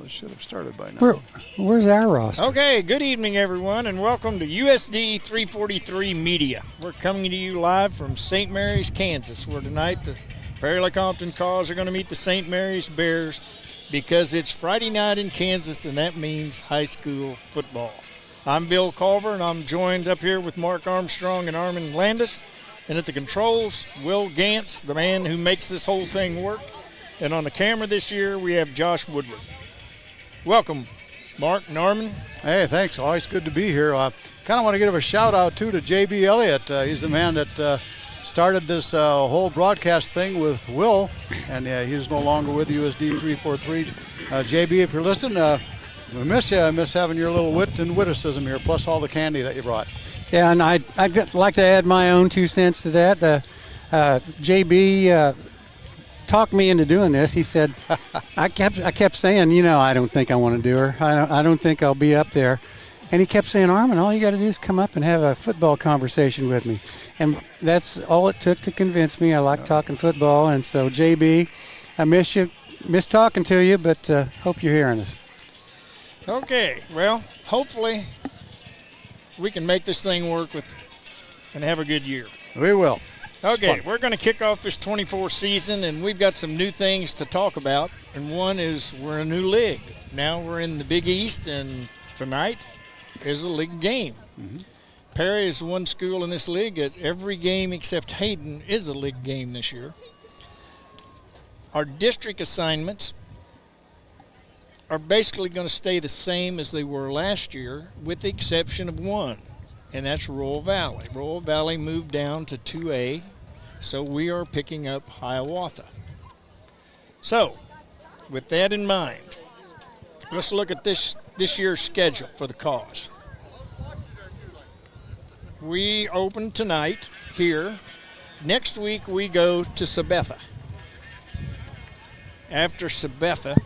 It should have started by now. Where's our roster? Okay, good evening, everyone, and welcome to USD 343 Media. We're coming to you live from St. Mary's, Kansas, where tonight the Perry Lecompton Cause are going to meet the St. Mary's Bears because it's Friday night in Kansas, and that means high school football. I'm Bill Culver, and I'm joined up here with Mark Armstrong and Armin Landis. And at the controls, Will Gantz, the man who makes this whole thing work. And on the camera this year, we have Josh Woodward. Welcome, Mark and Armin. Hey, thanks. Always good to be here. Kind of want to give a shout-out, too, to J.B. Elliott. He's the man that started this whole broadcast thing with Will, and he's no longer with USD 343. J.B., if you're listening, we miss you. I miss having your little wit and witticism here, plus all the candy that you brought. Yeah, and I'd like to add my own 2 cents to that. JB talked me into doing this. He said, I kept saying, I don't think I want to do her. I don't think I'll be up there. And he kept saying, Armin, all you got to do is come up and have a football conversation with me. And that's all it took to convince me. I like talking football. And so, JB, I miss you. Miss talking to you, but hope you're hearing us. Okay, well, hopefully we can make this thing work and have a good year. We will. Okay, we're going to kick off this 24 season, and we've got some new things to talk about. And one is we're in a new league. Now we're in the Big East, and tonight is a league game. Mm-hmm. Perry is one school in this league. At every game except Hayden is a league game this year. Our district assignments are basically going to stay the same as they were last year, with the exception of one, and that's Royal Valley. Royal Valley moved down to 2A, so we are picking up Hiawatha. So, with that in mind, let's look at this year's schedule for the Cause. We open tonight here. Next week we go to Sabetha. After Sabetha,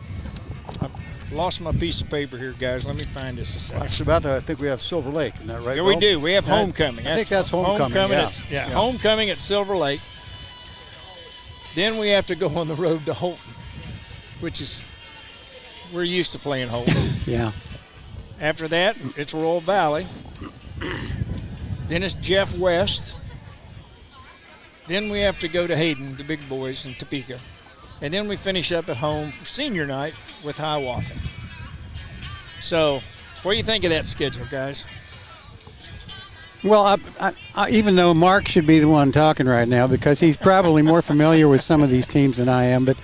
lost my piece of paper here, guys. Let me find this a second. Sabetha, I think we have Silver Lake. Isn't that right? Yeah, we do. We have homecoming. I think that's homecoming. Homecoming at Silver Lake. Then we have to go on the road to Holton, which is we're used to playing Holton. Yeah. After that, it's Royal Valley. Then it's Jeff West. Then we have to go to Hayden, the big boys, in Topeka. And then we finish up at home for senior night with Hiawatha. So, what do you think of that schedule, guys? Well, I, even though Mark should be the one talking right now because he's probably more familiar with some of these teams than I am, but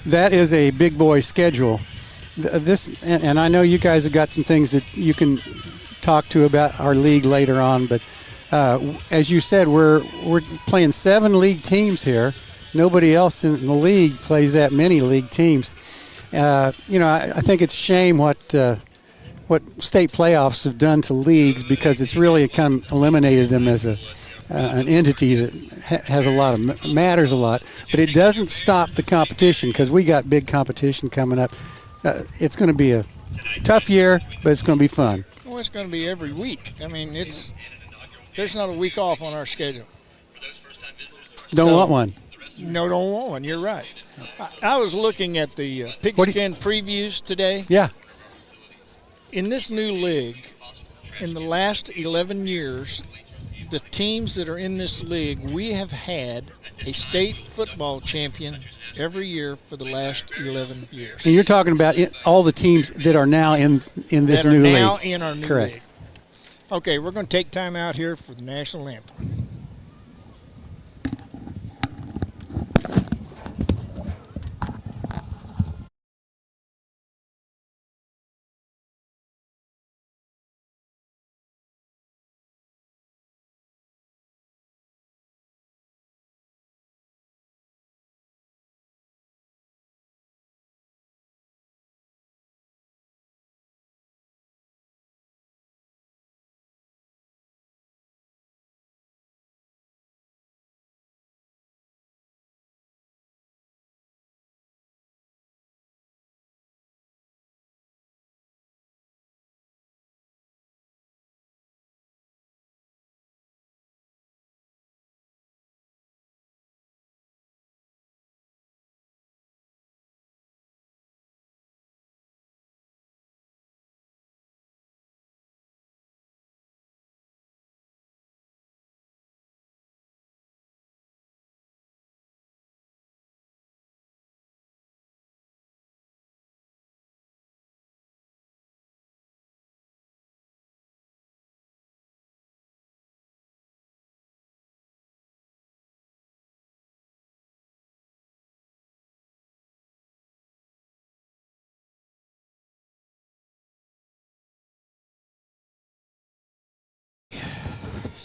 that is a big boy schedule. And I know you guys have got some things that you can talk to about our league later on, but as you said, we're playing 7 league teams here. Nobody else in the league plays that many league teams. I think it's a shame what state playoffs have done to leagues because it's really kind of eliminated them as an entity that has a lot of matters a lot. But it doesn't stop the competition because we got big competition coming up. It's going to be a tough year, but it's going to be fun. Well, it's going to be every week. I mean, there's not a week off on our schedule. Don't want one. No, don't want one. You're right. I was looking at the pigskin previews today. Yeah. In this new league, in the last 11 years, the teams that are in this league, we have had a state football champion every year for the last 11 years. And you're talking about all the teams that are now in this new league. Now in our new Correct. league. Okay, we're going to take time out here for the national anthem.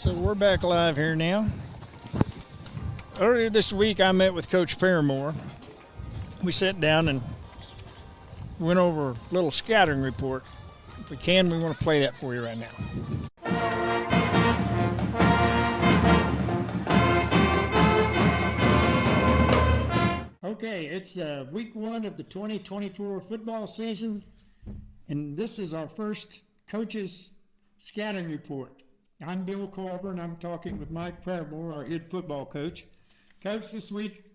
So we're back live here now. Earlier this week, I met with Coach Paramore. We sat down and went over a little scouting report. If we can, we want to play that for you right now. Okay, it's week 1 of the 2024 football season, and this is our first coaches scouting report. I'm Bill Carver, and I'm talking with Mike Paramore, our head football coach. Coach, this week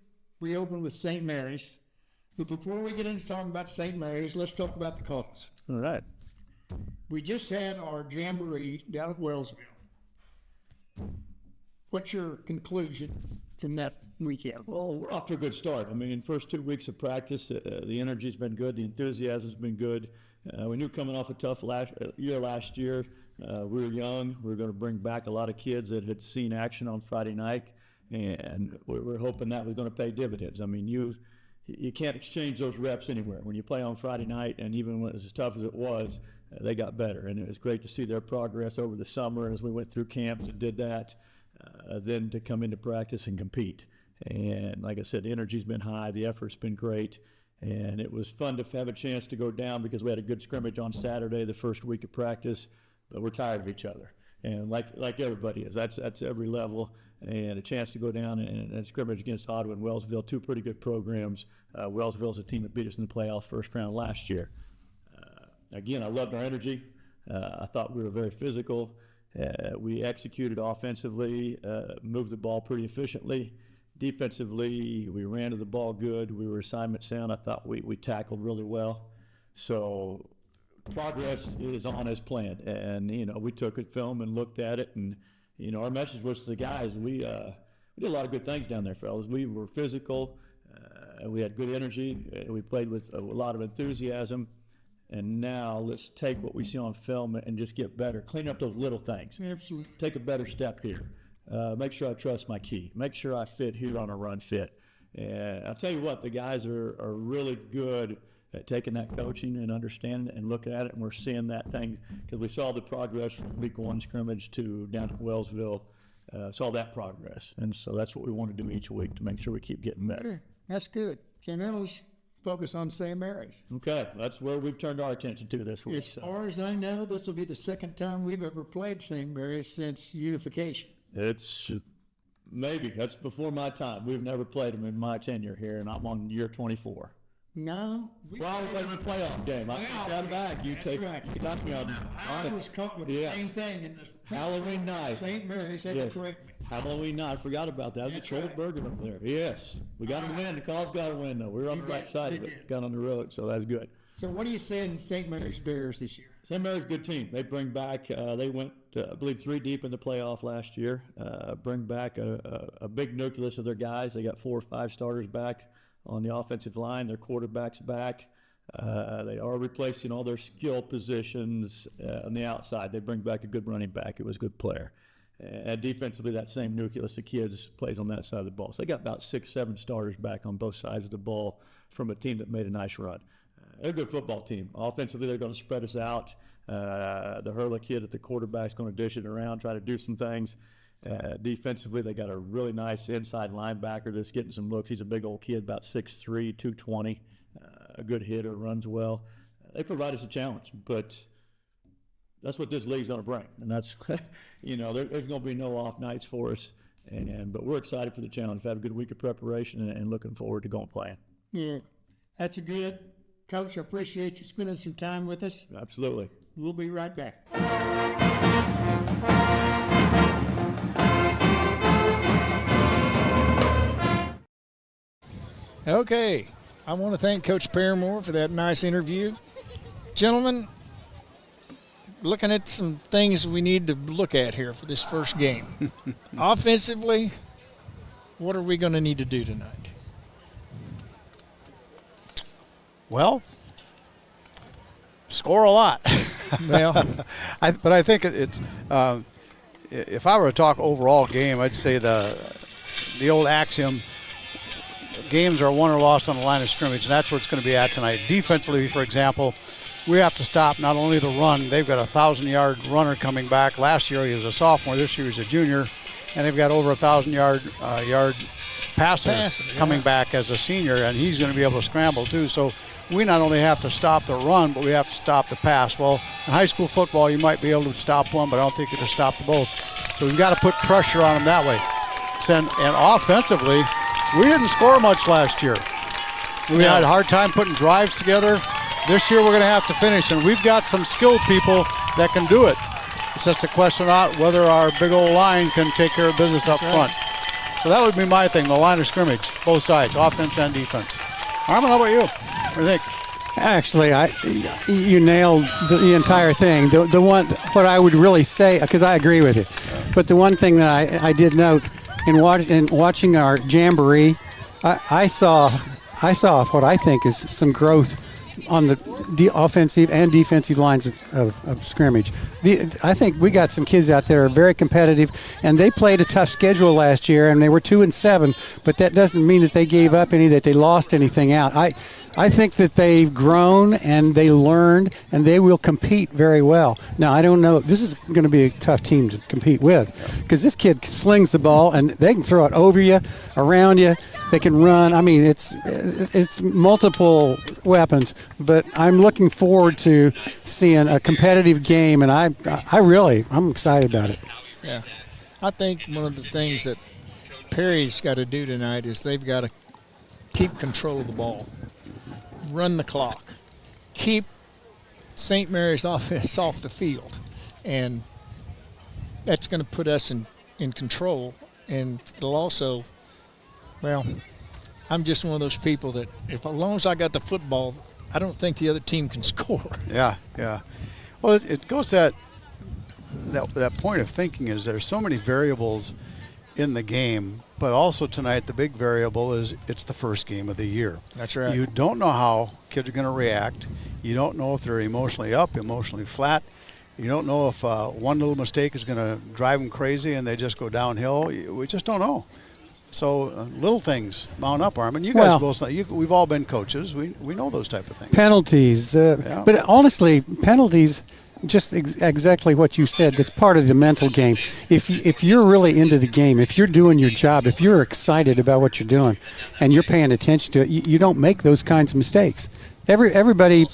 we open with St. Mary's. But before we get into talking about St. Mary's, let's talk about the cause. All right. We just had our jamboree down at Wellsville. What's your conclusion from that weekend? Well, we're off to a good start. I mean, first 2 weeks of practice, the energy's been good, the enthusiasm's been good. We knew coming off a tough year last year, we were young. We were going to bring back a lot of kids that had seen action on Friday night, and we were hoping that was going to pay dividends. I mean, you can't exchange those reps anywhere. When you play on Friday night, and even when it was as tough as it was, they got better. And it was great to see their progress over the summer as we went through camps and did that, then to come into practice and compete. And like I said, the energy's been high, the effort's been great, and it was fun to have a chance to go down because we had a good scrimmage on Saturday, the first week of practice, but we're tired of each other. And like everybody is, that's every level, and a chance to go down and scrimmage against Ottawa and Wellsville, 2 pretty good programs. Wellsville's a team that beat us in the playoffs first round last year. Again, I loved our energy. I thought we were very physical. We executed offensively, moved the ball pretty efficiently. Defensively, we ran to the ball good. We were assignment sound. I thought we tackled really well. So progress is on as planned. And, we took a film and looked at it. And, our message was to the guys, we did a lot of good things down there, fellas. We were physical. We had good energy. We played with a lot of enthusiasm. And now let's take what we see on film and just get better. Clean up those little things. Absolutely. Take a better step here. Make sure I trust my key. Make sure I fit here on a run fit. And I'll tell you what, the guys are really good at taking that coaching and understanding it and looking at it, and we're seeing that thing because we saw the progress from week 1 scrimmage to down at Wellsville, saw that progress. And so that's what we want to do each week to make sure we keep getting better. That's good. So now let's focus on St. Mary's. Okay, that's where we've turned our attention to this week. As far as I know, this will be the second time we've ever played St. Mary's since unification. It's maybe. That's before my time. We've never played them in my tenure here, and I'm on year 24. No. Well, we played them in a playoff game. I took that back. You got me on I was caught with the same thing in this Halloween night. St. Mary's had to correct me. Halloween night. I forgot about that. That was a Troll Burger up there. Yes. We got to win. The call's got to win, though. We were on the right side of it. Got on the road, so that's good. So what do you say in St. Mary's Bears this year? St. Mary's a good team. They bring back, they went, I believe, 3 deep in the playoff last year. Bring back a big nucleus of their guys. They got 4 or 5 starters back on the offensive line. Their quarterback's back. They are replacing all their skill positions on the outside. They bring back a good running back. It was a good player. And defensively, that same nucleus of kids plays on that side of the ball. So they got about 6, 7 starters back on both sides of the ball from a team that made a nice run. They're a good football team. Offensively, they're going to spread us out. The Hurley kid at the quarterback's going to dish it around, try to do some things. Defensively, they got a really nice inside linebacker that's getting some looks. He's a big old kid, about 6'3", 220. A good hitter, runs well. They provide us a challenge, but that's what this league's going to bring. And that's, there's going to be no off nights for us. But we're excited for the challenge. We've had a good week of preparation and looking forward to going playing. Yeah, that's a good. Coach, I appreciate you spending some time with us. Absolutely. We'll be right back. Okay, I want to thank Coach Paramore for that nice interview. Gentlemen, looking at some things we need to look at here for this first game. Offensively, what are we going to need to do tonight? Well, score a lot. Well, but I think it's if I were to talk overall game, I'd say the old axiom, games are won or lost on the line of scrimmage, and that's where it's going to be at tonight. Defensively, for example, we have to stop not only the run. They've got a 1,000-yard runner coming back. Last year he was a sophomore. This year he's a junior. And they've got over 1,000-yard passer coming back as a senior, and he's going to be able to scramble too. So we not only have to stop the run, but we have to stop the pass. Well, in high school football, you might be able to stop one, but I don't think you can stop the both. So we've got to put pressure on them that way. And offensively, we didn't score much last year. We had a hard time putting drives together. This year we're going to have to finish, and we've got some skilled people that can do it. It's just a question of whether our big old line can take care of business up front. So that would be my thing, the line of scrimmage, both sides, offense and defense. Armin, how about you? What do you think? Actually, you nailed the entire thing. The one, what I would really say, because I agree with you, but the one thing that I did note in watching our jamboree, I saw what I think is some growth on the offensive and defensive lines of scrimmage. I think we got some kids out there who are very competitive, and they played a tough schedule last year, and they were 2-7, but that doesn't mean that they gave up that they lost anything out. I think that they've grown and they learned, and they will compete very well. Now, I don't know. This is going to be a tough team to compete with, because this kid slings the ball, and they can throw it over you, around you. They can run. I mean, it's multiple weapons, but I'm looking forward to seeing a competitive game, and I'm excited about it. Yeah. I think one of the things that Perry's got to do tonight is they've got to keep control of the ball, run the clock, keep St. Mary's offense off the field, and that's going to put us in control, and it'll also – well, I'm just one of those people that as long as I got the football, I don't think the other team can score. Yeah. Well, it goes that point of thinking is there's so many variables in the game, but also tonight the big variable is it's the first game of the year. That's right. You don't know how kids are going to react. You don't know if they're emotionally up, emotionally flat. You don't know if one little mistake is going to drive them crazy and they just go downhill. We just don't know. So little things mount up, Armin. You guys both know. We've all been coaches. We know those type of things. Penalties. But honestly, penalties, just exactly what you said, that's part of the mental game. If you're really into the game, if you're doing your job, if you're excited about what you're doing and you're paying attention to it, you don't make those kinds of mistakes. Everybody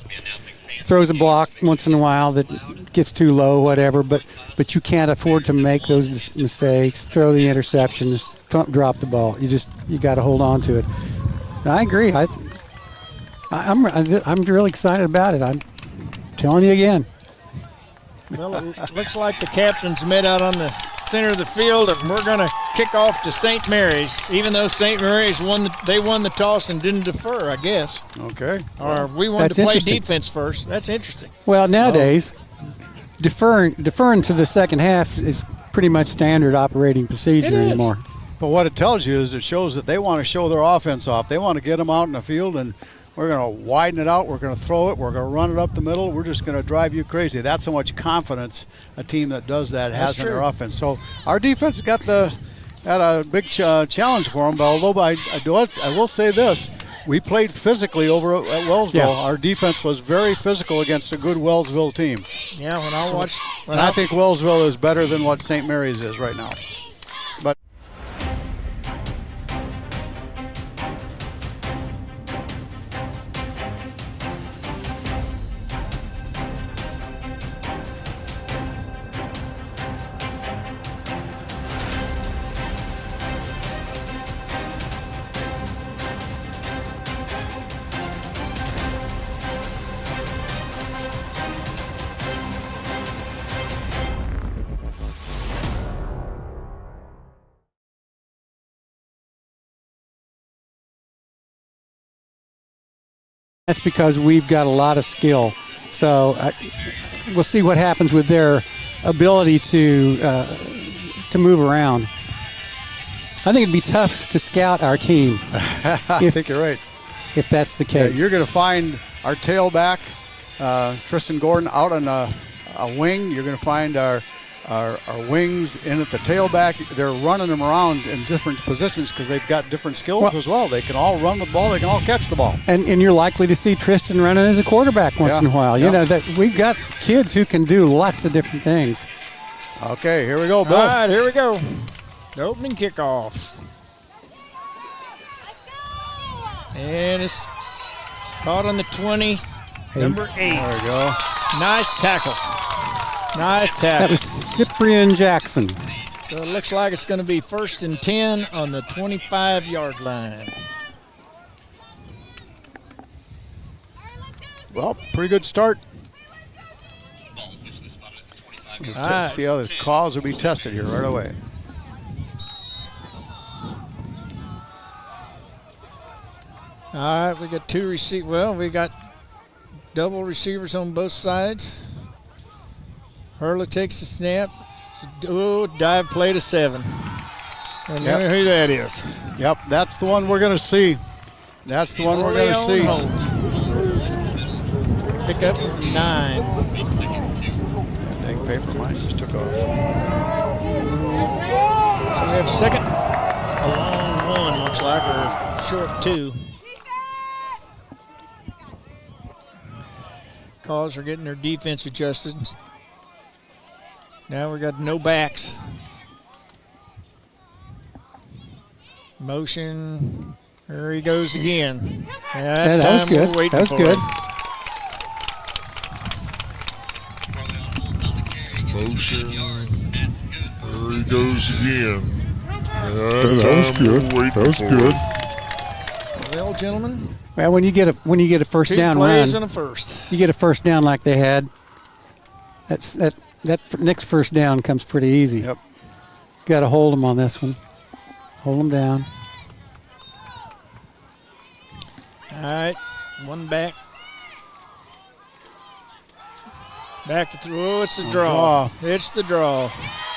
throws a block once in a while that gets too low, whatever, but you can't afford to make those mistakes, throw the interceptions, drop the ball. You got to hold on to it. And I agree. I'm really excited about it. I'm telling you again. Well, it looks like the captains met out on the center of the field, and we're going to kick off to St. Mary's, even though St. Mary's won the toss and didn't defer, I guess. Okay. Or we wanted to play defense first. That's interesting. Well, nowadays, deferring to the second half is pretty much standard operating procedure anymore. But what it tells you is it shows that they want to show their offense off. They want to get them out in the field, and we're going to widen it out. We're going to throw it. We're going to run it up the middle. We're just going to drive you crazy. That's how much confidence a team that does that has in their offense. So our defense got a big challenge for them. But although I will say this, we played physically over at Wellsville. Yeah. Our defense was very physical against a good Wellsville team. Yeah, I think Wellsville is better than what St. Mary's is right now. But that's because we've got a lot of skill. So we'll see what happens with their ability to move around. I think it'd be tough to scout our team. I think you're right. If that's the case. Yeah, you're going to find our tailback, Tristan Gordon, out on a wing. You're going to find our our wings in at the tailback. They're running them around in different positions because they've got different skills as well. They can all run the ball. They can all catch the ball. And you're likely to see Tristan running as a quarterback once in a while. You know, that we've got kids who can do lots of different things. Okay, here we go, Bill. All right, here we go. The opening kickoff. And it's caught on the 20, number 8. There we go. Nice tackle. Nice That tackle. was Cyprian Jackson. So it looks like it's going to be 1st and 10 on the 25-yard line. Well, pretty good start. All right. See how the calls will be tested here right away. All right, we got two receivers. Well, we got double receivers on both sides. Hurley takes the snap. Oh, dive play to 7. And you know who that is. Yep, that's the one we're going to see. That's the one we're going to see. Holtz. Pick up 9. Dang paper, mine just took off. So we have second. A long 1, looks like, or short 2. Calls are getting their defense adjusted. Now we got no backs. Motion. There he goes again. Yeah, that was good. That was good. Motion. There he goes again. That was good. That was good. Well, gentlemen, Well, when you get a first 2 down plays run, and a first. you get a first down like they had. That next first down comes pretty easy. Yep. Got to hold them on this one. Hold them down. All right, 1 back. Back to throw. It's the draw. It's the draw.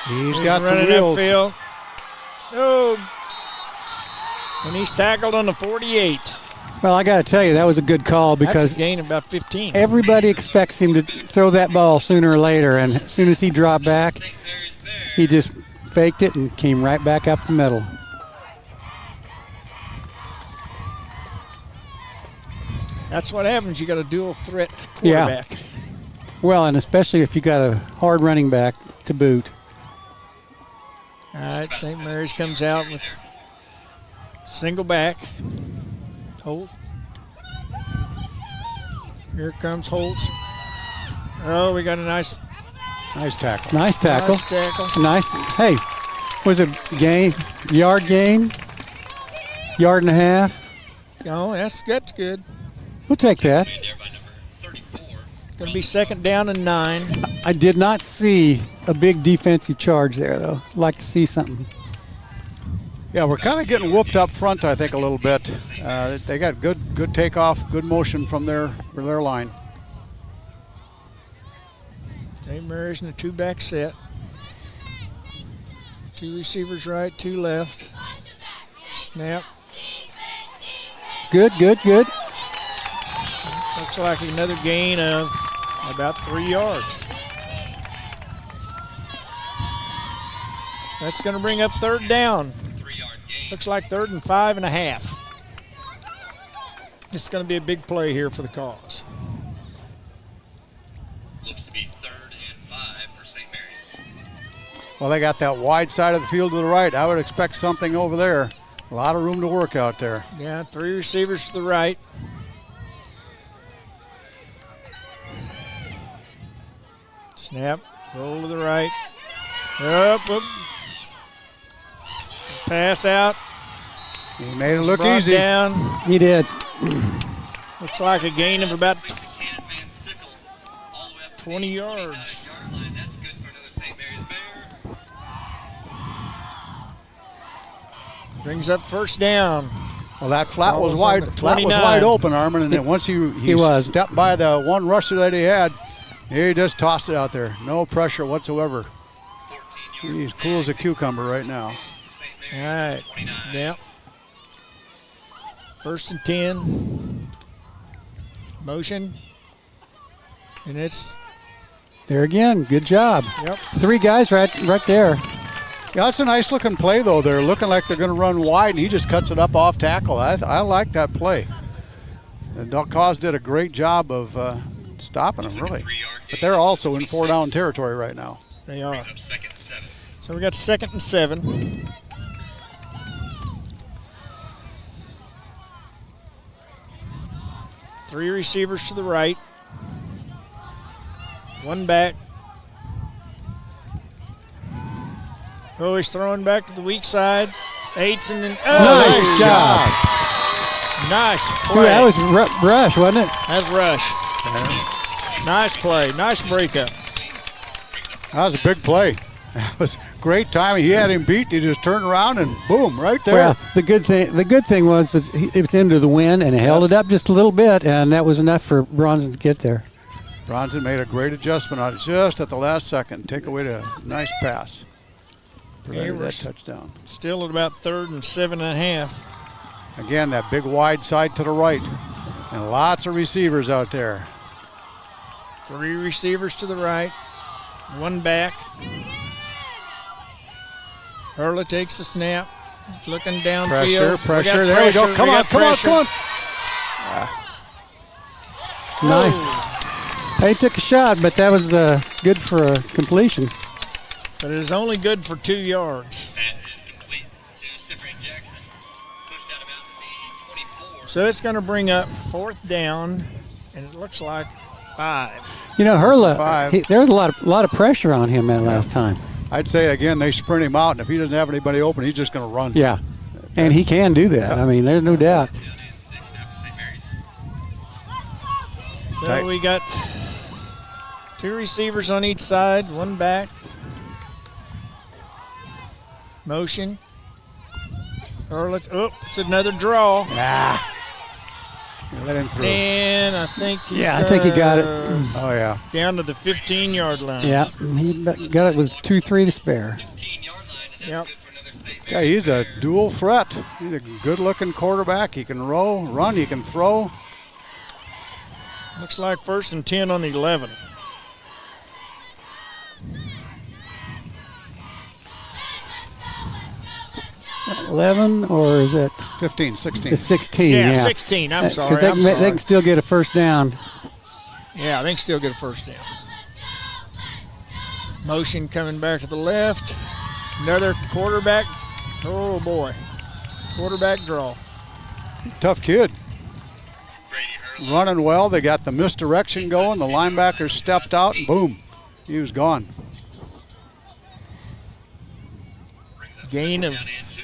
He's got some running wheels. upfield. Oh, and he's tackled on the 48. Well, I got to tell you, that was a good call That's because a gain of about 15. everybody expects him to throw that ball sooner or later, and as soon as he dropped back, he just faked it and came right back up the middle. That's what happens. You got a dual threat quarterback. Yeah. Well, and especially if you got a hard running back to boot. All right, St. Mary's comes out with single back. Hold. Here comes Holtz. Oh, we got a nice tackle. Nice tackle. Nice tackle. Nice. Hey, was it yard gain? Yard and a half? Oh, that's good. We'll take that. Going to be 2nd down and 9. I did not see a big defensive charge there, though. I'd like to see something. Yeah, we're kind of getting whooped up front, I think, a little bit. They got good takeoff, good motion from their line. St. Mary's in a 2-back set. 2 receivers right, 2 left. Snap. Good. Looks like another gain of about 3 yards. That's going to bring up 3rd down. Looks like 3rd and 5.5. It's going to be a big play here for the Cause. Looks to be 3rd and 5 for St. Mary's. Well, they got that wide side of the field to the right. I would expect something over there. A lot of room to work out there. Yeah, 3 receivers to the right. Snap, roll to the right. Up. Pass out. He made it look Brought easy. down. He did. Looks like a gain of about Can man sickle all the way up to 20 the yards. 25-yard line. That's good for another St. Mary's Bear. Brings up 1st down. Well, that flat Ball was was on wide. the Flat was 29. wide open, Armin, and then once he was. stepped by the one rusher that he had, he just tossed it out there. No pressure whatsoever. 14 yards. He's cool as a cucumber right now. St. All Mary's right. 29. Yep. 1st and 10. Motion. And it's There again, good job. Yep. 3 guys right there. Yeah, that's a nice looking play though. They're looking like they're going to run wide, and he just cuts it up off tackle. I like that play. And Cause did a great job of stopping him, really. But they're also in 4-down territory right now. They are. Brings up 2nd and 7. So we got 2nd and 7. Three receivers to the right. 1 back. Oh, he's throwing back to the weak side. 8's and then. Oh, Nice job. Nice Ooh, play. that was Rush, wasn't it? That's Rush. Nice play. Nice breakup. That was a big play. That was great timing. He had him beat. He just turned around and boom, right there. Well, the good thing was that it was into the wind and it held it up just a little bit, and that was enough for Bronson to get there. Bronson made a great adjustment on it just at the last second. Take away the nice pass. Prevented that touchdown. Still at about 3rd and 7.5. Again, that big wide side to the right. And lots of receivers out there. 3 receivers to the right. 1 back. Hurley takes the snap. Looking downfield. Pressure. There we go. Come on. Nice. He took a shot, but that was good for a completion. But it is only good for 2 yards. Pass is complete to Cyprian Jackson. Pushed out about the 24. So it's going to bring up 4th down, and it looks like 5. You know, Hurley, 5. there was a lot of pressure on him that last time. I'd say, again, they sprint him out, and if he doesn't have anybody open, he's just going to run. Yeah, and he can do that. I mean, there's no doubt. Down in 6 now for St. Mary's. So Tight. we got 2 receivers on each side, 1 back. Motion. It's another draw. Let him through. And I think he's Yeah, I think he got it. Oh, yeah. down to the 15-yard line. Yeah, he got it with 2-3 to spare. 15-yard line, and that's Yep. good for another St. Yeah, Mary's. he's a dual threat. He's a good-looking quarterback. He can run, he can throw. Looks like 1st and 10 on the 11. Or is it 15, 16. it's 16? Yeah, Yeah, 16. I'm sorry. Because they can still get a first down. Yeah, they can still get a first down. Motion coming back to the left. Another quarterback. Oh, boy. Quarterback draw. Tough kid. Brady Hurley. Running well. They got the misdirection going. The linebacker stepped out, and boom, he was gone. Brings up Gain of down and 2.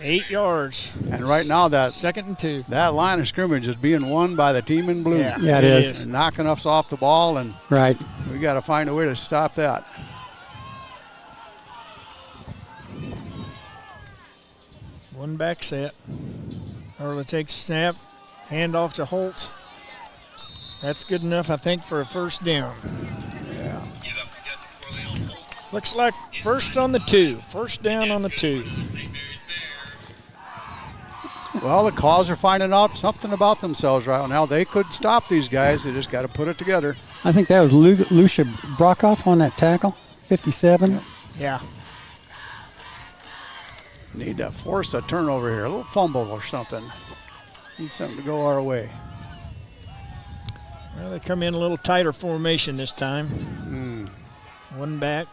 8 yards. And right now, that 2nd and 2. line of scrimmage is being won by the team in blue. Yeah, it is. They're knocking us off the ball, and Right. we got to find a way to stop that. One back set. Hurley takes a snap. Hand off to Holtz. That's good enough, I think, for a first down. Give up the gut to Corleone Holtz. Looks like 1st on the 2. First down on the 2. St. Mary's there. Well, the Cause are finding out something about themselves right now. They could stop these guys. They just got to put it together. I think that was Lucia Brokoff on that tackle, 57. Yeah. Need to force a turnover here, a little fumble or something. Need something to go our way. Well, they come in a little tighter formation this time. 1 back.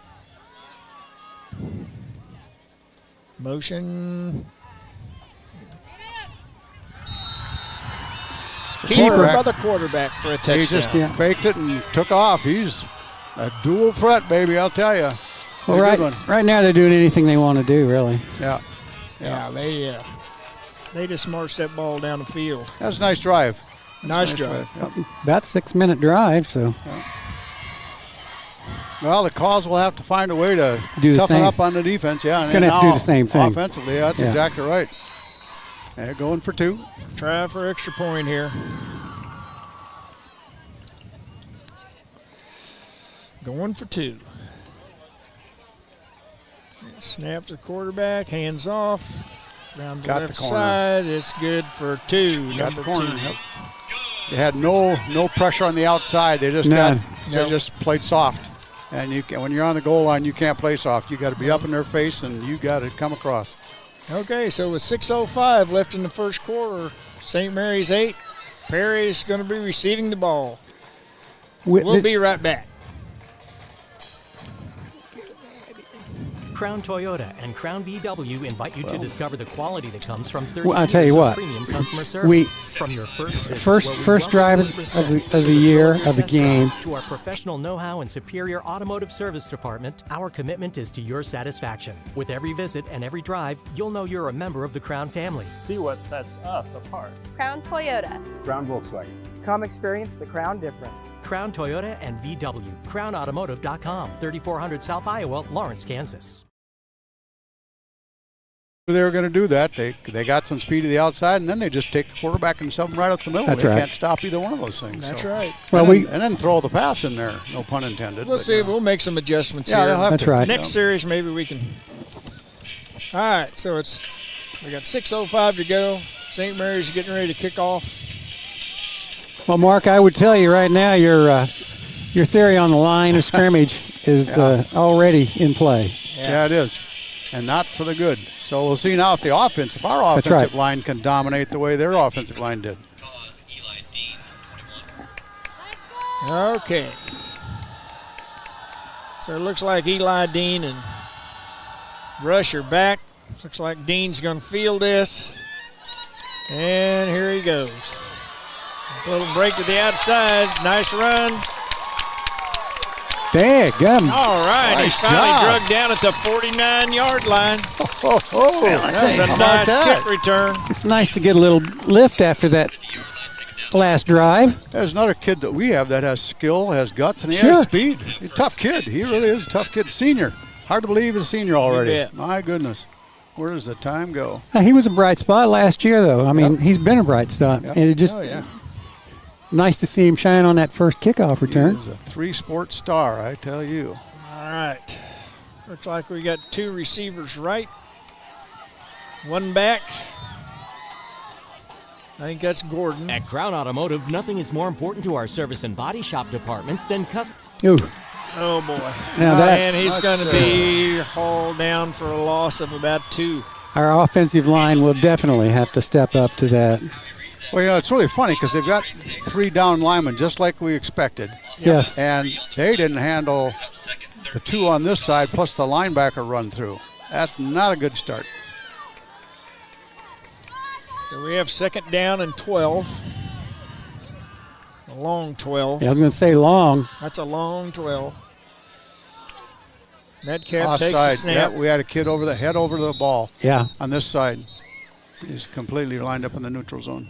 Motion. Keeper by the quarterback for a He touchdown. just faked it and took off. He's a dual threat, baby, I'll tell you. Well, right now they're doing anything they want to do, really. Yeah. Yeah, they just marched that ball down the field. That was a nice drive. Nice drive. Yep. About 6-minute drive, so Well, the Cause will have to find a way to Do the toughen same. up on the defense. Yeah, and Gonna have to now do the same thing. Offensively, that's Yeah. exactly right. They're going for 2. Try for extra point here. Going for 2. Snap to the quarterback, hands off. Down the Got the left corner. side. It's good for 2. Got Number the corner. 2. Yep. They had no pressure on the outside. They just None. got They just played soft. And when you're on the goal line, you can't play soft. You got to be up in their face, and you got to come across. Okay, so with 6:05 left in the first quarter, St. Mary's 8. Perry's going to be receiving the ball. We'll be right back. Crown Toyota and Crown VW invite you to discover the quality that comes from 30 I'll tell you years of what. premium customer service. From your first visit, First drive of the year of the game. To our professional know-how and superior automotive service department, our commitment is to your satisfaction. With every visit and every drive, you'll know you're a member of the Crown family. See what sets us apart. Crown Toyota. Crown Volkswagen. Come experience the Crown difference. Crown Toyota and VW. CrownAutomotive.com. 3400 South Iowa, Lawrence, Kansas. They were going to do that. They got some speed to the outside, and then they just take the quarterback and shove him right up the middle. That's they right. can't stop either one of those things. That's right. Well, and then throw the pass in there. No pun intended. We'll see. We'll make some adjustments Yeah, here. they'll have That's to. right. Next series, maybe we can. All right, so we got 6:05 to go. St. Mary's getting ready to kick off. Well, Mark, I would tell you right now your theory on the line of scrimmage is already in play. Yeah, it is. And not for the good. So we'll see now if our offensive line can dominate the way their offensive line did. Okay. So it looks like Eli Dean and Rush are back. Looks like Dean's going to field this. And here he goes. A little break to the outside. Nice run. Daggum. All right. Nice He's finally job. drugged down at the 49-yard line. That's a nice kick return. It's nice to get a little lift after that last drive. There's another kid that we have that has skill, has guts, and he Sure. has speed. He's a tough kid. He really is a tough kid. Senior. Hard to believe he's a senior already. bet. My goodness. Where does the time go? He was a bright spot last year, though. I mean, he's been a bright spot. Yep. And it just nice to see him shine on that first kickoff return. He's a three-sport star, I tell you. All right. Looks like we got two receivers right. One back. I think that's Gordon. At Crown Automotive, nothing is more important to our service and body shop departments than Ooh. Oh, boy. Now that- and he's going to be hauled down for a loss of about 2. Our offensive line will definitely have to step up to that. Well, it's really funny because they've got 3 down linemen just like we expected. Yes. And they didn't handle the 2 on this side plus the linebacker run through. That's not a good start. So we have 2nd down and 12. A long 12. Yeah, I was going to say long. That's a long 12. Metcalf Offside. takes a snap. Yeah, we had a kid over the head over the ball. Yeah. On this side. He's completely lined up in the neutral zone.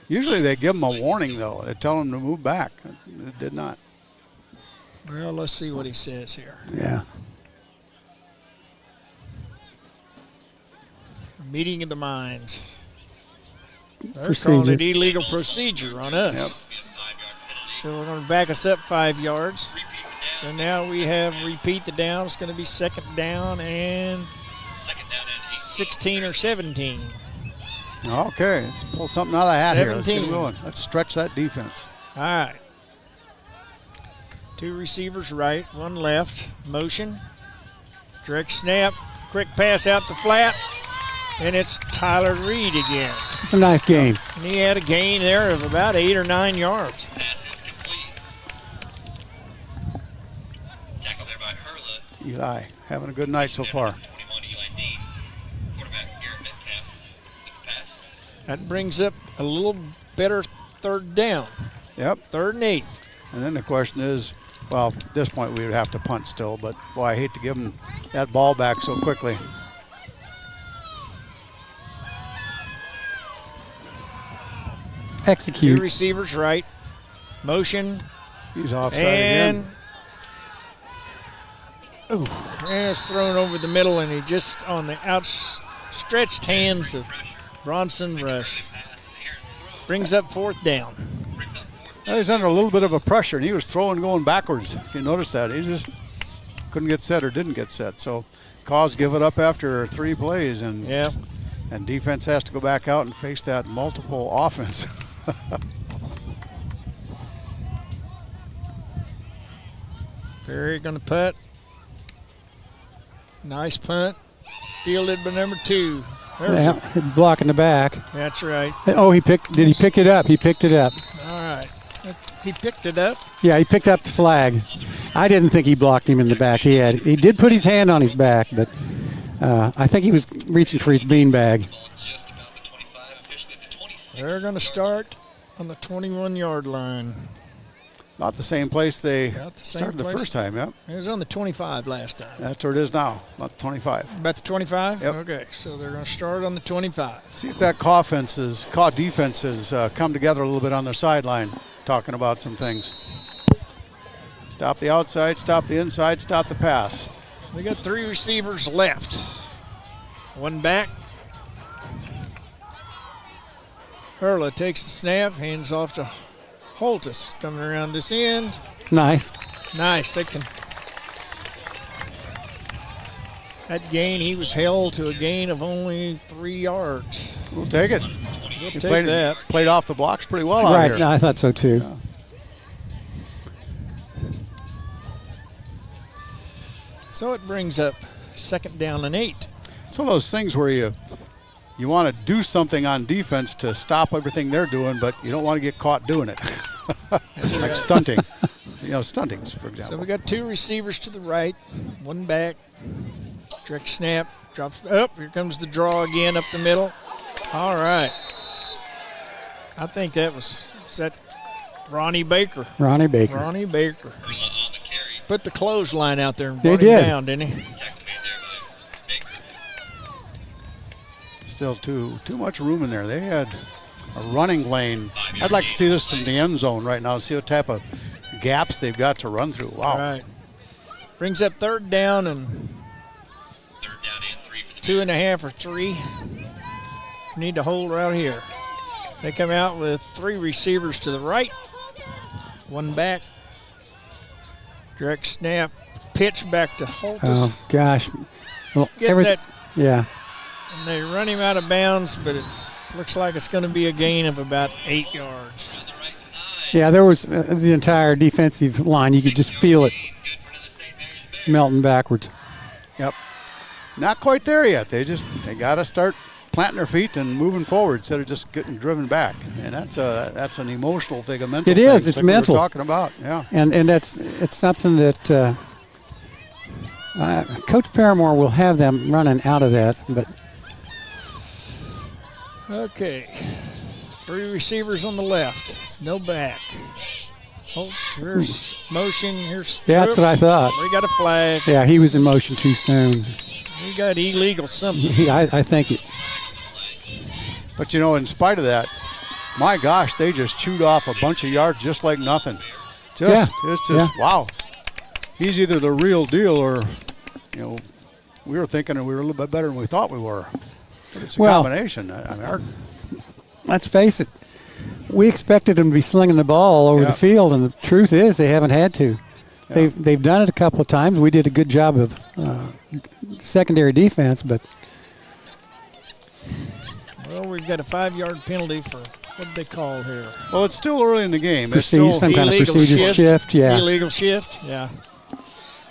Usually they give him a warning, though. They tell him to move back. It did not. Well, let's see what he says here. Yeah. Meeting of the minds. They're Procedure. calling it illegal procedure on us. Yep. So we're going to back us up 5 yards. So now we have repeat the down. It's going to be 2nd down and 16 or 17. Okay, let's pull something out of the hat here. Let's get 17. going. Let's stretch that defense. All right. 2 receivers right, 1 left. Motion. Direct snap. Quick pass out the flat. And it's Tyler Reed again. It's a nice game. And he had a gain there of about 8 or 9 yards. Tackle there by Hurla. Eli, having a good night so far. 21, Eli Dean. Quarterback Garrett Metcalf. With the pass. That brings up a little better 3rd down. Yep. 3rd and 8. And then the question is, well, at this point we would have to punt still, but boy, I hate to give them that ball back so quickly. Execute. 2 receivers right. Motion. He's offside And, again. and it's thrown over the middle, and he just on the outstretched hands of Bronson Rush. Brings up 4th down. Well, he's under a little bit of a pressure, and he was throwing going backwards. If you notice that, he just couldn't get set or didn't get set. So, Cause give it up after 3 plays, and defense has to go back out and face that multiple offense. Perry going to putt. Nice punt. Fielded by number 2. Yeah, blocking the back. That's right. Oh, did he pick it up? He picked it up. All right. He picked it up. Yeah, he picked up the flag. I didn't think he blocked him in the back. He did put his hand on his back, but I think he was reaching for his beanbag. They're going to start on the 21-yard line. Not the same place they the started the first time, yep. It was on the 25 last time. That's where it is now, about the 25. About the 25? Yep. Okay, so they're going to start on the 25. See if that defense has come together a little bit on their sideline, talking about some things. Stop the outside, stop the inside, stop the pass. We got 3 receivers left. One back. Hurla takes the snap, hands off to Holtis coming around this end. Nice. Nice. That gain, he was held to a gain of only 3 yards. We'll take it. We'll take that. Played off the blocks pretty well out right, here. No, I thought so too. Yeah. So it brings up 2nd down and 8. It's one of those things where you want to do something on defense to stop everything they're doing, but you don't want to get caught doing it. Like stunting. Stuntings, for example. So we got 2 receivers to the right, 1 back. Direct snap, drops up. Here comes the draw again up the middle. All right. I think is that Ronnie Baker. Ronnie Baker. Ronnie Baker. Put the clothesline out there and They brought did. him down, didn't he? Still too much room in there. They had a running lane. I'd like to see this in the end zone right now, see what type of gaps they've got to run through. Wow. All right. Brings up 3rd down and 2.5 or 3. Need to hold right here. They come out with 3 receivers to the right, 1 back. Direct snap, pitch back to Holtis. Oh gosh. Well, Get that. Yeah. And they run him out of bounds, but it looks like it's going to be a gain of about 8 yards. Yeah, there was the entire defensive line. You could just feel it melting backwards. Yep. Not quite there yet. They got to start planting their feet and moving forward instead of just getting driven back. And that's an emotional thing, a mental It thing. is. It's like mental. We were talking about, yeah. And it's something that Coach Paramore will have them running out of that. But okay, 3 receivers on the left, no back. Oh, here's motion. Here's that's what I thought. We got a flag. Yeah, he was in motion too soon. We got illegal something. I think it. But, in spite of that, my gosh, they just chewed off a bunch of yards just like nothing. Wow. He's either the real deal or, we were thinking we were a little bit better than we thought we were. But it's a combination. Let's face it. We expected them to be slinging the ball over the field, and the truth is they haven't had to. Yeah. They've done it a couple of times. We did a good job of secondary defense, but well, we've got a 5-yard penalty for what did they call here? Well, it's still early in the game. Some kind of procedure shift. Yeah. Illegal shift. Yeah.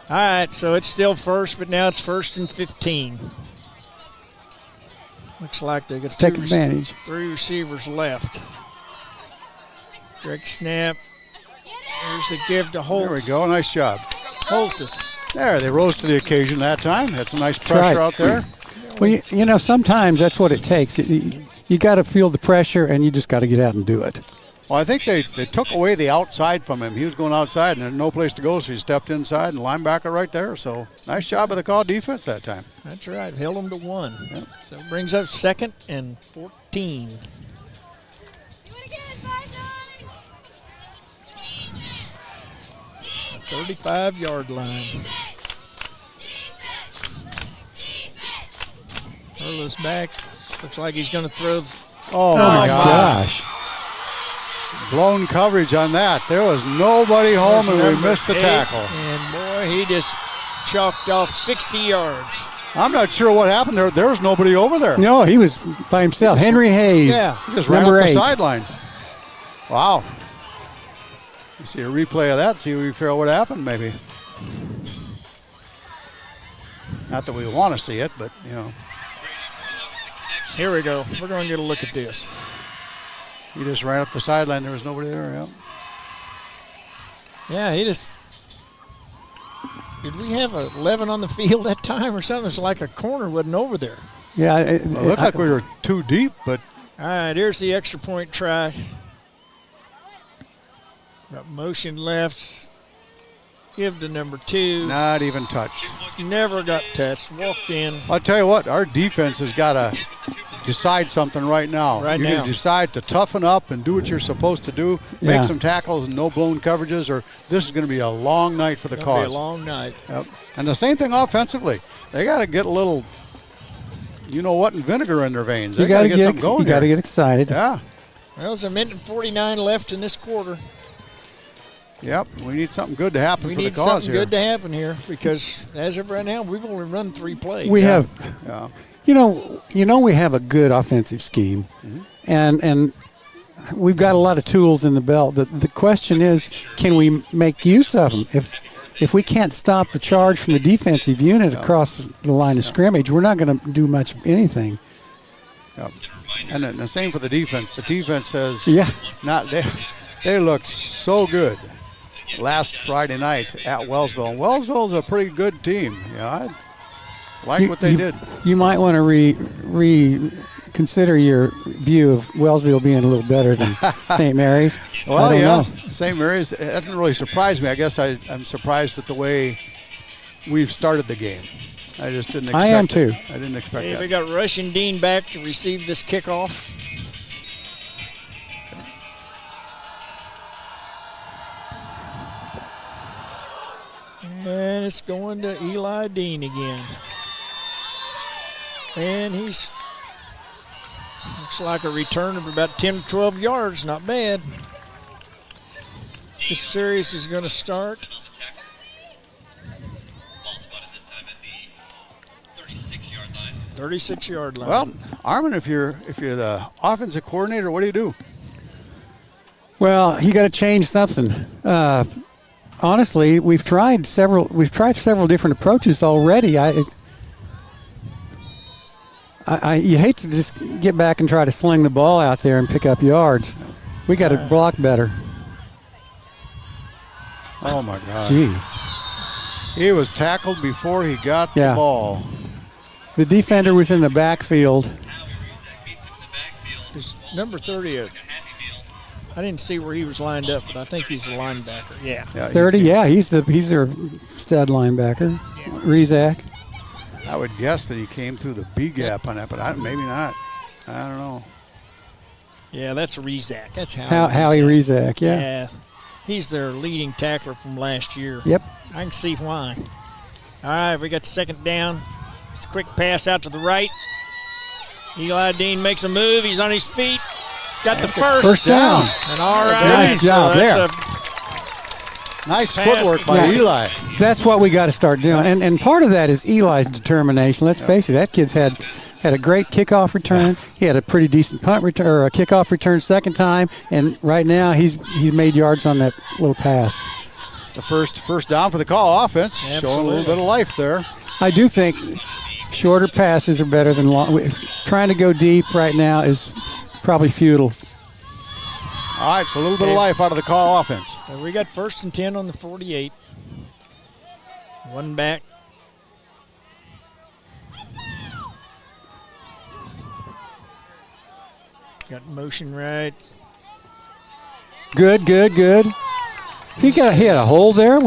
All right, so it's still first, but now it's 1st and 15. Looks like they got take advantage. 3 receivers left. Direct snap. Here's a give to Holtis. There we go. Nice job. Holtis. There, they rose to the occasion that time. That's a nice pressure out there. Well, sometimes that's what it takes. You got to feel the pressure, and you just got to get out and do it. Well, I think they took away the outside from him. He was going outside, and there was no place to go, so he stepped inside, and linebacker right there. So nice job of the call defense that time. That's right. Held him to 1. Yep. So it brings up 2nd and 14. 35-yard line. Hurla's back. Looks like he's going to throw. Oh my gosh. Blown coverage on that. There was nobody home, and we missed the tackle. And boy, he just chalked off 60 yards. I'm not sure what happened there. There was nobody over there. No, he was by himself. Henry Hayes. Yeah, he just ran up the sideline. Wow. You see a replay of that, see if we figure out what happened maybe. Not that we want to see it, but, you know. Here we go. We're going to get a look at this. He just ran up the sideline. There was nobody there. Yeah. Yeah, he just. Did we have 11 on the field that time or something? It's like a corner wasn't over there. Yeah. It looked like we were too deep, but. All right, here's the extra point try. Got motion left. Give to number 2. Not even touched. Never got touched. Walked in. I'll tell you what, our defense has got to decide something right now. Right You're now. going to decide to toughen up and do what you're supposed to do, make some tackles and no blown coverages, or this is going to be a long night for the cause. It's going to be a long night. Yep. And the same thing offensively. They got to get a little, you know what, and vinegar in their veins. They got to get something going. You got to get excited. Yeah. Well, there's a minute and 49 left in this quarter. Yep, we need something good to happen We for the need cause something here. good to happen here because as of right now, we've only run 3 plays. We have, Yeah. you know, we have a good offensive scheme, and we've got a lot of tools in the belt. The question is, can we make use of them? If we can't stop the charge from the defensive unit across the line of scrimmage, we're not going to do much of anything. Yep. And then the same for the defense. The defense says, they looked so good last Friday night at Wellsville. And Wellsville's a pretty good team. Yeah, I like what they did. You might want to reconsider your view of Wellsville being a little better than St. Mary's. Well, I don't know. St. Mary's, it doesn't really surprise me. I guess I'm surprised at the way we've started the game. I just didn't expect I am too. I didn't expect Hey, that. we got Russian Dean back to receive this kickoff. And it's going to Eli Dean again. And he's looks like a return of about 10 to 12 yards. Not bad. This series is going to start. Ball spotted this time at the 36-yard line. 36-yard line. Well, Armin, if you're the offensive coordinator, what do you do? Well, you got to change something. Honestly, we've tried several different approaches already. You hate to just get back and try to sling the ball out there and pick up yards. We got to block better. Oh my God! Gee, he was tackled before he got the ball. The defender was in the backfield. Is number 30 I didn't see where he was lined up, but I think he's a linebacker. Yeah. 30, he's their stud linebacker, Rezak. I would guess that he came through the B gap on that, but maybe not. I don't know. Yeah, that's Rezak. That's Howie Rezak, Yeah. He's their leading tackler from last year. Yep. I can see why. All right, we got second down. It's a quick pass out to the right. Eli Dean makes a move. He's on his feet. He's got the first down. And all right. Nice job there. Nice footwork by Eli. That's what we got to start doing. And part of that is Eli's determination. Let's face it, that kid's had a great kickoff return. He had a pretty decent punt return or a kickoff return second time, and right now he's made yards on that little pass. It's the first down for the call offense. Absolutely. Showing a little bit of life there. I do think shorter passes are better than long. Trying to go deep right now is probably futile. All right, so a little bit of life out of the call offense. So we got 1st and 10 on the 48. One back. Got motion right. Good. He had a hole there. I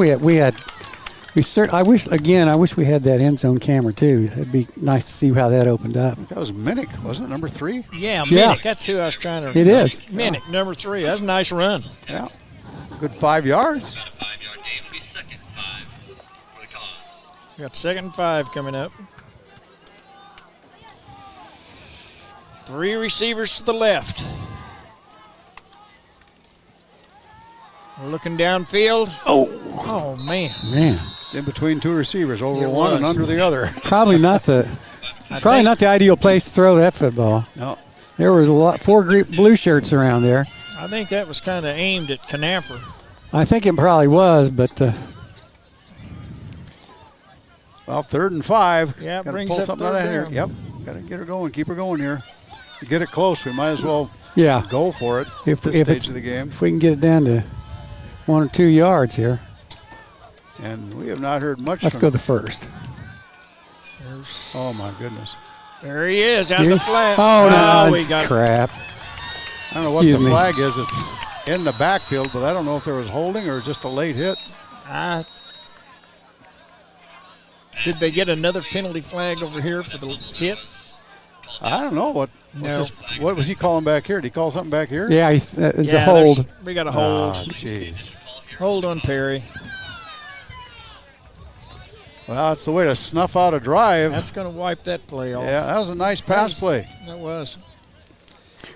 wish we had that end zone camera too. It'd be nice to see how that opened up. That was Minnick, wasn't it? Number 3? Yeah, Minnick. That's who I was trying to. It is. Minnick, number 3. That's a nice run. Yeah. Good 5 yards. About a 5-yard gain. It'll be 2nd and 5 for the cause. Got 2nd and 5 coming up. 3 receivers to the left. We're looking downfield. Oh man. It's in between 2 receivers, over It one and was. under the other. Probably not the ideal place to throw that football. No. There was 4 blue shirts around there. I think that was kind of aimed at Knapper. I think it probably was, but Well, 3rd and 5. Yeah, Gotta brings pull up something third out of here. down. Yep. Got to get her going. Keep her going here. To get it close, we might as well go for it If at this stage of the game. If we can get it down to 1 or 2 yards here. And we have not heard much. Let's go the first. Oh, my goodness. There he is, out the flat. Oh, no, we it's got crap. I don't know Excuse what the me. flag is. It's in the backfield, but I don't know if there was holding or just a late hit. Did they get another penalty flag over here for the hit? I don't know what was he calling back here? Did he call something back here? Yeah, it's a hold. We got a hold. Oh, jeez. Hold on, Perry. Well, it's the way to snuff out a drive. That's going to wipe that play off. Yeah, that was a nice pass play. That was.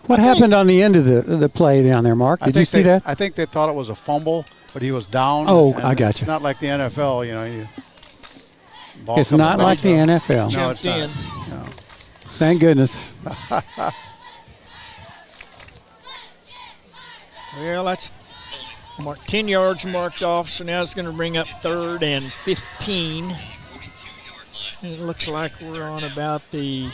What happened on the end of the play down there, Mark? Did you see that? I think they thought it was a fumble, but he was down. Oh, I got It's you. not like the NFL, you know. It's not like the NFL. No, it's not. in. No. Thank goodness. Well, that's 10 yards marked off, so now it's going to bring up 3rd and 15. And it looks like we're on about the,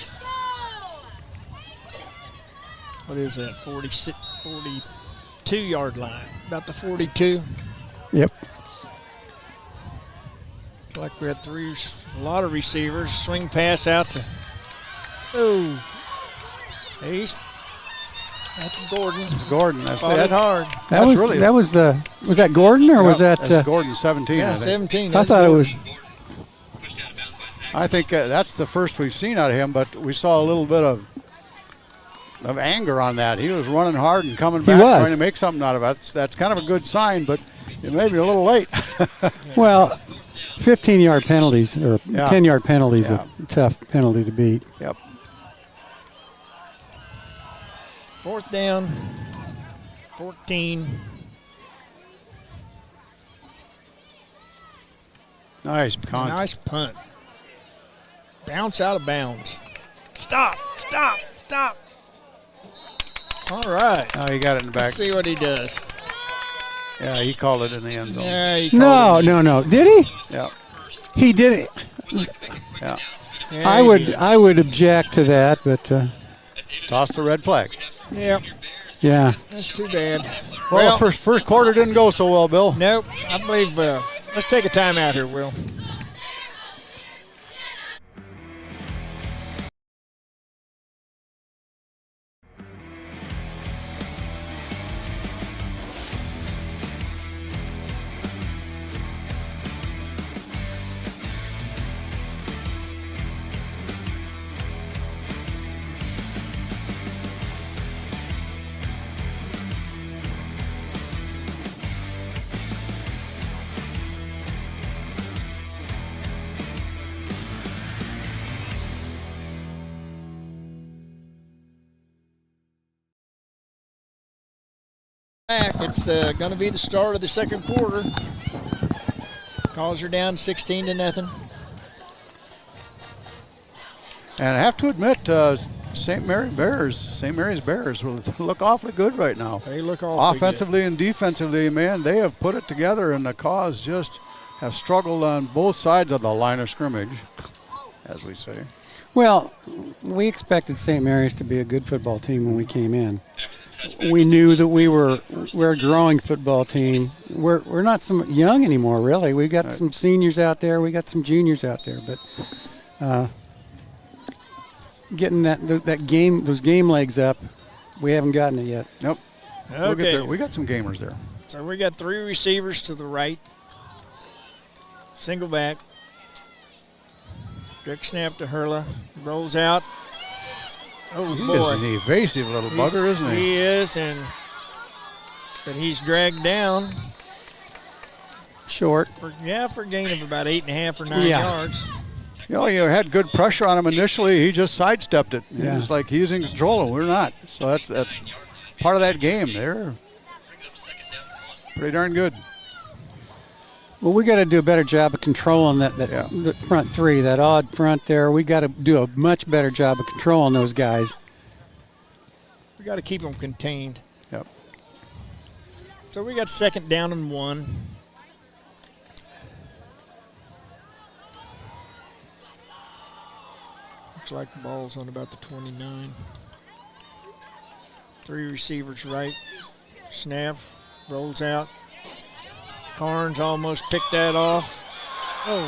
what is that, 42-yard line. About the 42. Yep. Like we had a lot of receivers. Swing pass out to, that's Gordon. Gordon, Fought it hard. Was that Gordon or was that? That's Gordon 17. Yeah, I think. 17. I thought it was. I think that's the first we've seen out of him, but we saw a little bit of anger on that. He was running hard and coming back, trying to make something out of it. That's kind of a good sign, but it may be a little late. Well, 15-yard penalties or 10-yard penalties, a tough penalty to beat. Yep. 4th down, 14. Nice punt. Nice punt. Bounce out of bounds. Stop. All right. Oh, he got it in the back. Let's see what he does. Yeah, he called it in the end zone. Yeah, he called it. No. Did he? Yeah. He did it. Yeah. I would object to that, but toss the red flag. Yeah. Yeah. That's too bad. Well, first quarter didn't go so well, Bill. Nope. I believe let's take a timeout here, Will. Back. It's going to be the start of the second quarter. Calls are down 16-0. And I have to admit, St. Mary's Bears will look awfully good right now. They look awfully offensively and defensively, man. They have put it together, and the Cause just have struggled on both sides of the line of scrimmage, as we say. Well, we expected St. Mary's to be a good football team when we came in. We knew that we're a growing football team. We're not some young anymore, really. We got some seniors out there. We got some juniors out there, but getting those game legs up, we haven't gotten it yet. Nope. Okay. We'll get there. We got some gamers there. So we got 3 receivers to the right. Single back. Direct snap to Hurla. Rolls out. Oh, he boy. is an evasive little bugger, isn't he? He is, but he's dragged down. Short. For a gain of about 8.5 or 9 yards. You know, you had good pressure on him initially. He just sidestepped it. Yeah. It was like he's in control and we're not. So that's part of that game. They're pretty darn good. Well, we got to do a better job of controlling the front three, that odd front there. We got to do a much better job of controlling those guys. We got to keep them contained. Yep. So we got 2nd down and 1. Looks like the ball's on about the 29. 3 receivers right. Snap. Rolls out. Carnes almost picked that off. Oh.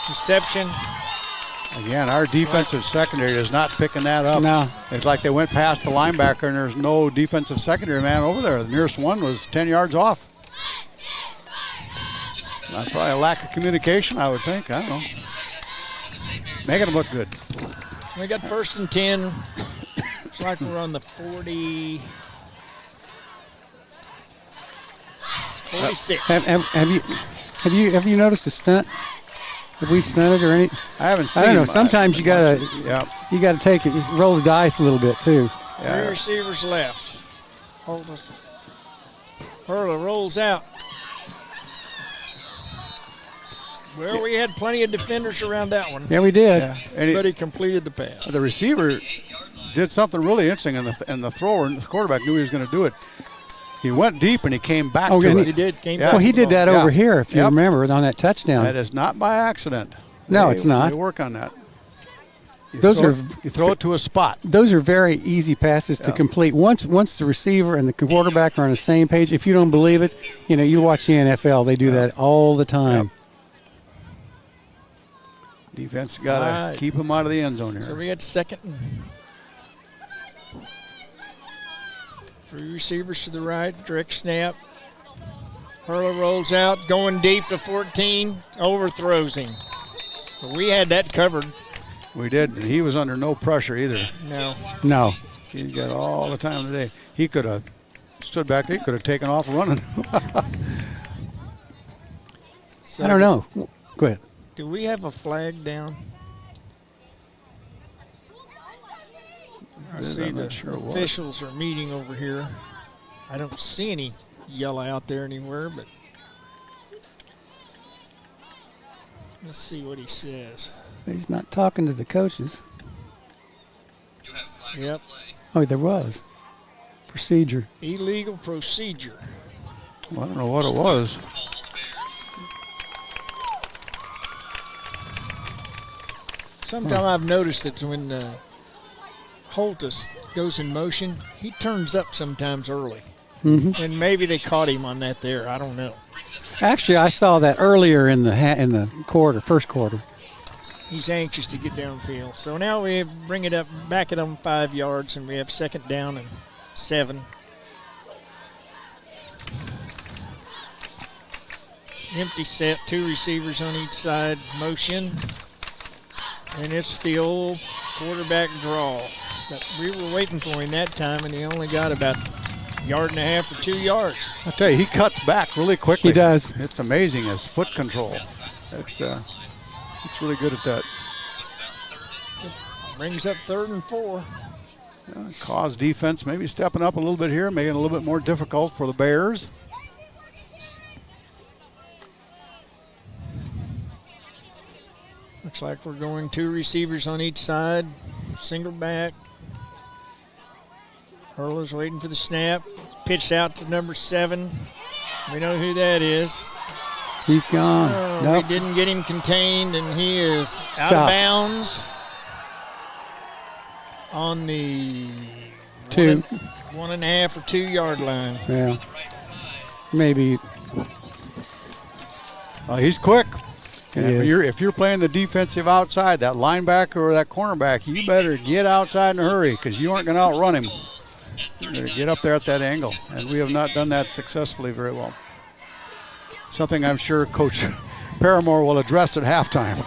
Reception. Again, our defensive secondary is not picking that up. No. It's like they went past the linebacker and there's no defensive secondary man over there. The nearest one was 10 yards off. Probably a lack of communication, I would think. I don't know. Making them look good. We got 1st and 10. It's like we're on the 40. 46. Have you noticed a stunt? Have we stunted or any? I haven't seen. I don't know. much. Sometimes you gotta take it, roll the dice a little bit too. 3 receivers left. Hold it. Hurler rolls out. Well, we had plenty of defenders around that one. Yeah, we did. Yeah. But he completed the pass. The receiver did something really interesting, and the thrower, the quarterback knew he was going to do it. He went deep and he came back to it. He did. Well, he did that over here, if you remember, on that touchdown. That is not by accident. No, it's not. They work on that. You throw it to a spot. Those are very easy passes to complete. Once the receiver and the quarterback are on the same page, if you don't believe it, you watch the NFL. They do that all the time. Defense got to keep him out of the end zone here. So we got 2nd and 3 receivers to the right, direct snap. Hurler rolls out, going deep to 14, overthrows him. But we had that covered. We did. And he was under no pressure either. No. He's got all the time today. He could have stood back there. He could have taken off running. I don't know. Go ahead. Do we have a flag down? I see the officials are meeting over here. I don't see any yellow out there anywhere, but let's see what he says. He's not talking to the coaches. Yep. Oh, there was. Procedure. Illegal procedure. Well, I don't know what it was. Sometimes I've noticed that when Holtus goes in motion, he turns up sometimes early. Mm-hmm. And maybe they caught him on that there. I don't know. Actually, I saw that earlier in the first quarter. He's anxious to get downfield. So now we bring it up, back it on 5 yards, and we have 2nd down and 7. Empty set, 2 receivers on each side, motion. And it's the old quarterback draw. But we were waiting for him that time, and he only got about 1.5 yards or 2 yards. I tell you, he cuts back really quickly. He does. It's amazing, his foot control. It's really good at that. Brings up 3rd and 4. Cause defense maybe stepping up a little bit here, making it a little bit more difficult for the Bears. Looks like we're going 2 receivers on each side. Single back. Hurler's waiting for the snap. Pitched out to number 7. We know who that is. He's gone. Nope. We didn't get him contained, and he is out of bounds on the 1.5 or 2 yard line. Yeah. Maybe. He's quick. If you're playing the defensive outside, that linebacker or that cornerback, you better get outside in a hurry because you aren't going to outrun him. You better get up there at that angle, and we have not done that successfully very well. Something I'm sure Coach Paramore will address at halftime.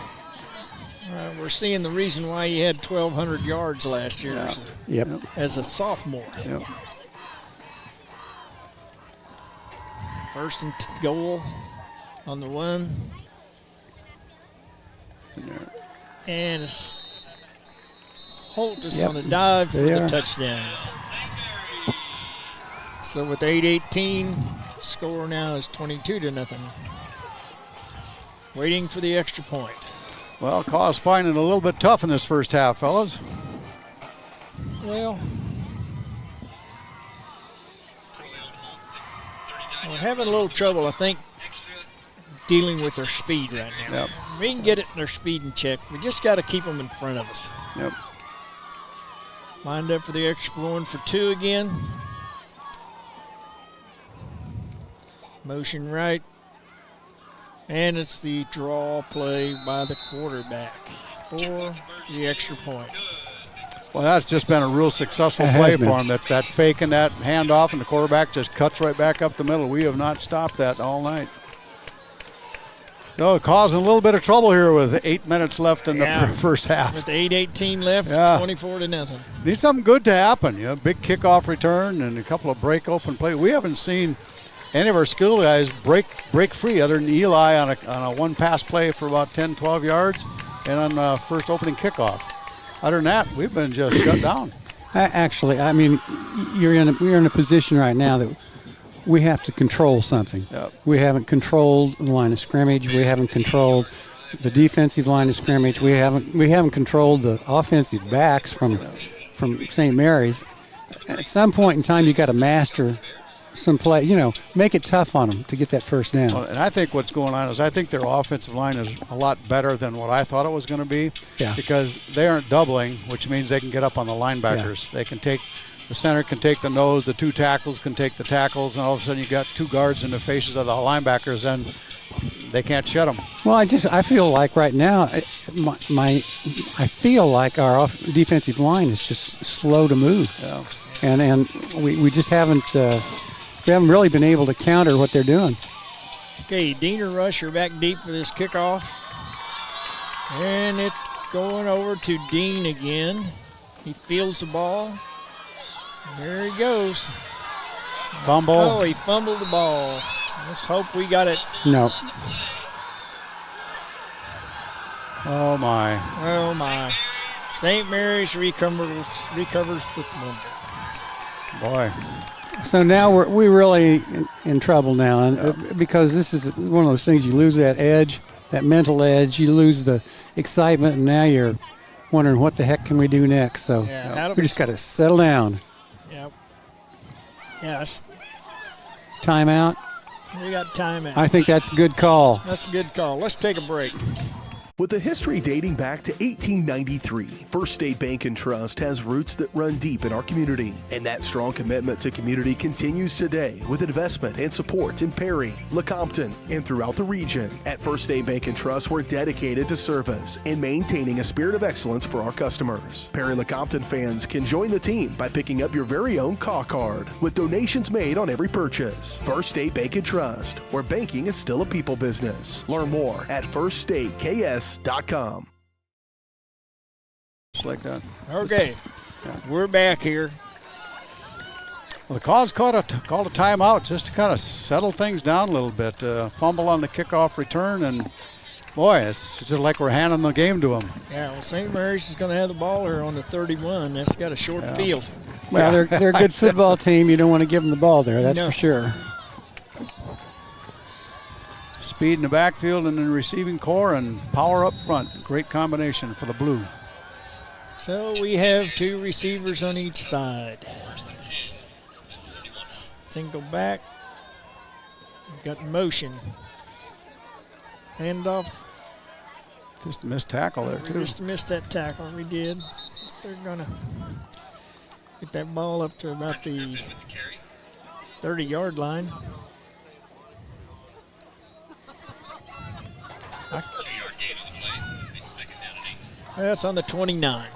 We're seeing the reason why he had 1,200 yards last year as a sophomore. Yep. 1st and goal on the 1. And it's Holtus on a dive for the touchdown. So with 8:18, score now is 22-0. Waiting for the extra point. Well, Cause finding it a little bit tough in this first half, fellas. Well, we're having a little trouble, I think, dealing with their speed right now. Yep. We can get it in their speed in check. We just got to keep them in front of us. Yep. Lined up for the extra point for 2 again. Motion right. And it's the draw play by the quarterback for the extra point. Well, that's just been a real successful play for him. That's that fake and that handoff, and the quarterback just cuts right back up the middle. We have not stopped that all night. So causing a little bit of trouble here with 8 minutes left in the first half. With 8:18 left, 24-0. Need something good to happen. Big kickoff return and a couple of break open plays. We haven't seen any of our skill guys break free other than Eli on a one pass play for about 10, 12 yards and on first opening kickoff. Other than that, we've been just shut down. Actually, I mean, we're in a position right now that we have to control something. Yep. We haven't controlled the line of scrimmage. We haven't controlled the defensive line of scrimmage. We haven't controlled the offensive backs from St. Mary's. At some point in time, you got to master some play. Make it tough on them to get that first down. Well, and I think what's going on is I think their offensive line is a lot better than what I thought it was going to be. Yeah. Because they aren't doubling, which means they can get up on the linebackers. Yeah. They can take. The center can take the nose, the 2 tackles can take the tackles, and all of a sudden you got 2 guards in the faces of the linebackers, and they can't shut them. Well, I feel like right now, I feel like our defensive line is just slow to move, and we just haven't really been able to counter what they're doing. Okay, Diener Rusher back deep for this kickoff, and it's going over to Dean again. He fields the ball. There he goes. Fumble. Oh, he fumbled the ball. Let's hope we got it. No. Oh, my. Oh, my. St. Mary's recovers the fumble. Boy. So now we're really in trouble now, and because this is one of those things, you lose that edge, that mental edge, you lose the excitement, and now you're wondering what the heck can we do next. So we just got to settle down. Yep. Yes. Timeout. We got timeout. I think that's a good call. That's a good call. Let's take a break. With a history dating back to 1893, First State Bank and Trust has roots that run deep in our community. And that strong commitment to community continues today with investment and support in Perry, Lecompton, and throughout the region. At First State Bank and Trust, we're dedicated to service and maintaining a spirit of excellence for our customers. Perry Lecompton fans can join the team by picking up your very own Caw Card with donations made on every purchase. First State Bank and Trust, where banking is still a people business. Learn more at firststateKS.com. Just like that. Okay. We're back here. Well, the call's called a timeout just to kind of settle things down a little bit. Fumble on the kickoff return, and boy, it's just like we're handing the game to them. Yeah, well, St. Mary's is going to have the ball here on the 31. That's got a short field. Well, they're a good football team. You don't want to give them the ball there, that's for sure. Speed in the backfield and in the receiving core and power up front. Great combination for the blue. So we have 2 receivers on each side. Single back. We've got motion. Handoff. Just a missed tackle there, too. Just missed that tackle. We did. They're going to get that ball up to about the 30-yard line. That's on the 29.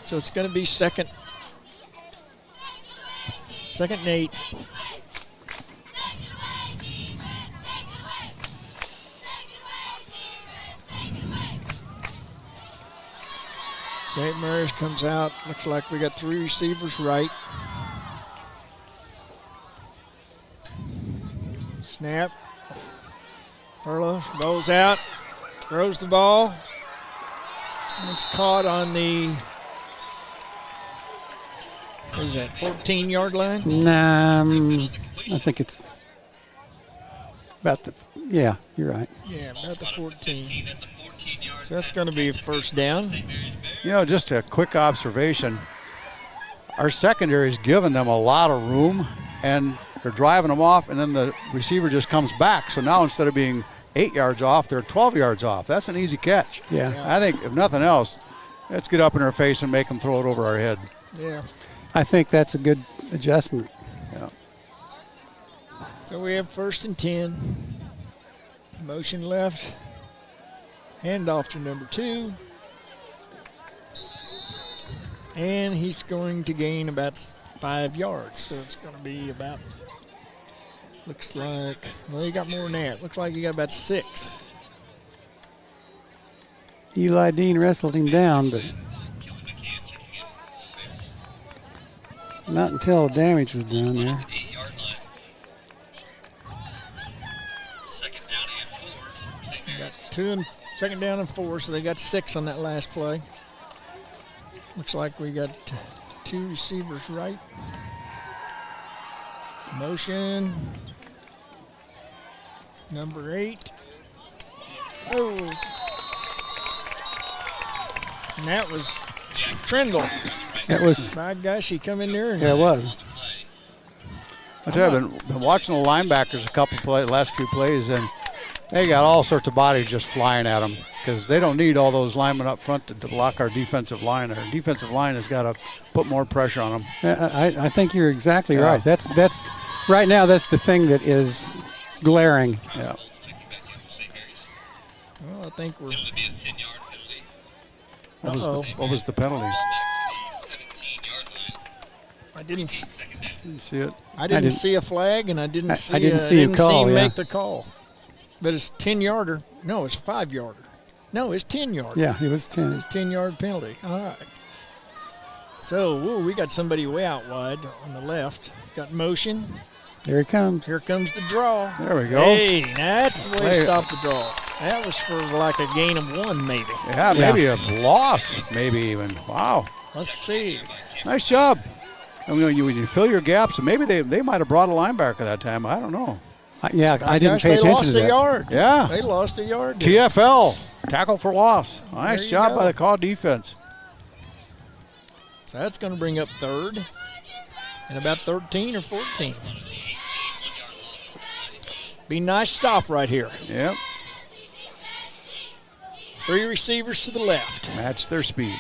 So it's going to be second and 8. St. Mary's comes out. Looks like we got 3 receivers right. Snap. Perla rolls out, throws the ball. It's caught on the, what is that, 14-yard line? Nah, I think it's about the, yeah, you're right. Yeah, about the 14. So that's going to be a first down. Just a quick observation. Our secondary's given them a lot of room, and they're driving them off, and then the receiver just comes back. So now instead of being 8 yards off. They're 12 yards off. That's an easy catch. Yeah. I think, if nothing else, let's get up in their face and make them throw it over our head. Yeah. I think that's a good adjustment. Yeah. So we have 1st and 10. Motion left. Handoff to number 2. And he's going to gain about 5 yards. So it's going to be about, looks like, well, he got more than that. Looks like he got about 6. Eli Dean wrestled him down, but not until the damage was done there. Got 2 and 2nd down and 4, so they got 6 on that last play. Looks like we got 2 receivers right. Motion. Number 8. Oh. And that was Trindle. That was. My gosh, he come in there. And Yeah, it was. I tell you, I've been watching the linebackers a couple last few plays, and they got all sorts of bodies just flying at them because they don't need all those linemen up front to block our defensive line. Our defensive line has got to put more pressure on them. I think you're exactly right. That's right now. That's the thing that is glaring. Yeah. Well, I think we're. What was the penalty? I didn't see it. I didn't see a flag, and I didn't see. I didn't see him call. Make the call. But it's 10-yarder. No, it's 5-yarder. No, it's 10-yarder. Yeah, it was 10. It's 10-yard penalty. All right. So, we got somebody way out wide on the left. Got motion. There he comes. Here comes the draw. There we go. Hey, that's the way to stop the draw. That was for like a gain of 1, maybe. Yeah, maybe a loss, maybe even. Wow. Let's see. Nice job. I mean, you fill your gaps, and maybe they might have brought a linebacker that time. I don't know. I didn't pay attention to that. They lost a yard. Yeah. They lost a yard. TFL, tackle for loss. Nice job go. by the call defense. So that's going to bring up 3rd and about 13 or 14. Be nice stop right here. Yep. 3 receivers to the left. Match their speed.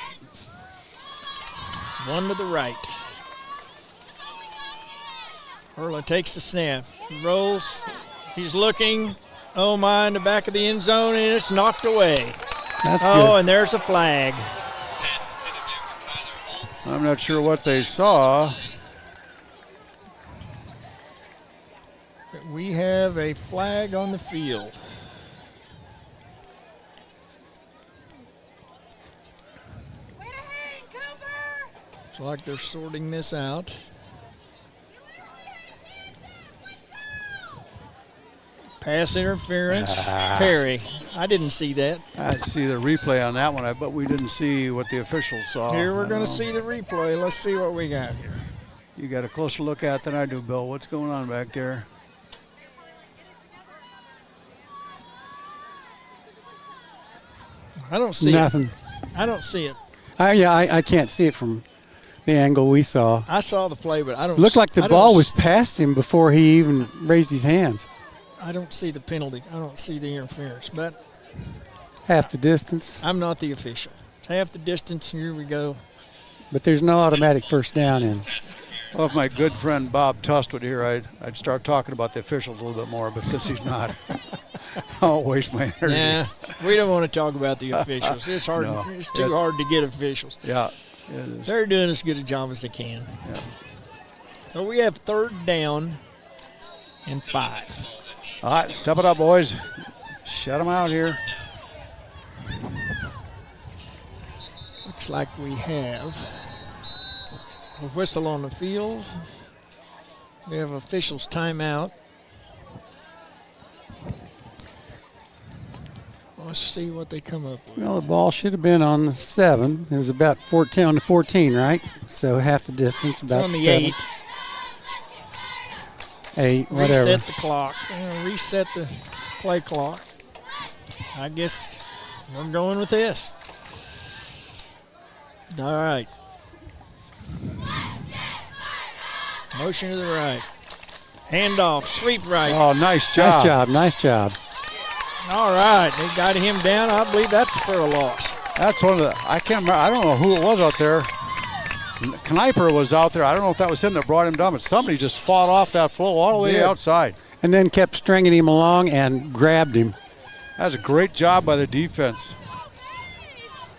1 to the right. Erla takes the snap. He rolls. He's looking. Oh, my, in the back of the end zone, and it's knocked away. That's good. And there's a flag. I'm not sure what they saw. But we have a flag on the field. It's like they're sorting this out. Pass interference. Perry. I didn't see that. I see the replay on that one, but we didn't see what the officials saw. Here we're going to see the replay. Let's see what we got here. You got a closer look at it than I do, Bill. What's going on back there? I don't see nothing. it. I don't see it. I can't see it from the angle we saw. I saw the play, but I don't. Looked like the ball was past him before he even raised his hands. I don't see the penalty. I don't see the interference, but half the distance. I'm not the official. It's half the distance. Here we go. But there's no automatic first down in. Well, if my good friend Bob Tust would here, I'd start talking about the officials a little bit more, but since he's not, I'll waste my energy. Yeah, we don't want to talk about the officials. It's hard. No, it's too hard to get officials. Yeah, it is. They're doing as good a job as they can. Yeah. So we have 3rd down and 5. All right, step it up, boys. Shut them out here. Looks like we have a whistle on the field. We have officials timeout. Let's see what they come up with. Well, the ball should have been on the 7. It was about 14 to 14, right? So half the distance, about it's on the 7. 8. 8, whatever. Reset the clock. Reset the play clock. I guess we're going with this. All right. Motion to the right. Handoff. Sweep right. Oh, nice job. Nice job. Nice job. All right, they got him down. I believe that's for a loss. That's one of the, I can't remember, I don't know who it was out there. Kniper was out there. I don't know if that was him that brought him down, but somebody just fought off that flow all the way outside. And then kept stringing him along and grabbed him. That was a great job by the defense.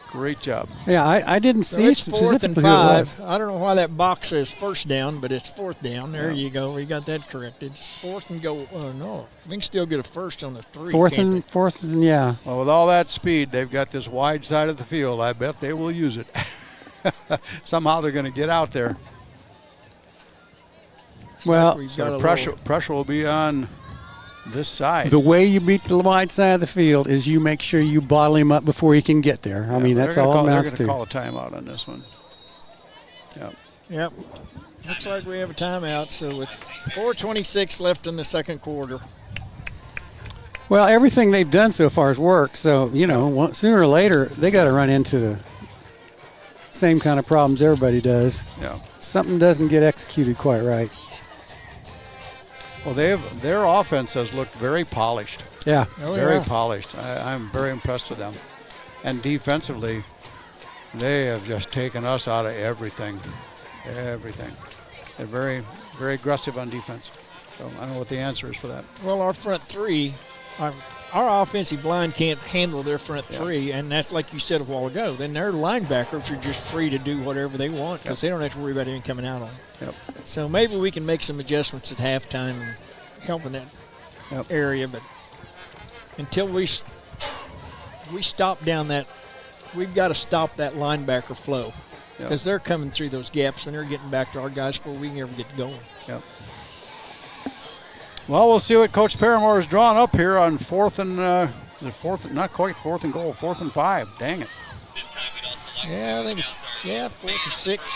Great job. Yeah, I didn't see it's 4th and specifically who it 5. was. I don't know why that box says first down, but it's 4th down. There you go. We got that corrected. It's 4th and goal. Oh, no. We can still get a first on the 3. Fourth and yeah. Well, with all that speed, they've got this wide side of the field. I bet they will use it. Somehow they're going to get out there. Well, so pressure will be on this side. The way you beat the wide side of the field is you make sure you bottle him up before he can get there. I mean, that's all it amounts to. They're going to call a timeout on this one. Yep. Looks like we have a timeout. So with 4:26 left in the second quarter. Well, everything they've done so far has worked. So, sooner or later, they got to run into the same kind of problems everybody does. Yeah. Something doesn't get executed quite right. Well, their offense has looked very polished. Yeah. Very polished. I'm very impressed with them. And defensively, they have just taken us out of everything. Everything. They're very, very aggressive on defense. So I don't know what the answer is for that. Well, our front three, our offensive line can't handle their front three, and that's like you said a while ago. Then their linebackers are just free to do whatever they want because they don't have to worry about anything coming out on them. Yep. So maybe we can make some adjustments at halftime and help in that area. But until we stop down that, we've got to stop that linebacker flow because they're coming through those gaps and they're getting back to our guys before we can ever get going. Yep. Well, we'll see what Coach Paramore has drawn up here on fourth and not quite 4th and goal, 4th and 5. Dang it. Yeah, I think it's 4th and 6.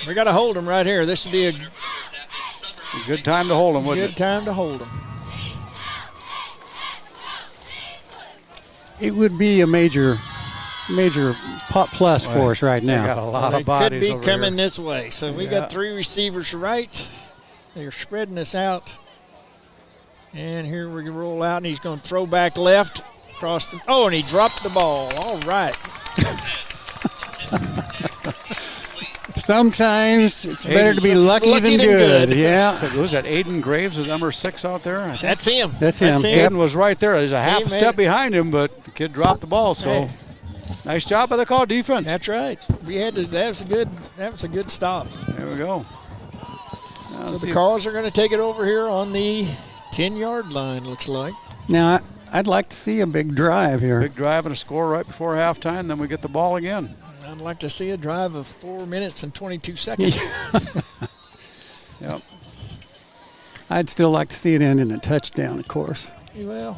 We got to hold them right here. This would be a good time to hold them, wouldn't it? Good time to hold them. It would be a major plus for us right now. They got a lot of bodies could be over coming here. this way. So we got 3 receivers right. They're spreading us out. And here we roll out, and he's going to throw back left across the – oh, and he dropped the ball. All right. Sometimes it's better to be lucky than good. Yeah. Was that Aiden Graves, the number 6 out there? I think. That's him. That's him. Aiden was right there. There's a half step behind him, but the kid dropped the ball. So nice job by the call defense. That's right. We had to. That was a good stop. There we go. So the Calls are going to take it over here on the 10-yard line, looks like. Now, I'd like to see a big drive here. Big drive and a score right before halftime, then we get the ball again. I'd like to see a drive of 4 minutes and 22 seconds. Yep. I'd still like to see it end in a touchdown, of course. Well,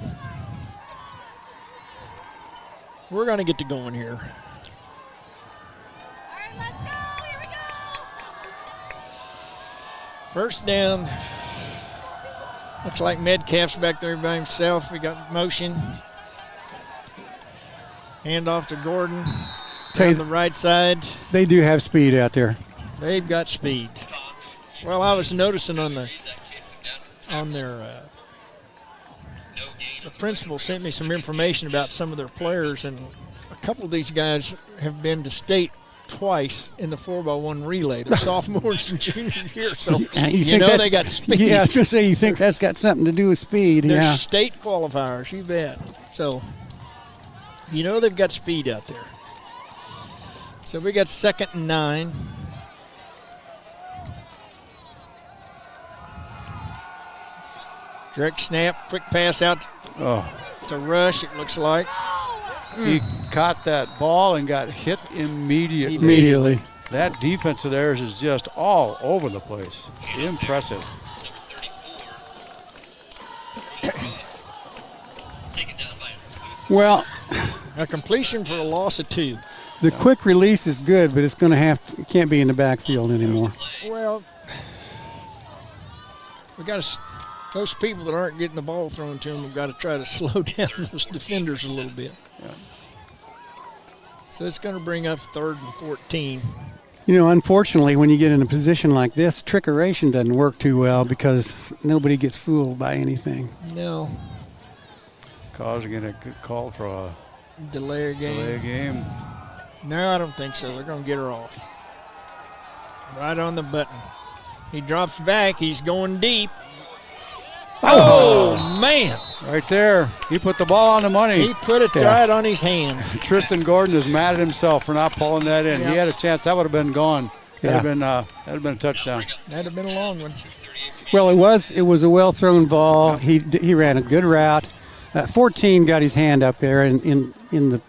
we're going to get to going here. First down. Looks like Metcalf's back there by himself. We got motion. Hand off to Gordon. On the right side. They do have speed out there. They've got speed. Well, I was noticing on their the principal sent me some information about some of their players, and a couple of these guys have been to state twice in the 4x1 relay. They're sophomores and junior year, so they got speed. Yeah, I was going to say, you think that's got something to do with speed. They're state qualifiers, you bet. So, they've got speed out there. So we got 2nd and 9. Direct snap, quick pass out to Rush, it looks like. He caught that ball and got hit immediately. Immediately. That defense of theirs is just all over the place. Impressive. Well, a completion for a loss of 2. The quick release is good, but it can't be in the backfield anymore. Well, we got those people that aren't getting the ball thrown to them have got to try to slow down those defenders a little bit. Yeah. So it's going to bring up 3rd and 14. Unfortunately, when you get in a position like this, trickeration doesn't work too well because nobody gets fooled by anything. No. Cause going to get called for a delay a game. No, I don't think so. They're going to get her off. Right on the button. He drops back. He's going deep. Oh, man. Right there. He put the ball on the money. He put it right on his hands. Tristan Gordon is mad at himself for not pulling that in. Yep. He had a chance. That would have been gone. Yeah. That'd have been a touchdown. That'd have been a long one. Well, it was a well-thrown ball. He ran a good route. 14 got his hand up there in the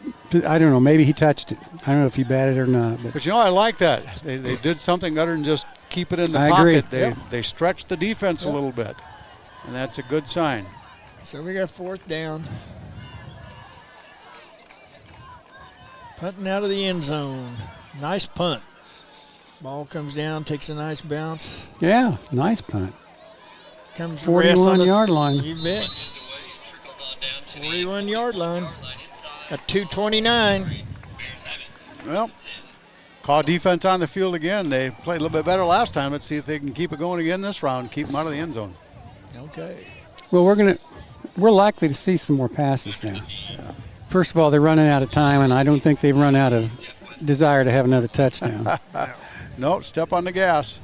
I don't know, maybe he touched it. I don't know if he batted or not. But I like that. They did something other than just keep it in the I pocket. agree. They stretched the defense a little bit, and that's a good sign. So we got 4th down. Punting out of the end zone. Nice punt. Ball comes down, takes a nice bounce. Yeah, nice punt. Comes 41-yard line. You bet. 41-yard line. At 2:29. Well, call defense on the field again. They played a little bit better last time. Let's see if they can keep it going again this round. Keep them out of the end zone. Okay. Well, we're likely to see some more passes now. Yeah. First of all, they're running out of time, and I don't think they've run out of desire to have another touchdown. No, step on the gas.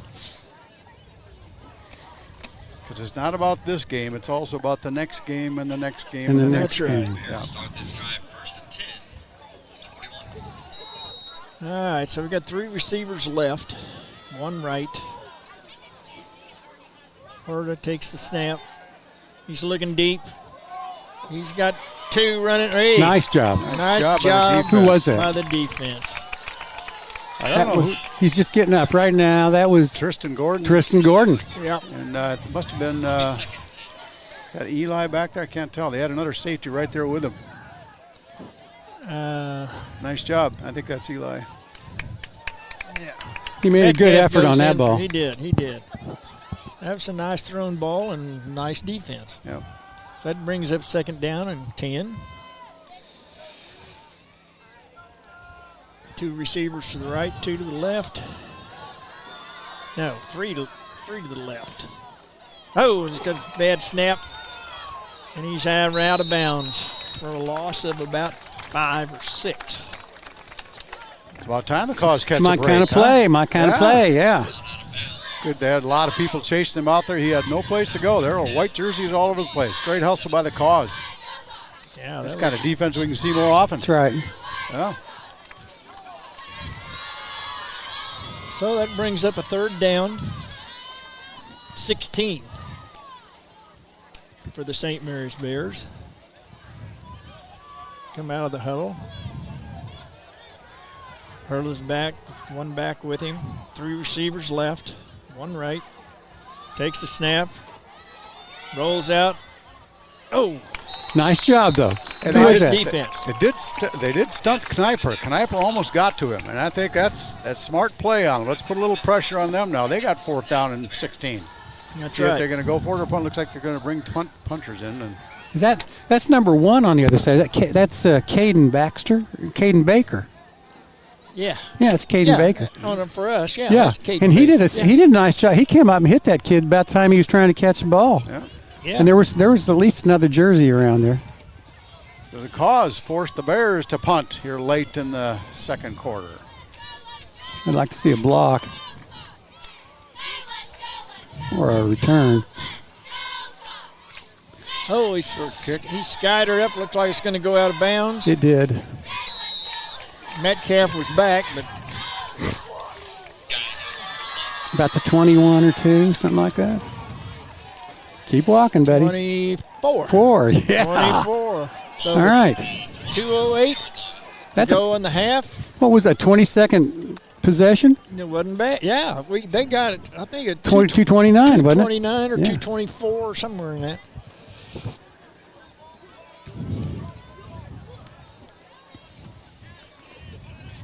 Because it's not about this game. It's also about the next game and the next game and the next game. Yeah. All right, so we got 3 receivers left. 1 right. Horta takes the snap. He's looking deep. He's got 2 running. Hey, nice job. Nice job. Who was that? By the defense. I don't know. He's just getting up right now. That was Tristan Gordon. Tristan Gordon. Yep. And it must have been got Eli back there. I can't tell. They had another safety right there with him. Nice job. I think that's Eli. Yeah. He made a good effort on that ball. He did. That was a nice thrown ball and nice defense. Yep. So that brings up 2nd down and 10. 2 receivers to the right, 2 to the left. No, 3 to the left. Oh, it's got a bad snap. And he's out of bounds for a loss of about 5 or 6. It's about time the Cause catch my a break. Kind of play, my kind of play, yeah. Good. They had a lot of people chasing him out there. He had no place to go. There were white jerseys all over the place. Great hustle by the Cause. Yeah, that's kind of defense we can see more often. That's right. Yeah. So that brings up a 3rd down. 16 for the St. Mary's Bears. Come out of the huddle. Hurley's back, 1 back with him. 3 receivers left, 1 right. Takes the snap, rolls out. Oh! Nice job, though. And nice defense. They did stunt Kneiper. Kneiper almost got to him, and I think that's smart play on them. Let's put a little pressure on them now. They got 4th down and 16. That's See right. if they're going to go for it or punt. Looks like they're going to bring punchers in. And Is that's number 1 on the other side? That's Caden Baker. Yeah. Yeah, it's Caden Baker. For us, yeah. Yeah, That's Caden and he Baker. did a nice job. He came up and hit that kid about the time he was trying to catch the ball. Yeah. Yeah. And there was at least another jersey around there. So the Cause forced the Bears to punt here late in the 2nd quarter. I'd like to see a block or a return. Oh, he skied her up. Looks like it's going to go out of bounds. It did. Metcalf was back, but about the 21 or 2, something like that. Keep walking, buddy. 24. 4, yeah. 24. So all right. 2:08 That's go in the half. What was that, 22nd possession? It wasn't bad. Yeah, they got it. I think at 2:29, wasn't it? 2:29 or 2:24, somewhere in that.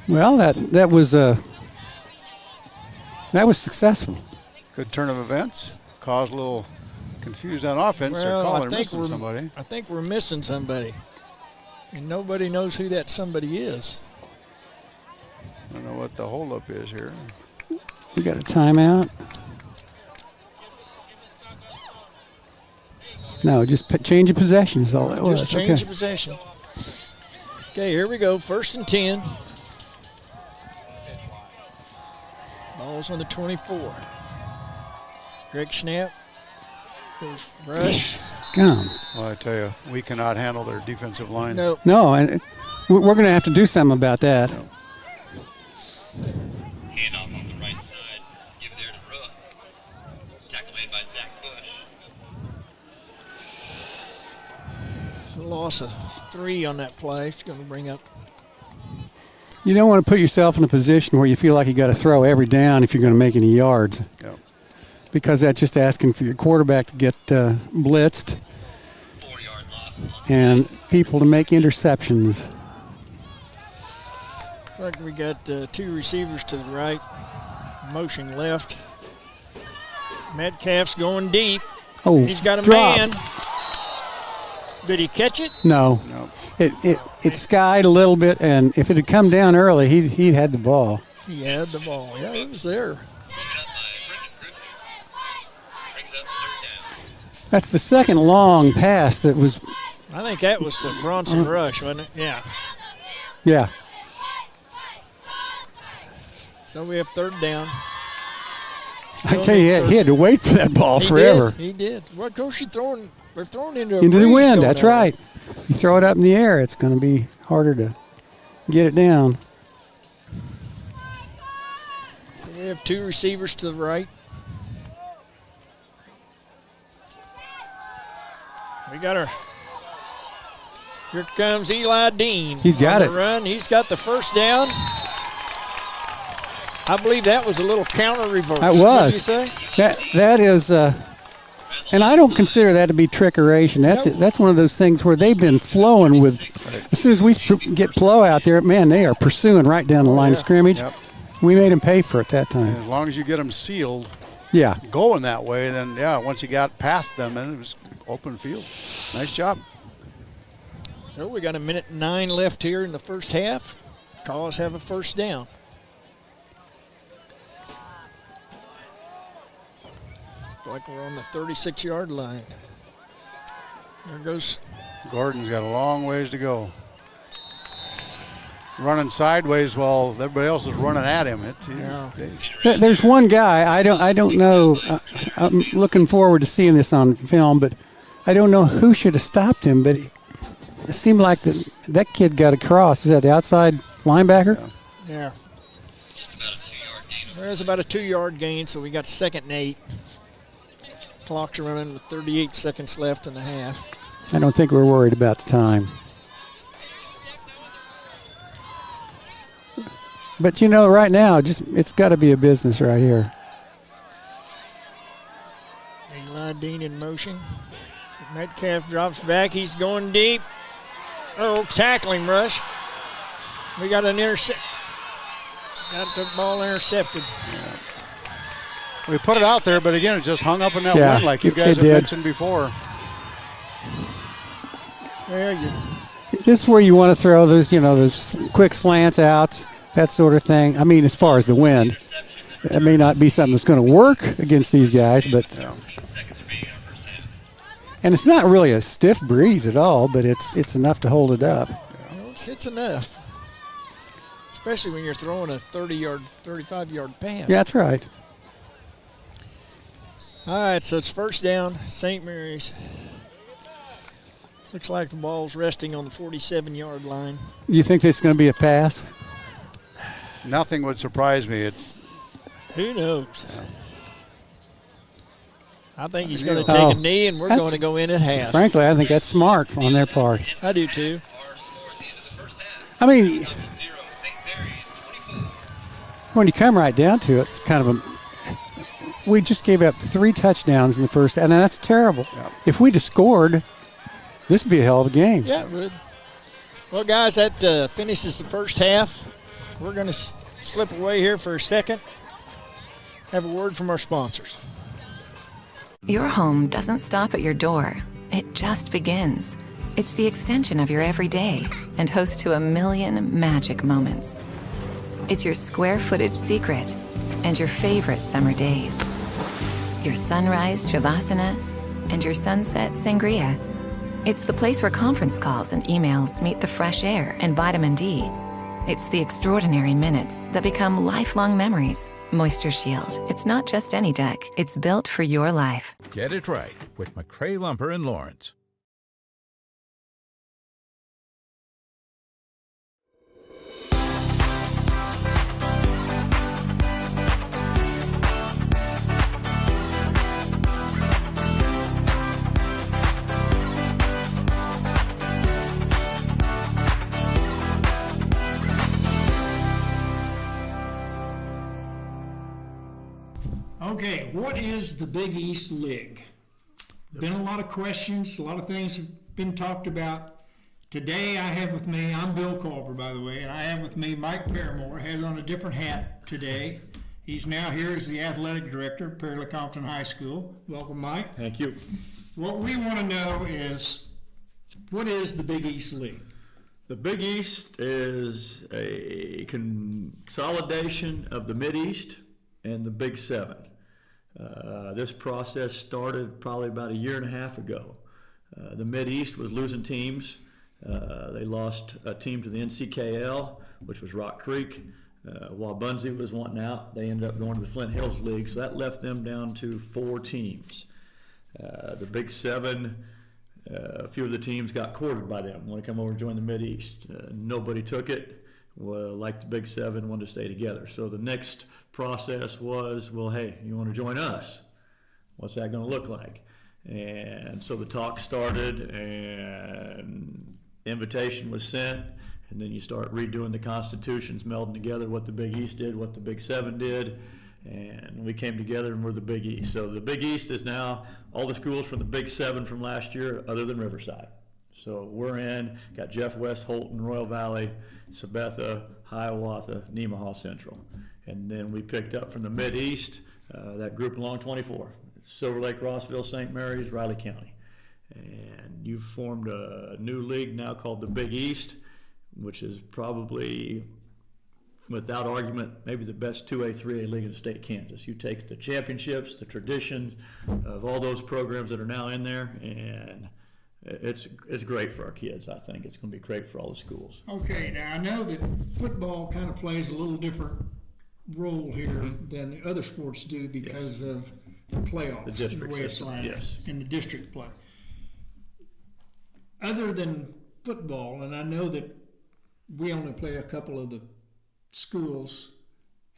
Well, that was successful. Good turn of events. Caused a little confused on offense. They're calling or missing somebody. I think we're missing somebody. And nobody knows who that somebody is. I don't know what the holdup is here. We got a timeout. No, just change of possession is all that was. Just change of possession. Okay, here we go. 1st and 10. Ball's on the 24. Greg Schnapp. Goes rush. Come. Well, I tell you, we cannot handle their defensive line. Nope. No, and we're going to have to do something about that. Handoff on the right side. Give it there to Brooke. Tackle made by Zach Bush. Loss of 3 on that play. It's going to bring up. You don't want to put yourself in a position where you feel like you got to throw every down if you're going to make any yards. Yeah. Because that's just asking for your quarterback to get blitzed 4-yard loss. and people to make interceptions. Like we got 2 receivers to the right, motion left. Metcalf's going deep. Oh, He's got a drop. man. Did he catch it? No. It skied a little bit, and if it had come down early, he'd had the ball. He had the ball. Yeah, it was there. That's the second long pass that was. I think that was to Bronson Rush, wasn't it? Yeah. Yeah. So we have 3rd down. I tell you, he had to wait for that ball forever. He did. Well, of course, they're throwing into Into the breeze wind, going that's on. right. You throw it up in the air, it's going to be harder to get it down. So we have 2 receivers to the right. We got our. Here comes Eli Dean. He's got on it. the run. He's got the 1st down. I believe that was a little counter reverse. That What was. did you say? That is, and I don't consider that to be trickeration. That's one of those things where they've been flowing with. As soon as we get Plow out there, man, they are pursuing right down the line of scrimmage. Yep. We made him pay for it that time. As long as you get them sealed, Yeah. going that way, then once you got past them, then it was open field. Nice job. Oh, we got 1:09 left here in the 1st half. Cause have a 1st down. Like we're on the 36-yard line. There goes. Gordon's got a long ways to go. Running sideways while everybody else is running at him. There's one guy I don't know. I'm looking forward to seeing this on film, but I don't know who should have stopped him. But it seemed like that kid got across. Is that the outside linebacker? Yeah. There's about a 2-yard gain, so we got 2nd and 8. Clock's running with 38 seconds left in the half. I don't think we're worried about the time. But right now, it's got to be a business right here. Eli Dean in motion. Metcalf drops back. He's going deep. Oh, tackling rush. We got an intercept. Got the ball intercepted. We put it out there, but again, it just hung up in that Yeah, wind like you guys have mentioned before. This is where you want to throw those, those quick slants outs, that sort of thing. I mean, as far as the wind, it may not be something that's going to work against these guys, but and it's not really a stiff breeze at all, but it's enough to hold it up. Well, it's enough, especially when you're throwing a 30-yard, 35-yard pass. Yeah, that's right. All right, so it's 1st down, St. Mary's. Looks like the ball's resting on the 47-yard line. You think this is going to be a pass? Nothing would surprise me. Who knows? I think he's going to take a knee, and we're going to go in at half. Frankly, I think that's smart on their part. I do too. I mean, when you come right down to it, it's kind of a. We just gave up 3 touchdowns in the first, and that's terrible. Yeah. If we'd have scored, this would be a hell of a game. Yeah, it would. Well, guys, that finishes the 1st half. We're going to slip away here for a second. Have a word from our sponsors. Your home doesn't stop at your door. It just begins. It's the extension of your everyday and host to a million magic moments. It's your square footage secret and your favorite summer days. Your sunrise shavasana, and your sunset sangria. It's the place where conference calls and emails meet the fresh air and vitamin D. It's the extraordinary minutes that become lifelong memories. Moisture Shield. It's not just any deck. It's built for your life. Get it right with McCrae Lumber in Lawrence. Okay, what is the Big East League? Been a lot of questions, a lot of things have been talked about. Today I have with me, I'm Bill Culver, by the way, and I have with me Mike Paramore, has on a different hat today. He's now here as the athletic director of Perry Lecompton High School. Welcome, Mike. Thank you. What we want to know is, what is the Big East League? The Big East is a consolidation of the Mid-East and the Big Seven. This process started probably about a year and a half ago. The Mid-East was losing teams. They lost a team to the NCKL, which was Rock Creek. While Bunzy was wanting out, they ended up going to the Flint Hills League, so that left them down to 4 teams. The Big Seven, a few of the teams got courted by them, want to come over and join the Mid-East. Nobody took it. Well, like the Big Seven, wanted to stay together. So the next process was, well, hey, you want to join us? What's that going to look like? And so the talk started, and invitation was sent, and then you start redoing the constitutions, melding together what the Big East did, what the Big Seven did, and we came together and we're the Big East. So the Big East is now all the schools from the Big Seven from last year other than Riverside. So we're in, got Jeff West, Holton, Royal Valley, Sabetha, Hiawatha, Nemaha Central. And then we picked up from the Mid-East, that group along 24, Silver Lake, Rossville, St. Mary's, Riley County. And you've formed a new league now called the Big East, which is probably, without argument, maybe the best 2A, 3A league in the state of Kansas. You take the championships, the tradition of all those programs that are now in there, and it's great for our kids. I think it's going to be great for all the schools. Okay, now I know that football kind of plays a little different role here than the other sports do because of the playoffs, the district way it's system, lined up, and the district play. Other than football, and I know that we only play a couple of the schools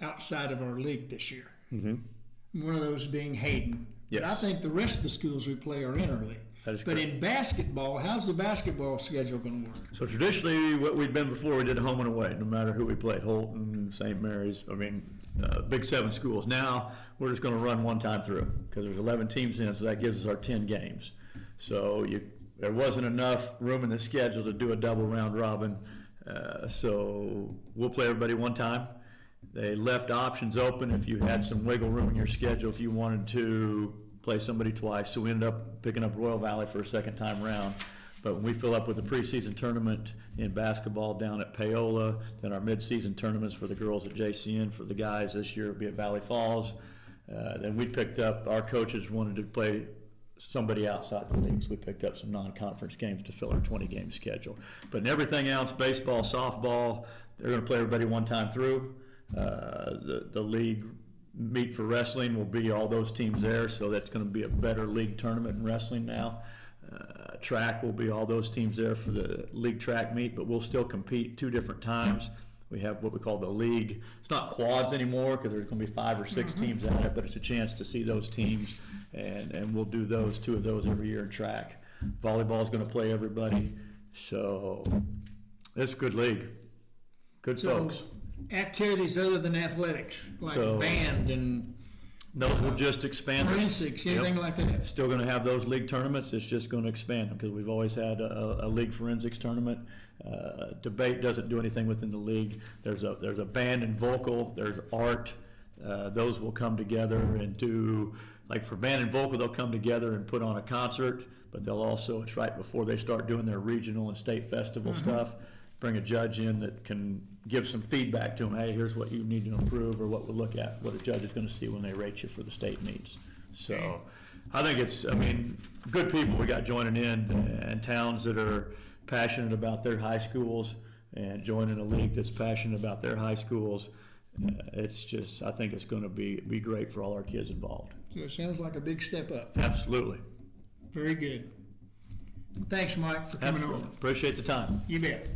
outside of our league this year. One of those being Hayden. Yes. But I think the rest of the schools we play are interleague. That is but correct. in basketball, how's the basketball schedule going to work? So traditionally, what we'd been before, we did home and away, no matter who we played, Holton, St. Mary's, Big Seven schools. Now, we're just going to run one time through because there's 11 teams in, so that gives us our 10 games. So there wasn't enough room in the schedule to do a double round robin, so we'll play everybody one time. They left options open if you had some wiggle room in your schedule if you wanted to play somebody twice, so we ended up picking up Royal Valley for a second time round. But when we fill up with the preseason tournament in basketball down at Paola, then our midseason tournaments for the girls at JCN, for the guys this year will be at Valley Falls. Then we picked up, our coaches wanted to play somebody outside the leagues. We picked up some non-conference games to fill our 20-game schedule. But in everything else, baseball, softball, they're going to play everybody one time through. The league meet for wrestling will be all those teams there, so that's going to be a better league tournament in wrestling now. Track will be all those teams there for the league track meet, but we'll still compete 2 different times. We have what we call the league. It's not quads anymore because there's going to be 5 or 6 teams at it, but it's a chance to see those teams, and we'll do 2 of those every year in track. Volleyball is going to play everybody, so it's a good league. Good folks. Activities other than athletics, like band and those will just expand. Forensics, anything like that. Still going to have those league tournaments. It's just going to expand them because we've always had a league forensics tournament. Debate doesn't do anything within the league. There's a band and vocal. There's art. Those will come together and do, like for band and vocal, they'll come together and put on a concert. But they'll also, it's right before they start doing their regional and state festival stuff, bring a judge in that can give some feedback to them. Hey, here's what you need to improve, or what we'll look at, what a judge is going to see when they rate you for the state meets. So I think it's, good people we got joining in, and towns that are passionate about their high schools and joining a league that's passionate about their high schools. It's just, I think it's going to be great for all our kids involved. So it sounds like a big step up. Absolutely. Very good. Thanks, Mike, for coming over. Appreciate the time. You bet.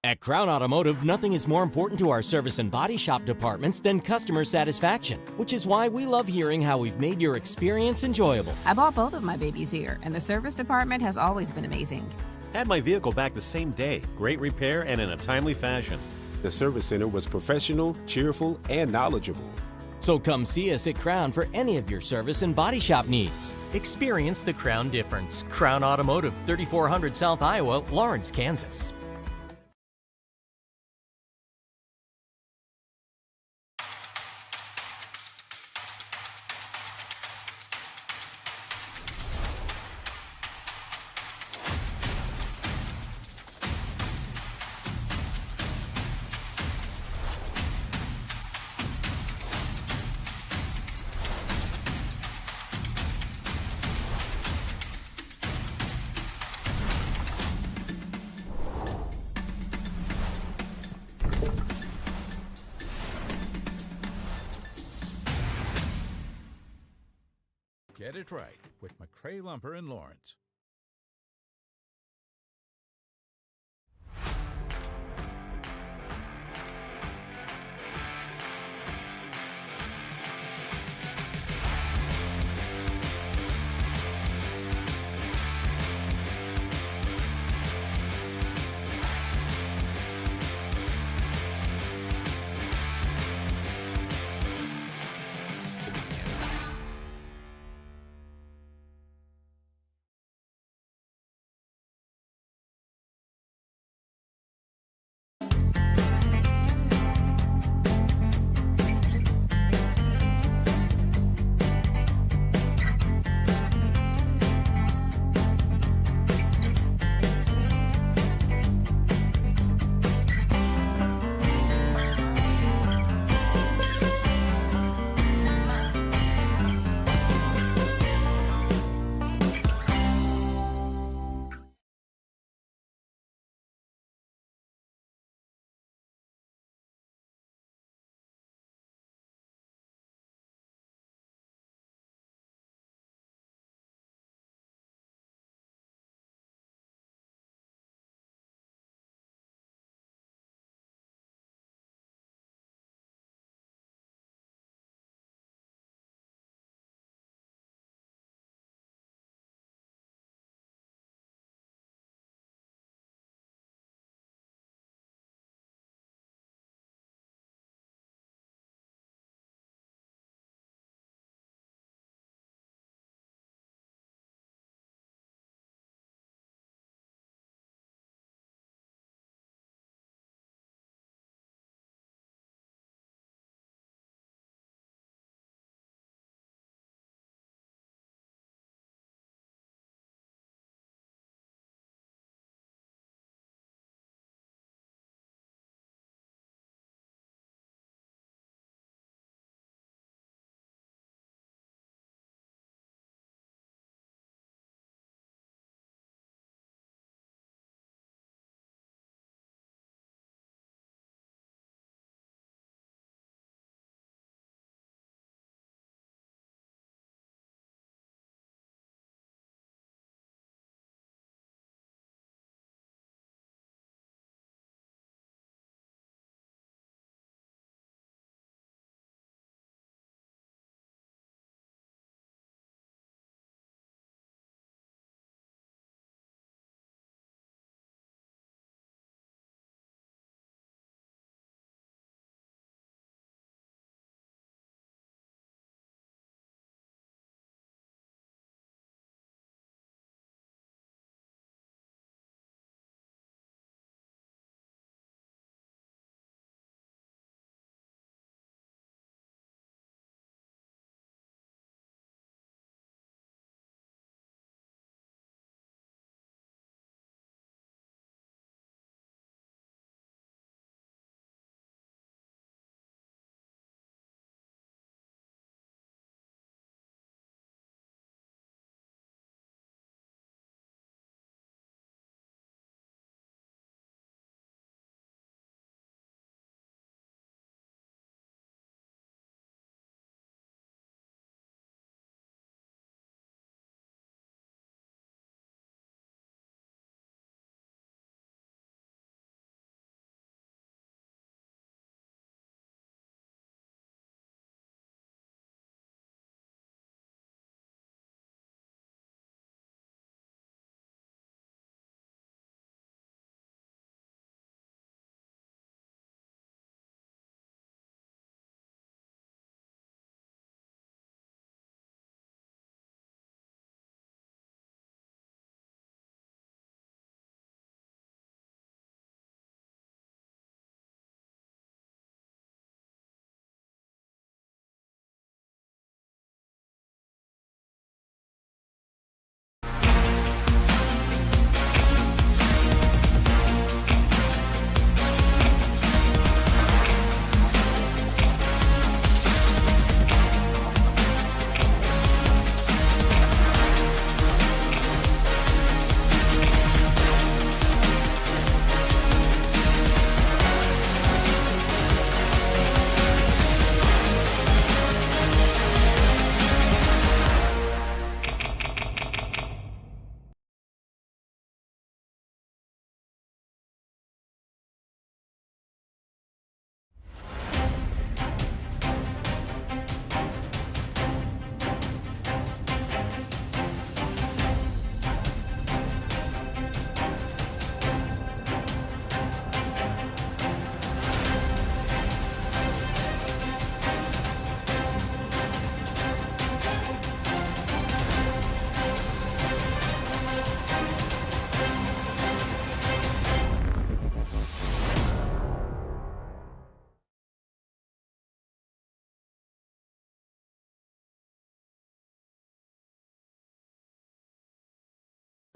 At Crown Automotive, nothing is more important to our service and body shop departments than customer satisfaction, which is why we love hearing how we've made your experience enjoyable. I bought both of my babies here, and the service department has always been amazing. Had my vehicle back the same day. Great repair and in a timely fashion. The service center was professional, cheerful, and knowledgeable. So come see us at Crown for any of your service and body shop needs. Experience the Crown difference. Crown Automotive, 3400 South Iowa, Lawrence, Kansas. Get it right with McCray Lumber in Lawrence.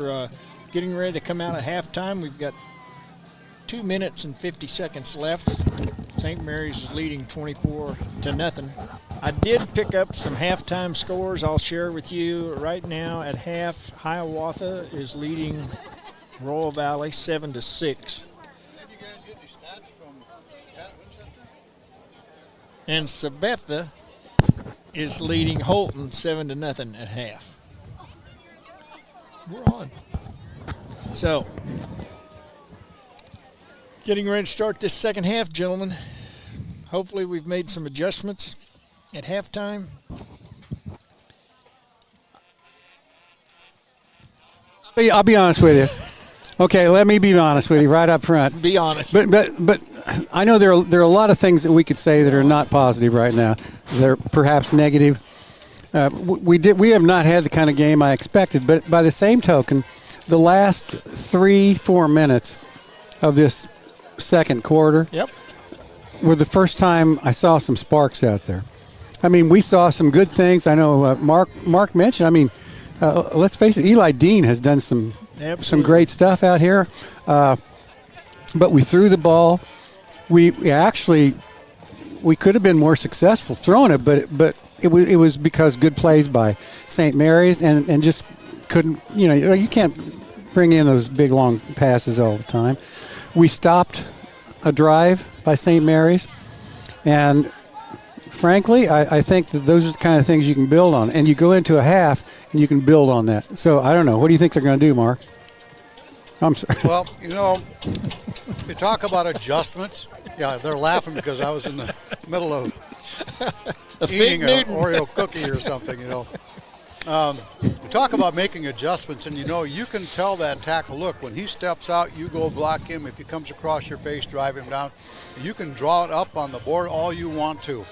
We're getting ready to come out at halftime. We've got 2 minutes and 50 seconds left. St. Mary's is leading 24-0. I did pick up some halftime scores I'll share with you. Right now at half, Hiawatha is leading Royal Valley 7-6. And Sabetha is leading Holton 7-0 at half. We're on. So, getting ready to start this second half, gentlemen. Hopefully we've made some adjustments at halftime. I'll be honest with you. Okay, let me be honest with you right up front. Be honest. But I know there are a lot of things that we could say that are not positive right now. They're perhaps negative. We have not had the kind of game I expected, but by the same token, the last 3-4 minutes of this second quarter were the first time I saw some sparks out there. I mean, we saw some good things. I know Mark mentioned. I mean, let's face it, Eli Dean has done some great stuff out here. But we threw the ball. We could have been more successful throwing it, but it was because good plays by St. Mary's and just couldn't. You can't bring in those big long passes all the time. We stopped a drive by St. Mary's, and frankly, I think that those are the kind of things you can build on. And you go into a half, and you can build on that. So I don't know. What do you think they're going to do, Mark? I'm sorry. Well, you talk about adjustments. Yeah, they're laughing because I was in the middle of eating an Oreo cookie or something, You talk about making adjustments, and you can tell that tackle, look, when he steps out, you go block him. If he comes across your face, drive him down. You can draw it up on the board all you want to.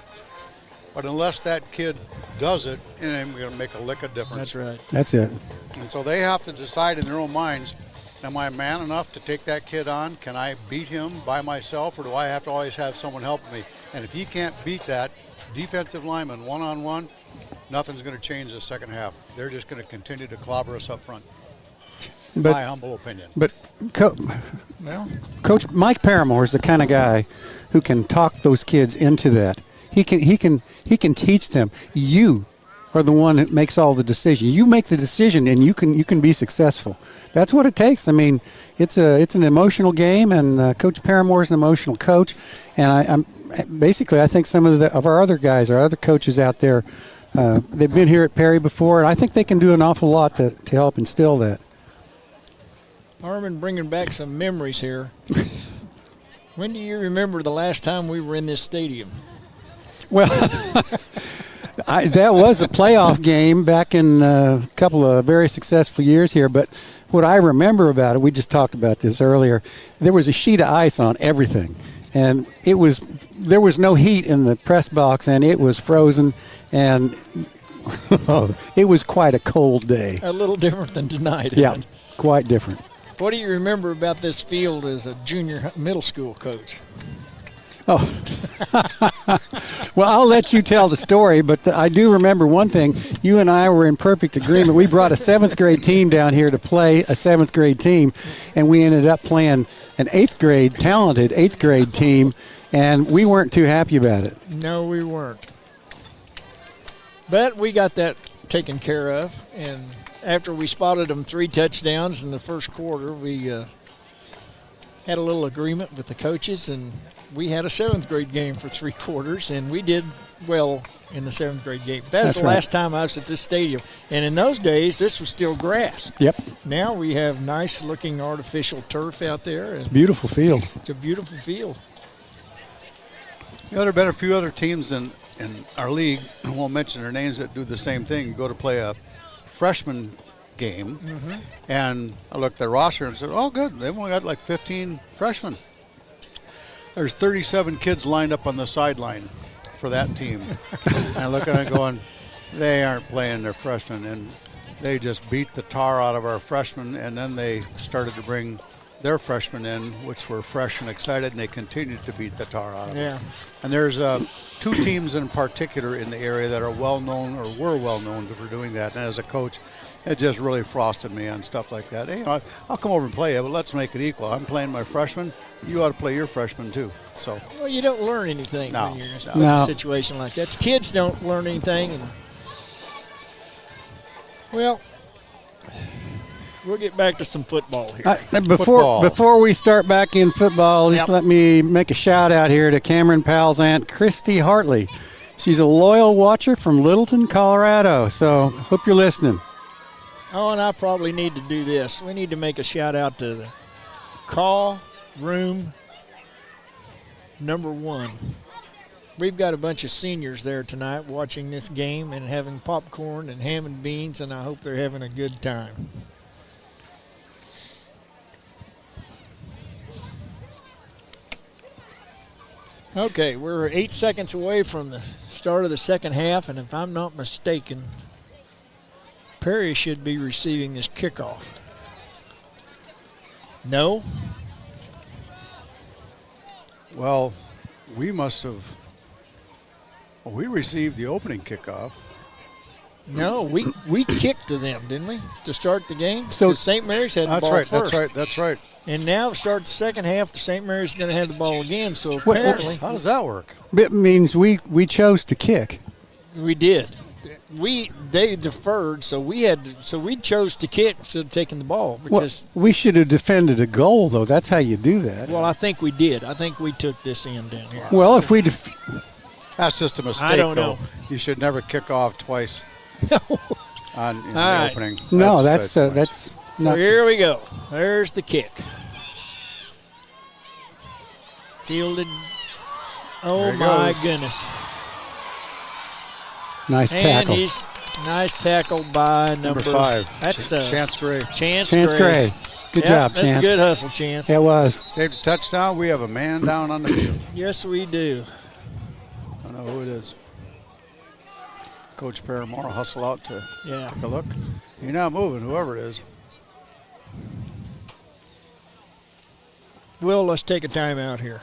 But unless that kid does it, it ain't going to make a lick of difference. That's right. That's it. And so they have to decide in their own minds, am I man enough to take that kid on? Can I beat him by myself, or do I have to always have someone helping me? And if he can't beat that defensive lineman one-on-one, nothing's going to change the second half. They're just going to continue to clobber us up front. My humble opinion. But Coach Mike Paramore is the kind of guy who can talk those kids into that. He can teach them. You are the one that makes all the decisions. You make the decision, and you can be successful. That's what it takes. I mean, it's an emotional game, and Coach Paramore is an emotional coach. And I think some of our other guys, our other coaches out there, they've been here at Perry before, and I think they can do an awful lot to help instill that. Armin, bringing back some memories here. When do you remember the last time we were in this stadium? Well, that was a playoff game back in a couple of very successful years here. But what I remember about it, we just talked about this earlier, there was a sheet of ice on everything. And there was no heat in the press box, and it was frozen, and it was quite a cold day. A little different than tonight. Yeah, quite different. What do you remember about this field as a junior middle school coach? Oh, well, I'll let you tell the story, but I do remember one thing. You and I were in perfect agreement. We brought a 7th grade team down here to play a 7th grade team, and we ended up playing an talented 8th grade team, and we weren't too happy about it. No, we weren't. But we got that taken care of, and after we spotted them 3 touchdowns in the first quarter, we had a little agreement with the coaches, and we had a 7th grade game for 3 quarters, and we did well in the 7th grade game. That's the last time I was at this stadium. And in those days, this was still grass. Yep. Now we have nice-looking artificial turf out there. It's a beautiful field. It's a beautiful field. There have been a few other teams in our league, I won't mention their names, that do the same thing. Go to play a freshman game, and I looked at their roster and said, oh, good, they've only got like 15 freshmen. There's 37 kids lined up on the sideline for that team. And I look at it going, they aren't playing their freshmen, and they just beat the tar out of our freshmen, and then they started to bring their freshmen in, which were fresh and excited, and they continued to beat the tar out of them. And there's 2 teams in particular in the area that are well-known or were well-known for doing that. And as a coach, it just really frosted me on stuff like that. Hey, I'll come over and play you, but let's make it equal. I'm playing my freshman. You ought to play your freshman too. So. Well, you don't learn anything No, when you're no. in a situation like that. The kids don't learn anything. And, well, we'll get back to some football here. Before we start back in football, just let me make a shout out here to Cameron Powell's aunt, Christy Hartley. She's a loyal watcher from Littleton, Colorado. So hope you're listening. Oh, and I probably need to do this. We need to make a shout out to the call room number 1. We've got a bunch of seniors there tonight watching this game and having popcorn and ham and beans, and I hope they're having a good time. Okay, we're 8 seconds away from the start of the second half, and if I'm not mistaken, Perry should be receiving this kickoff. No? Well, we received the opening kickoff. No, we kicked to them, didn't we, to start the game? So St. Mary's had the ball first. That's right. And now to start the second half, St. Mary's is going to have the ball again. So apparently, how does that work? It means we chose to kick. We did. They deferred, so we chose to kick instead of taking the ball because we should have defended a goal, though. That's how you do that. Well, I think we did. I think we took this in down here. Well, if we that's just a mistake. I don't though. know. You should never kick off twice. On the right. opening. No, that's So not. here we go. There's the kick. Fielded. Oh my goodness. Nice and tackle. He's nice tackle by number 5. That's Chance Gray. Chance Gray. Good job, That's Chance. a good hustle, Chance. It was. Saved a touchdown. We have a man down on the field. Yes, we do. I don't know who it is. Coach Paramore hustle out to take a look. You're not moving, whoever it is. Will, let's take a timeout here.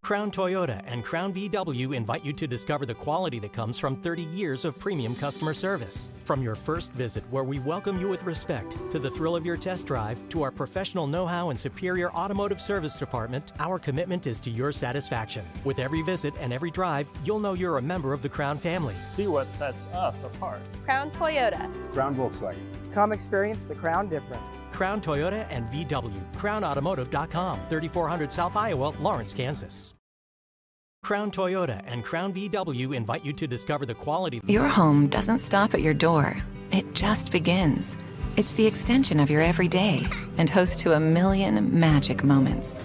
Crown Toyota and Crown VW invite you to discover the quality that comes from 30 years of premium customer service. From your first visit, where we welcome you with respect, to the thrill of your test drive, to our professional know-how and superior automotive service department, our commitment is to your satisfaction. With every visit and every drive, you'll know you're a member of the Crown family. See what sets us apart. Crown Toyota. Crown Volkswagen. Come experience the Crown difference. Crown Toyota and VW. CrownAutomotive.com. 3400 South Iowa, Lawrence, Kansas. Crown Toyota and Crown VW invite you to discover the quality. Your home doesn't stop at your door. It just begins. It's the extension of your everyday and host to a million magic moments.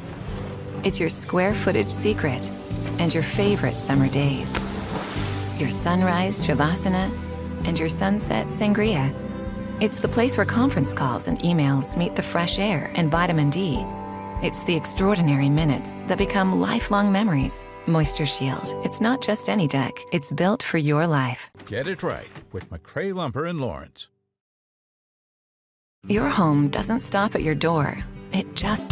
It's your square footage secret and your favorite summer days. Your sunrise Shavasana and your sunset Sangria. It's the place where conference calls and emails meet the fresh air and vitamin D. It's the extraordinary minutes that become lifelong memories. Moisture Shield. It's not just any deck. It's built for your life. Get it right with McCray Lumber in Lawrence. Your home doesn't stop at your door. It just...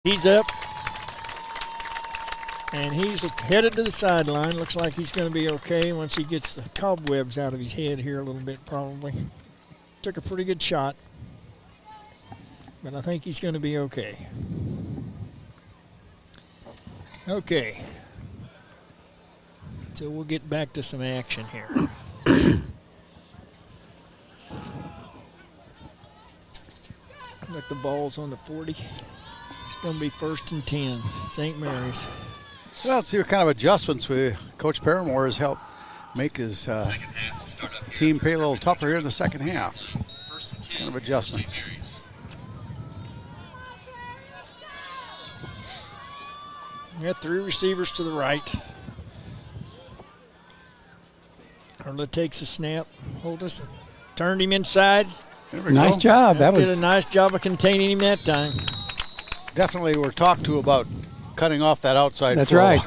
He's up. And he's headed to the sideline. Looks like he's going to be okay once he gets the cobwebs out of his head here a little bit, probably. Took a pretty good shot. But I think he's going to be okay. Okay. So we'll get back to some action here. Got the ball's on the 40. It's going to be 1st and 10, St. Mary's. Well, let's see what kind of adjustments Coach Paramore has helped make his team play a little tougher here in the second half. Kind of adjustments. We got 3 receivers to the right. Arla takes a snap, hold us, turned him inside. Nice job. That did was a nice job of containing him that time. Definitely we're talked to about cutting off that outside That's flow. right.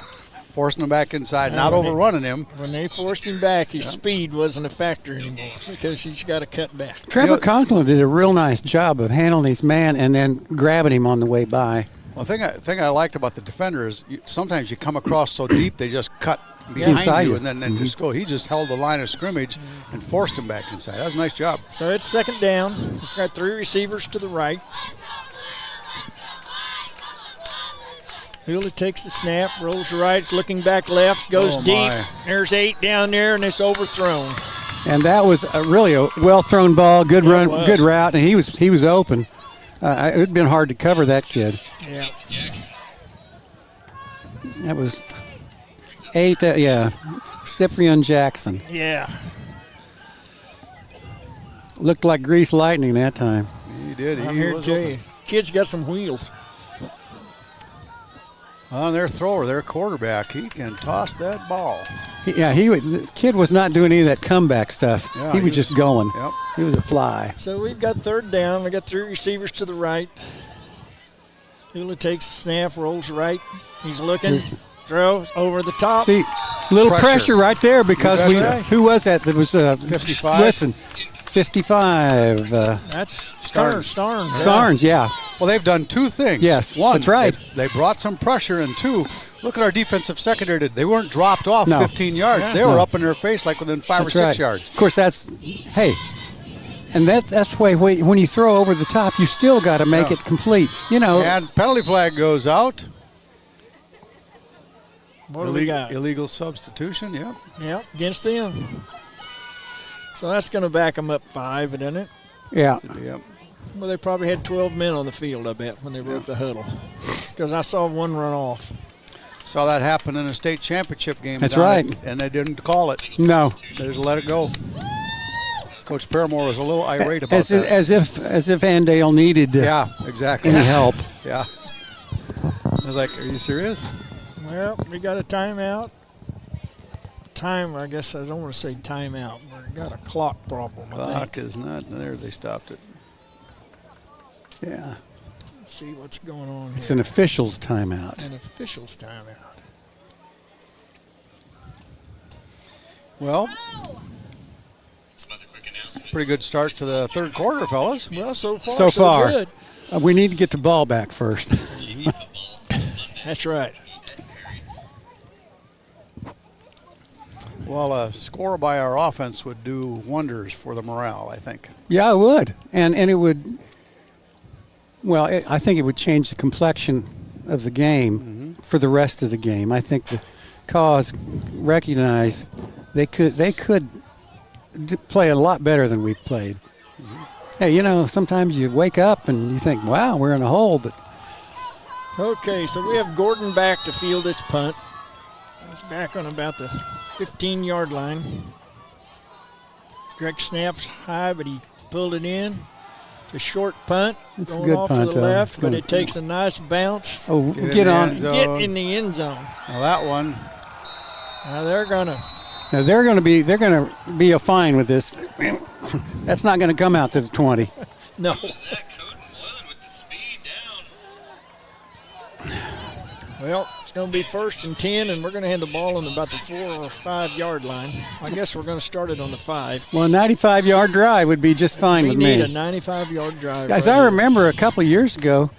Forcing him back inside, not overrunning him. When they forced him back, his speed wasn't a factor anymore because he's got to cut back. Trevor Conklin did a real nice job of handling his man and then grabbing him on the way by. Well, the thing I liked about the defender is sometimes you come across so deep they just cut behind Inside you you. and then just go. He just held the line of scrimmage and forced him back inside. That was a nice job. So it's 2nd down. We've got 3 receivers to the right. Hewlett takes the snap, rolls right, looking back left, goes deep. There's 8 down there, and it's overthrown. And that was really a well-thrown ball, good run, good route, and he was open. It would have been hard to cover that kid. Yeah. That was 8, Cyprian Jackson. Yeah. Looked like greased lightning that time. He did. I'm here to tell you, kid's got some wheels. On their thrower, their quarterback, he can toss that ball. The kid was not doing any of that comeback stuff. Yeah, he was just going. Yep. He was a fly. So we've got 3rd down. We got 3 receivers to the right. Hewlett takes the snap, rolls right. He's looking, throws over the top. See, little pressure right there because who was that? That was 55. Listen, 55. That's Starnes. Starnes, yeah. Well, they've done 2 things. Yes, one, that's right. They brought some pressure, and 2, look at our defensive secondary. They weren't dropped off 15 yards. Yeah. They were up in their face like within 5 or 6 yards. Of course, that's why when you throw over the top, you still got to make it complete. And penalty flag goes out. What do we got? Illegal substitution, yep. Yep, against them. So that's going to back them up 5, isn't it? Yeah. Yep. Well, they probably had 12 men on the field, I bet, when they broke the huddle. Because I saw one run off. Saw that happen in a state championship game. That's right. And they didn't call it. No. They just let it go. Coach Paramore was a little irate about that. As if Andale needed exactly. any help. Yeah. I was like, are you serious? Well, we got a timeout. I guess I don't want to say timeout. We got a clock problem, I Clock think. is not there. They stopped it. Yeah. Let's see what's going on It's here. an official's timeout. An official's timeout. Well, pretty good start to the 3rd quarter, fellas. Well, so far. good. We need to get the ball back first. That's right. Well, a score by our offense would do wonders for the morale, I think. Yeah, it would. And it would, I think it would change the complexion of the game for the rest of the game. I think the Cause recognize they could play a lot better than we've played. Hey, sometimes you wake up and you think, wow, we're in a hole, but. Okay, so we have Gordon back to field this punt. He's back on about the 15-yard line. Direct snaps high, but he pulled it in. It's a short punt. It's going a good off punt. to the left, but it takes a nice bounce. Oh, get in the end zone. Now that one. Now they're gonna be a fine with this. That's not going to come out to the 20. No. Well, it's going to be 1st and 10, and we're going to have the ball on about the 4 or 5 yard line. I guess we're going to start it on the 5. Well, a 95-yard drive would be just fine with me. We need a 95-yard drive. Guys, I remember a couple of years ago,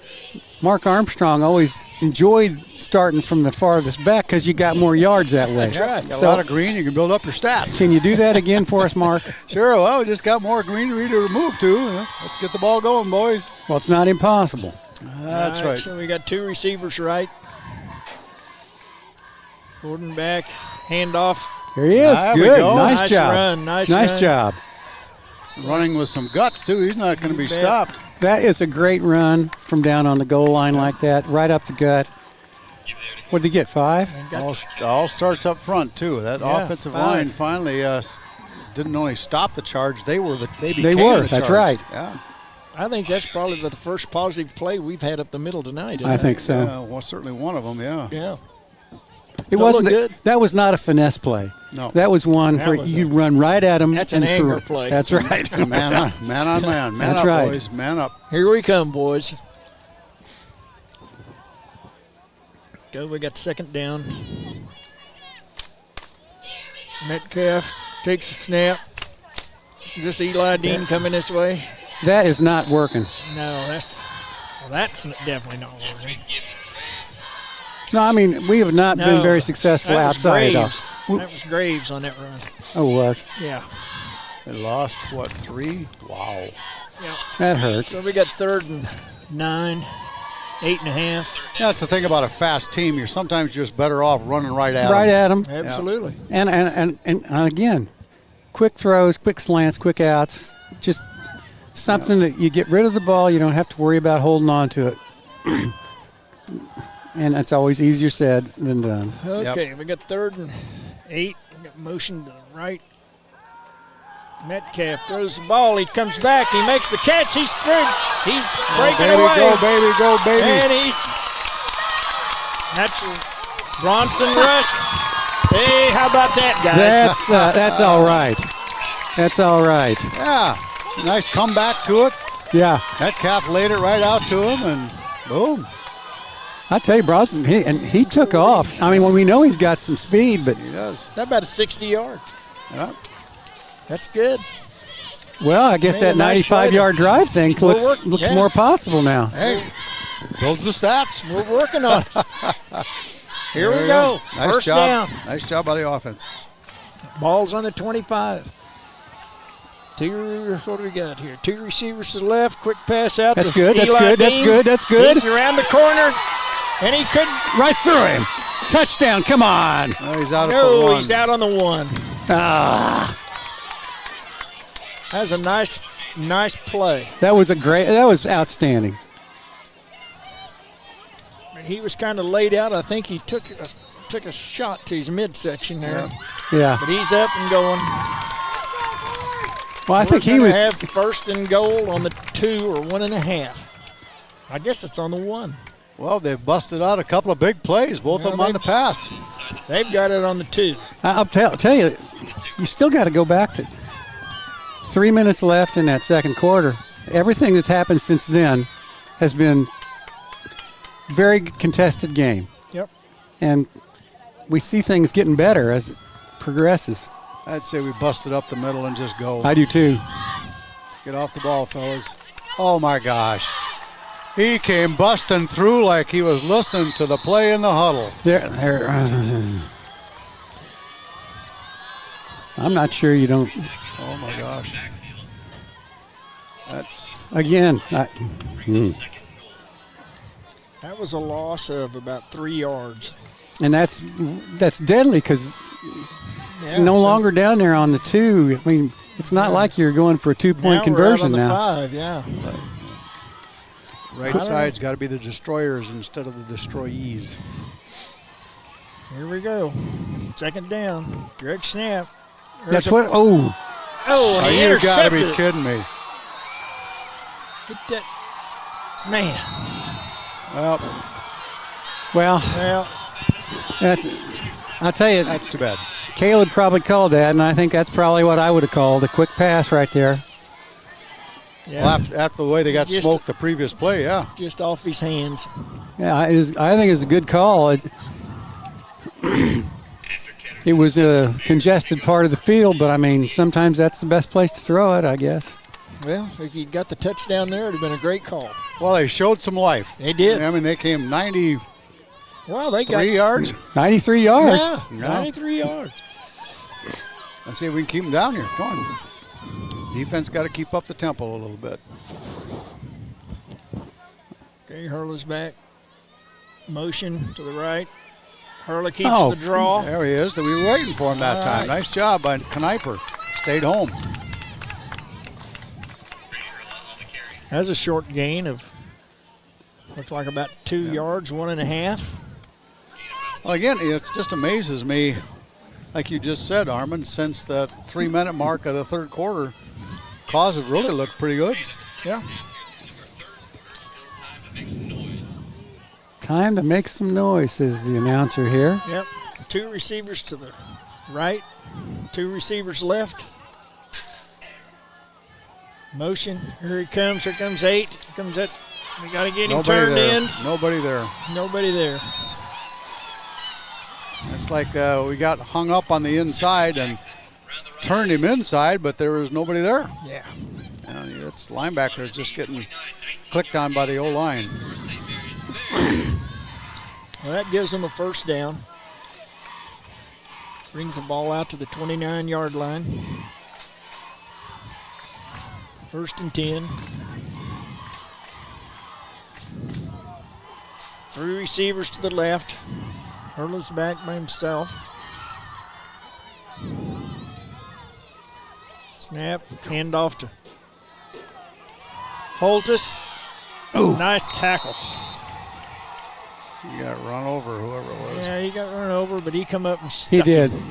Mark Armstrong always enjoyed starting from the farthest back because you got more yards that way. That's right. Got a lot of green. You can build up your stats. Can you do that again for us, Mark? Sure. Well, we just got more greenery to move to. Let's get the ball going, boys. Well, it's not impossible. That's right. So we got 2 receivers right. Gordon back, handoff. Here he is. There we Good. go. Nice Nice job. run. Nice run. job. Running with some guts, too. He's not going to be stopped. That is a great run from down on the goal line like that, right up the gut. What did he get, 5? All starts up front, too. That Yeah, offensive 5. line finally didn't only stop the charge, they became They were, the that's charge. right. Yeah. I think that's probably the first positive play we've had up the middle tonight. I think so. Yeah, well, certainly one of them, yeah. Yeah. It That wasn't. looked good. That was not a finesse play. No. That was one That where was you run right at him That's and an through anger it. play. That's right. Man on man. Man That's up, right. boys. Man up. Here we come, boys. Go, we got 2nd down. Metcalf takes a snap. Is this Eli Dean coming this way? That is not working. No, that's definitely not working. No, I mean we have not been very successful that was outside. Graves. That was Graves on that run. Oh, it was. Yeah. They lost, 3? Wow. Yeah. That hurts. So we got 3rd and 9, 8.5. Yeah, that's the thing about a fast team. You're sometimes just better off running right at them. Right at them. Absolutely. And again, quick throws, quick slants, quick outs. Just something that you get rid of the ball. You don't have to worry about holding on to it. And that's always easier said than done. Okay, we got 3rd and 8. We got motion to the right. Metcalf throws the ball. He comes back. He makes the catch. He's through. He's breaking away. Go, baby. And that's Bronson rush. Hey, how about that, guys? That's all right. That's all right. Yeah, nice comeback to it. Yeah. Metcalf laid it right out to him, and boom. I tell you, Bronson, he took off. I mean, well, we know he's got some speed, but he does. That's about a 60 yards. Yeah. That's good. Well, I guess that nice 95-yard drive thing looks yeah. more possible now. Hey, builds the stats. We're working on it. Here we go. Nice First job. down. Nice job by the offense. Ball's on the 25. What do we got here? 2 receivers to the left. Quick pass out. That's to good. That's Eli good. That's Dean. good. That's good. He's around the corner, and he couldn't. Right through him. Touchdown. Come on. No, he's out No, for 1. he's out on the 1. Ah. That was a nice play. That was outstanding. And he was kind of laid out. I think he took a shot to his midsection there. Yeah. But he's up and going. Well, I think he We're was. gonna have 1st and goal on the 2 or 1.5. I guess it's on the 1. Well, they've busted out a couple of big plays, both of them on the pass. They've got it on the 2. I'll tell you, you still got to go back to 3 minutes left in that second quarter. Everything that's happened since then has been very contested game. Yep. And we see things getting better as it progresses. I'd say we busted up the middle and just go. I do too. Get off the ball, fellas. Oh, my gosh. He came busting through like he was listening to the play in the huddle. I'm not sure you don't. Oh, my gosh. That's. Again. That was a loss of about 3 yards. And that's deadly because it's no longer down there on the 2. I mean, it's not like you're going for a 2-point conversion we're out now. on the 5, yeah. Right side's got to be the destroyers instead of the destroyees. Here we go. 2nd down. Direct snap. That's what. Oh. Oh, he You got to be intercepted it. kidding me. Get that. Man. Well, I'll tell you. That's too bad. Caleb probably called that, and I think that's probably what I would have called a quick pass right there. Yeah. Well, after the way they got smoked the previous play, yeah. Just off his hands. Yeah, I think it's a good call. It was a congested part of the field, but I mean, sometimes that's the best place to throw it, I guess. Well, if you'd got the touchdown there, it would have been a great call. Well, they showed some life. They did. I mean, they came 93 yards. 93 yards. Yeah, 93 yards. Let's see if we can keep them down here. Come on. Defense got to keep up the tempo a little bit. Okay, Hurley's back. Motion to the right. Hurley keeps the draw. There he is. We were waiting for him that time. Nice job by Kniper. Stayed home. That's a short gain of, looks like about 2 yards, 1.5. Well, again, it just amazes me, like you just said, Armin, since the 3-minute mark of the third quarter, Cause have really looked pretty good. Yeah. Time to make some noise, says the announcer here. Yep. 2 receivers to the right, 2 receivers left. Motion. Here he comes. Here comes 8. Here comes that. We got to get him turned in. Nobody there. Nobody there. It's like we got hung up on the inside and turned him inside, but there was nobody there. Yeah. And it's linebackers just getting clicked on by the O-line. Well, that gives them a first down. Brings the ball out to the 29-yard line. 1st and 10. 3 receivers to the left. Hurley's back by himself. Snap, handoff to Holtis. Oh, nice tackle. He got run over, whoever it was. Yeah, he got run over, but he come up and stuck He did. him.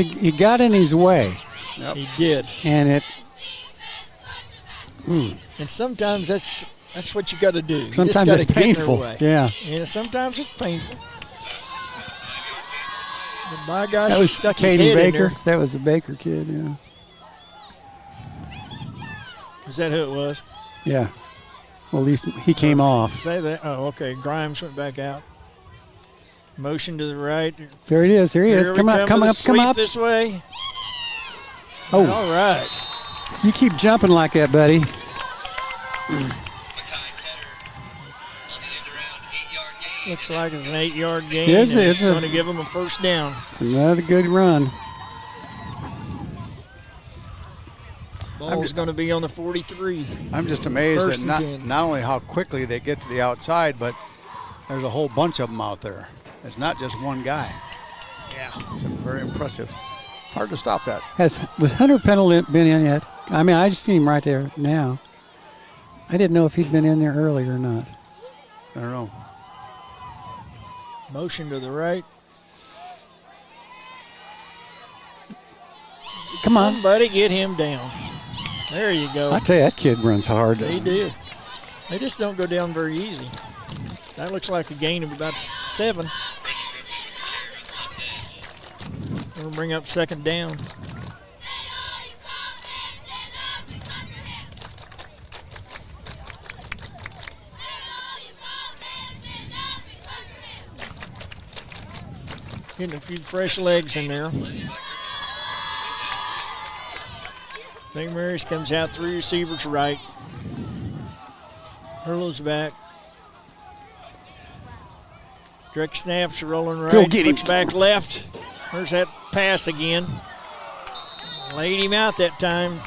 He got in his way. Yep. He did. And it. And sometimes that's what you got to do. Sometimes you it's just gotta get in their painful. way. Yeah. And sometimes it's painful. But by gosh, That he was stuck his Katie head Baker. in there. That was the Baker kid, yeah. Is that who it was? Yeah. Well, at least he came off. Say that. Oh, okay. Grimes went back out. Motion to the right. There it is. There he is. Here Come we up, come with a up, come sweep up. this way. Oh. All right. You keep jumping like that, buddy. Looks like it's an 8-yard gain. Yes, and it's it's going to give them a first down. It's another good run. Ball's going to be on the 43. I'm just amazed First at and 10. not only how quickly they get to the outside, but there's a whole bunch of them out there. It's not just one guy. Yeah. It's very impressive. Hard to stop that. Was Hunter Pennell been in yet? I mean, I just see him right there now. I didn't know if he'd been in there earlier or not. I don't know. Motion to the right. Come on. Somebody get him down. There you go. I tell you, that kid runs hard. They do. They just don't go down very easy. That looks like a gain of about 7. We'll bring up second down. Getting a few fresh legs in there. St. Mary's comes out, 3 receivers right. Hurley's back. Direct snaps rolling right. Go get him. Looks back left. There's that pass again. Laid him out that time.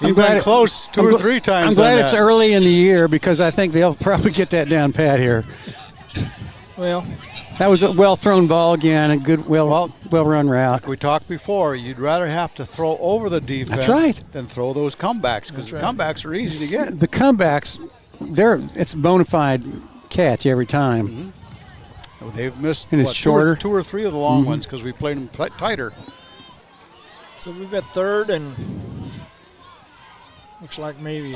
He went close 2 or 3 times. I'm glad on it's that. early in the year because I think they'll probably get that down pat here. Well, that was a well-thrown ball again, a good, well-run route. Like we talked before, you'd rather have to throw over the defense That's right. than throw those comebacks because the comebacks are easy to get. The comebacks, it's a bona fide catch every time. Well, they've missed And it's shorter. 2 or 3 of the long ones because we played them tighter. so we've got third and looks like maybe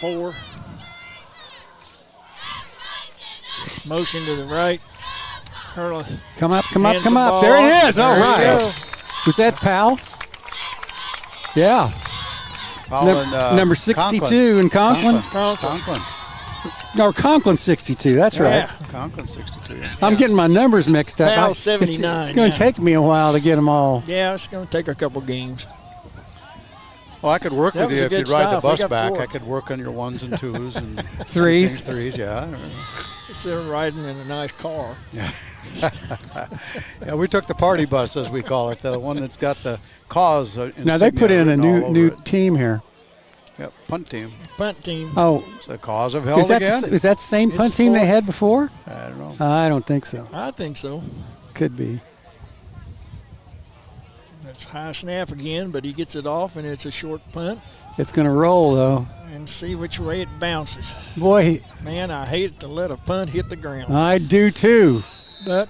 4. Motion to the right. Hurley. Come up, come up, hands come the up. ball. There it is. All There you right. go. Was that Powell? Yeah. Powell and, number 62 in Conklin. Conklin. No, Conklin 62. That's right. Yeah. Conklin 62. Yeah. I'm getting my numbers mixed up. Powell It's 79, going to take me a while to get them all. Yeah, it's going to take a couple games. Well, I could work That with was you a if good you'd ride the stop. We bus got back. 4. I could work on your 1s and 2s and Threes. Threes, yeah. Instead of riding in a nice car. Yeah. Yeah, we took the party bus, as we call it, the one that's got the cause. Now they put in a new team here. Yep, punt team. Punt team. Oh, It's the cause of health again. Is that the same punt team they had before? I don't know. I don't think so. I think so. Could be. That's high snap again, but he gets it off, and it's a short punt. It's going to roll, though. And see which way it bounces. Boy. Man, I hate to let a punt hit the ground. I do, too. But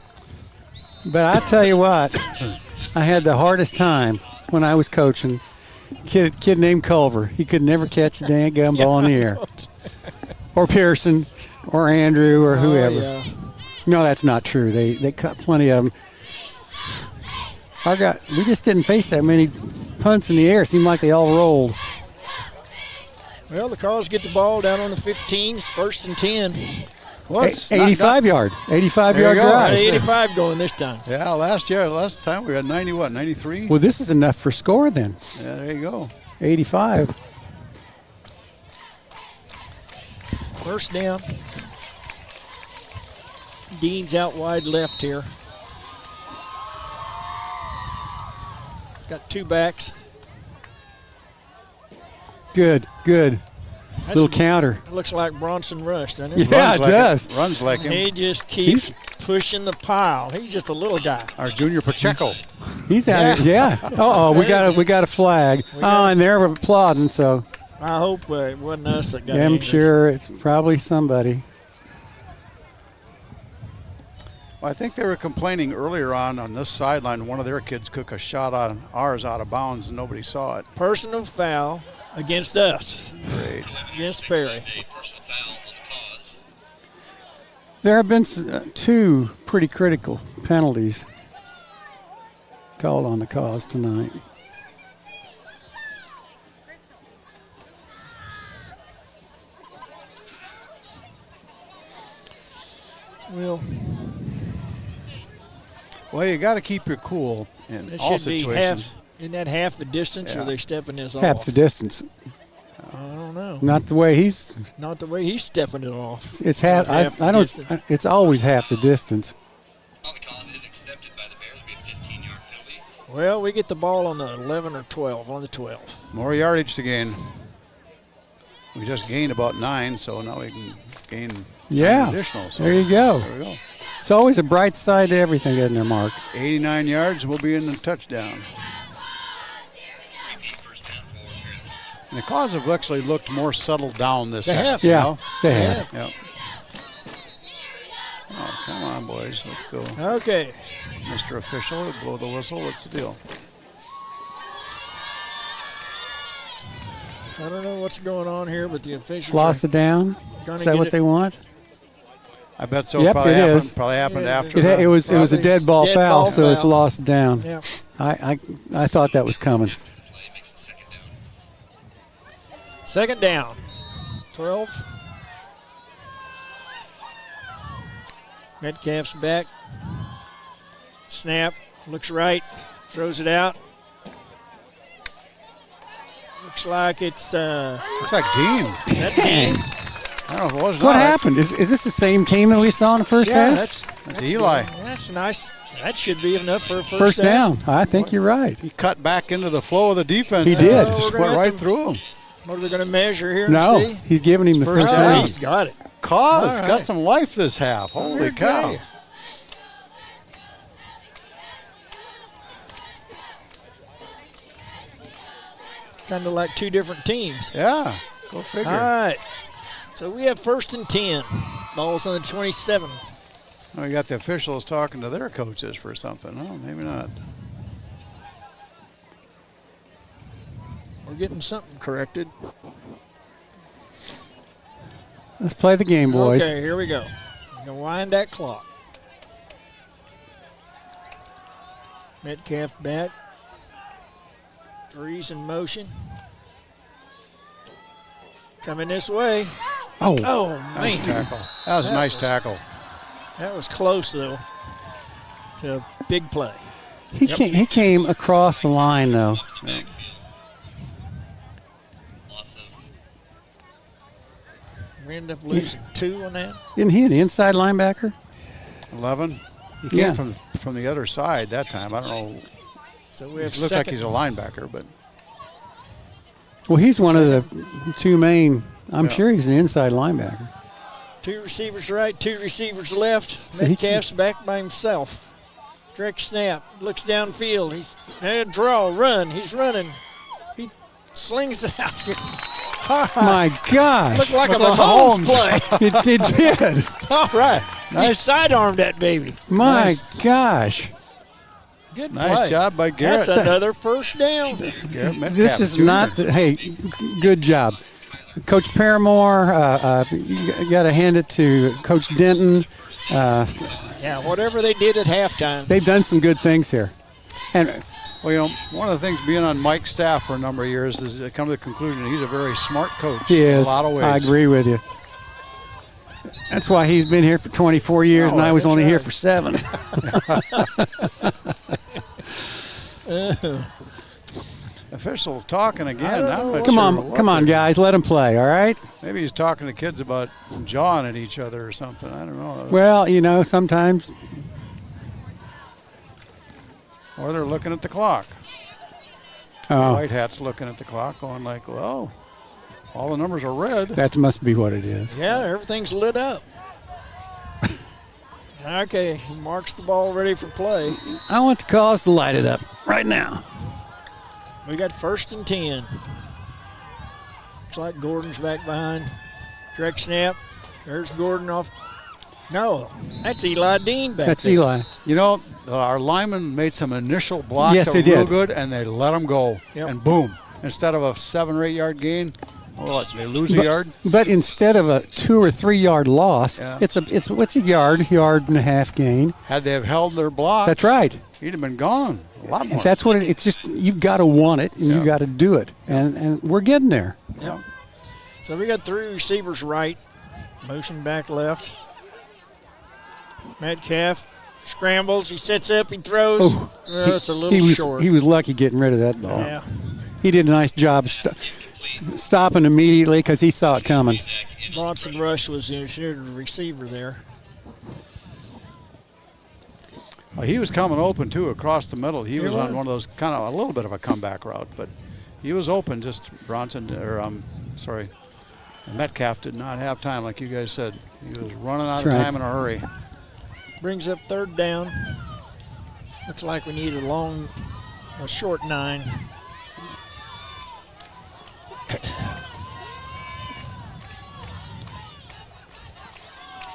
I tell you what, I had the hardest time when I was coaching. Kid named Culver. He could never catch the dang gun ball in the air. Or Pearson, or Andrew, or whoever. Yeah. No, that's not true. They cut plenty of them. We just didn't face that many punts in the air. It seemed like they all rolled. Well, the Cars get the ball down on the 15, 1st and 10. Well, it's 85 yard drive. 85 going this time. Yeah, last time we had 93? Well, this is enough for score then. Yeah, there you go. 85. First down. Dean's out wide left here. Got 2 backs. Good. Little counter. It looks like Bronson Rush, doesn't it? Yeah, it does. Runs like him. He just keeps pushing the pile. He's just a little guy. Our junior Pacheco. He's out here. Yeah. Uh-oh, we got a flag. And they're applauding, so. I hope it wasn't us that got Yeah, I'm injured. sure it's probably somebody. Well, I think they were complaining earlier on this sideline. One of their kids took a shot on ours out of bounds, and nobody saw it. Personal foul against us. Great. Against Perry. There have been 2 pretty critical penalties called on the Cause tonight. Well, you got to keep your cool in It all should be situations. isn't that half the distance, or Yeah. are they stepping this off? Half the distance. I don't know. Not the way he's. Not the way he's stepping it off. It's half. I the don't. distance. It's always half the distance. Well, we get the ball on the 11 or 12, on the 12. More yardage to gain. We just gained about 9, so now we can gain 9 additional. So there you go. There we go. It's always a bright side to everything, isn't there, Mark? 89 yards, and we'll be in the touchdown. And the Cause have actually looked more settled down this They half. have. Yeah, you know? they have. Yep. Oh, come on, boys. Let's go. Okay. Mr. Official, blow the whistle. What's the deal? I don't know what's going on here, but the officials Lost it down. gonna Is that get what it. they want? I bet so. Yep, probably it happened, is. Probably happened Yeah, after. It was a dead ball dead foul, ball so it's foul. lost down. Yep. I thought that was coming. Second down. 12. Metcalf's back. Snap. Looks right. Throws it out. Looks like it's Looks like Dean. that Dean. I don't know if it was. What not. happened? Is this the same team that we saw in the first Yeah, half? That's Eli. That's nice. That should be enough for a First down. I think you're right. He cut back into the flow of the defense. He did. Just We're gonna went have right to- through him. What are they going to measure here No, and see? he's giving him the First first down. down. He's got it. Cause All got right. some life this half. Holy cow. Kind of like 2 different teams. Yeah, go figure. All right. So we have 1st and 10. Ball's on the 27. Oh, we got the officials talking to their coaches for something. Oh, maybe not. We're getting something corrected. Let's play the game, boys. Okay, here we go. We're going to wind that clock. Metcalf back. Three's in motion. Coming this way. Oh, Nice man. tackle. That was a nice tackle. That was close, though, to a big play. he came across the line though. We ended up losing 2 on that. Isn't he an inside linebacker? 11. He Yeah. came from the other side that time. I don't know. So we have It looks like he's a linebacker, but Well, he's one of the 2 main. I'm sure he's an inside linebacker. 2 receivers right, 2 receivers left. So he Metcalf's back by himself. Direct snap. Looks downfield. He's draw, run. He's running. He slings it out. My gosh. Looked like a Mahomes play. It did. All right. Nice. He sidearmed that baby. My gosh. Good nice play. job by Garrett. That's another first down. Garrett Metcalf This is Jr. not. Hey, good job. Coach Paramore, you got to hand it to Coach Denton. Yeah, whatever they did at halftime. They've done some good things here. And Well, you know, one of the things being on Mike's staff for a number of years is to come to the conclusion that he's a very smart coach he in is. a lot of ways. I agree with you. That's why he's been here for 24 years, and I was only here for 7. Officials talking again. Come on, guys, let him play. All right. Maybe he's talking to kids about jawing at each other or something. I don't know. Well, sometimes. Or they're looking at the clock. Oh. White hat's looking at the clock, going like, "Well, all the numbers are red." That must be what it is. Yeah, everything's lit up. Okay, he marks the ball ready for play. I want the calls to light it up right now. We got 1st and 10. Looks like Gordon's back behind. Direct snap. There's Gordon off. No, that's Eli Dean back That's there. Eli. You know, our linemen made some initial blocks Yes, that they were real did. good, and they let them go. Yep. And boom, instead of a 7 or 8 yard gain, they lose a yard. But instead of a 2 or 3 yard loss, Yeah. it's a yard and a half gain. Had they have held their blocks, That's right. he'd have been gone a lot more. That's what it's just. You've got to want it, and you've got to do it, and we're getting there. Yep. So we got 3 receivers right. Motion back left. Metcalf scrambles. He sets up. He throws. It's a little short. He was lucky getting rid of that ball. Yeah. He did a nice job stopping immediately because he saw it coming. Bronson Rush was the receiver there. Well, he was coming open too across the middle. He was on was. one of those kind of a little bit of a comeback route, but he was open. Just Metcalf did not have time, like you guys said. He was running out of time in a hurry. Brings up 3rd down. Looks like we need a short 9.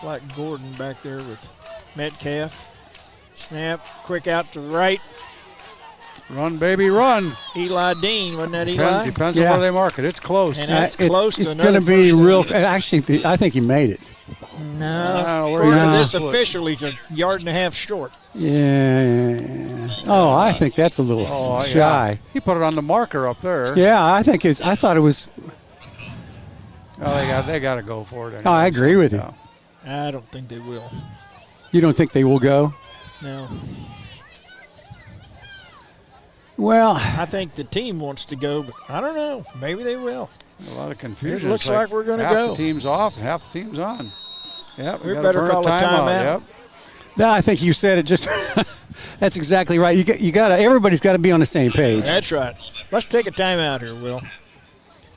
Like Gordon back there with Metcalf. Snap, quick out to the right. Run, baby, run. Eli Dean, wasn't that Eli? Depends on where they mark it. It's close. And that's close to It's another going to be first real. down. Actually, I think he made it. No, according to this official, he's a yard and a half short. Yeah. Oh, I think that's a little shy. Yeah. He put it on the marker up there. Yeah, I thought it was. Oh, they got to go for it. Anyway. Oh, I agree with you. I don't think they will. You don't think they will go? No. Well, I think the team wants to go, but I don't know. Maybe they will. A lot of confusion. It looks like we're going to half go. the team's off, half the team's on. Yep, We better call a timeout. Yep. No, I think you said it just. That's exactly right. You got to. Everybody's got to be on the same page. That's right. Let's take a timeout here, Will.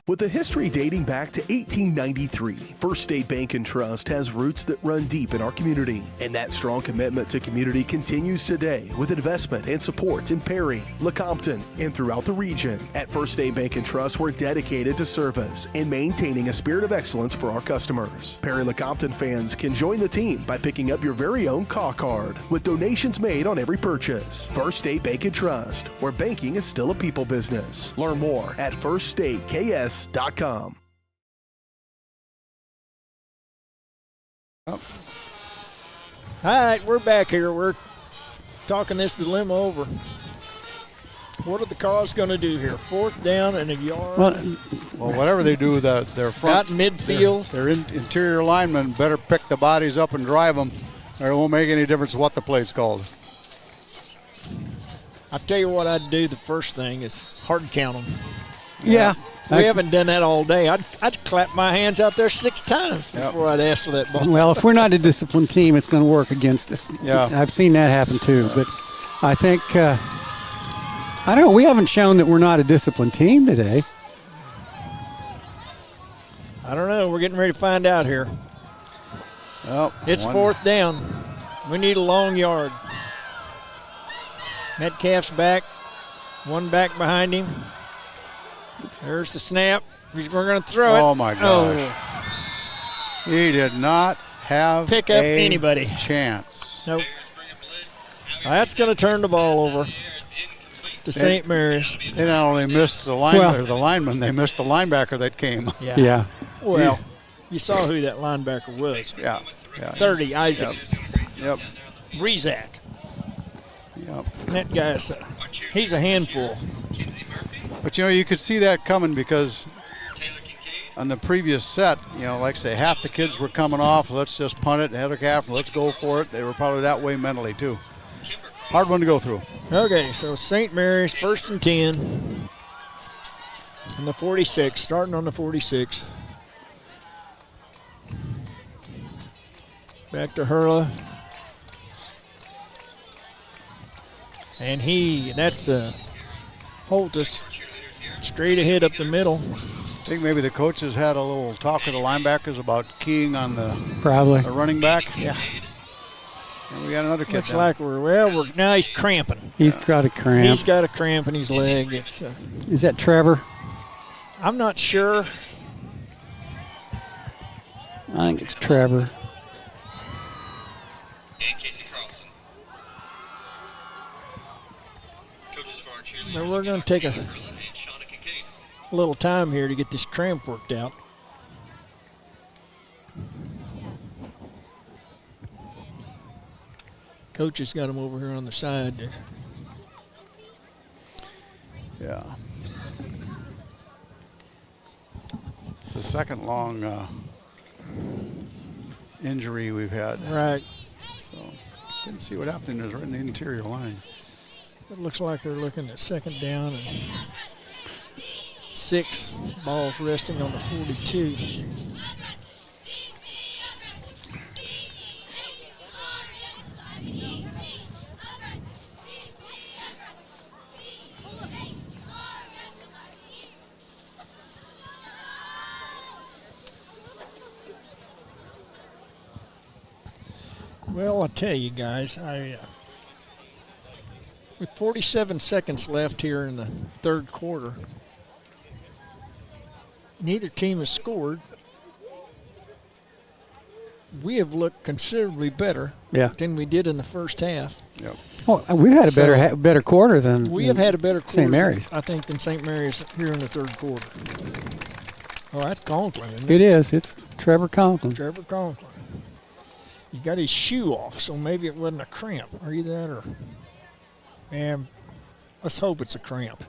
With a history dating back to 1893, First State Bank and Trust has roots that run deep in our community. And that strong commitment to community continues today with investment and support in Perry, Lecompton, and throughout the region. At First State Bank and Trust, we're dedicated to service and maintaining a spirit of excellence for our customers. Perry Lecompton fans can join the team by picking up your very own CAW card with donations made on every purchase. First State Bank and Trust, where banking is still a people business. Learn more at firststateKS.com. All right, we're back here. We're talking this dilemma over. What are the Cars going to do here? 4th down and a yard. Well, whatever they do, their front out midfield. Their interior linemen better pick the bodies up and drive them, or it won't make any difference what the play's called. I'll tell you what I'd do. The first thing is hard count them. Yeah. We haven't done that all day. I'd clap my hands out there 6 times before I'd ask for that ball. Well, if we're not a disciplined team, it's going to work against us. Yeah. I've seen that happen too. But I think, I don't know, we haven't shown that we're not a disciplined team today. I don't know. We're getting ready to find out here. Well, it's 4th down. We need a long yard. Metcalf's back. One back behind him. There's the snap. We're going to throw it. Oh, my gosh. He did not have pick up anybody chance. Nope. That's going to turn the ball over to St. Mary's. They not only missed the lineman, they missed the linebacker that came. Yeah. Well, you saw who that linebacker was. Yeah. 30, Isaac. Yep. Rezak. Yep. That guy's he's a handful. But, you could see that coming because on the previous set, like I say, half the kids were coming off. Let's just punt it, head of calf, let's go for it. They were probably that way mentally, too. Hard one to go through. Okay, so St. Mary's, 1st and 10. On the 46, starting on the 46. Back to Hurla. And that's Holtus straight ahead up the middle. I think maybe the coaches had a little talk with the linebackers about keying on the running back. Yeah. And we got another kid. Looks like now he's cramping. He's got a cramp. He's got a cramp in his leg. Is that Trevor? I'm not sure. I think it's Trevor. Now we're going to take a little time here to get this cramp worked out. Coach has got him over here on the side. Yeah. It's the second long injury we've had. Right. So didn't see what happened in the interior line. It looks like they're looking at 2nd down and 6 balls resting on the 42. Well, I tell you guys, with 47 seconds left here in the 3rd quarter, neither team has scored. We have looked considerably better than we did in the first half. Yep. Oh, we've had a better quarter than we have had a better quarter, St. Mary's. I think, than St. Mary's here in the 3rd quarter. Oh, that's Conklin, isn't It is. It's Trevor Conklin. Trevor Conklin. He got his shoe off, so maybe it wasn't a cramp. Are you that or? Man, let's hope it's a cramp.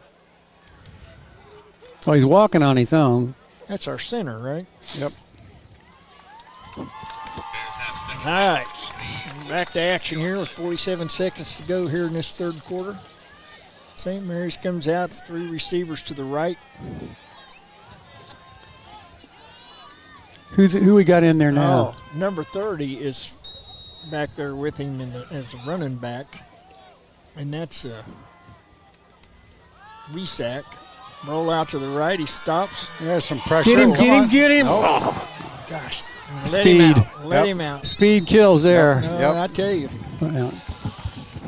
Oh, he's walking on his own. That's our center, right? Yep. All right. Back to action here with 47 seconds to go here in this 3rd quarter. St. Mary's comes out. It's 3 receivers to the right. Who we got in there now? Oh, number 30 is back there with him as a running back. And that's Resack. Roll out to the right. He stops. There's some pressure. Get him. Oh, gosh. Speed. Let him out. Speed kills there. Yep. I tell you. Well,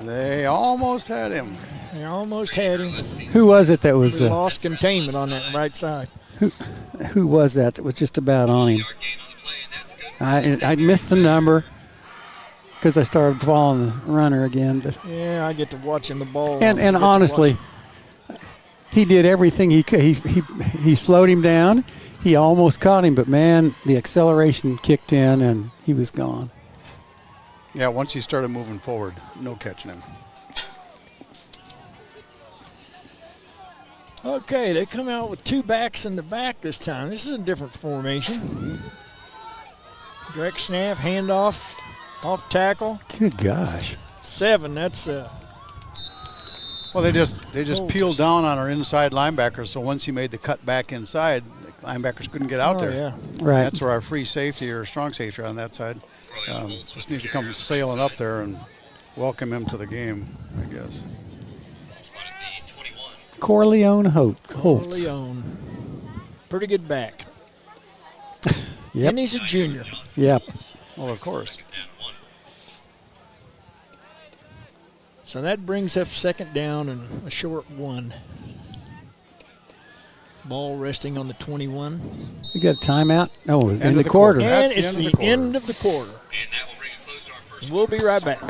they almost had him. They almost had him. Who was it that was? We lost containment on that right side. Who was that was just about on him? I missed the number because I started following the runner again. But yeah, I get to watching the ball. And honestly, he did everything he could. He slowed him down. He almost caught him, but man, the acceleration kicked in and he was gone. Yeah, once he started moving forward, no catching him. Okay, they come out with 2 backs in the back this time. This is a different formation. Direct snap, handoff, off tackle. Good gosh. 7, that's Well, they just peeled down on our inside linebackers, so once he made the cut back inside, the linebackers couldn't get out there. Yeah. Right. That's where our free safety or strong safety on that side just need to come sailing up there and welcome him to the game, I guess. Corleone Holtz. Corleone. Pretty good back. Yep. And he's a junior. Yep. Well, of course. So that brings up second down and a short one. Ball resting on the 21. We got a timeout? Oh, it's End in of the quarter. And it's the end of the quarter. We'll be right back.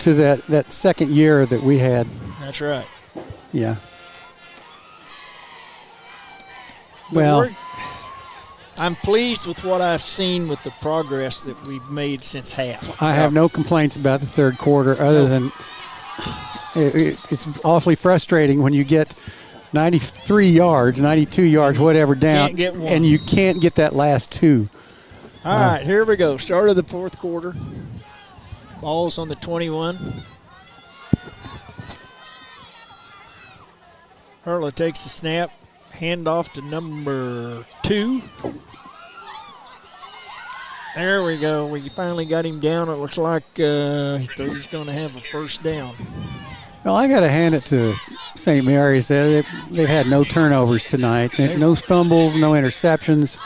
To that second year that we had. That's right. Yeah. But Well, I'm pleased with what I've seen with the progress that we've made since half. I have no complaints about the third quarter other than it's awfully frustrating when you get 93 yards, 92 yards, whatever down, Can't get one. and you can't get that last two. All right, here we go. Start of the fourth quarter. Ball's on the 21. Hurla takes the snap. Hand off to number 2. There we go. We finally got him down. It looks like he's going to have a first down. Well, I got to hand it to St. Mary's. They've had no turnovers tonight. No fumbles, no interceptions.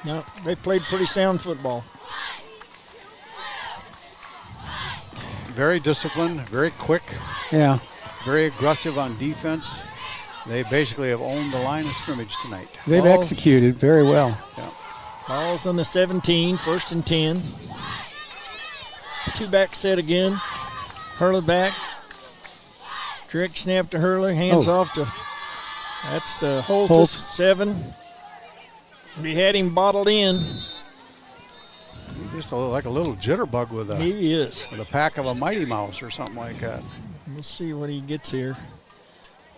No, they played pretty sound football. Very disciplined, very quick. Yeah. Very aggressive on defense. They basically have owned the line of scrimmage tonight. They've executed very well. Yeah. Ball's on the 17, first and 10. 2-back set again. Hurley back. Direct snap to Hurley. Hands off to, that's Holtis, 7. We had him bottled in. He's just like a little jitterbug with a pack of a Mighty Mouse or something like that. We'll see what he gets here.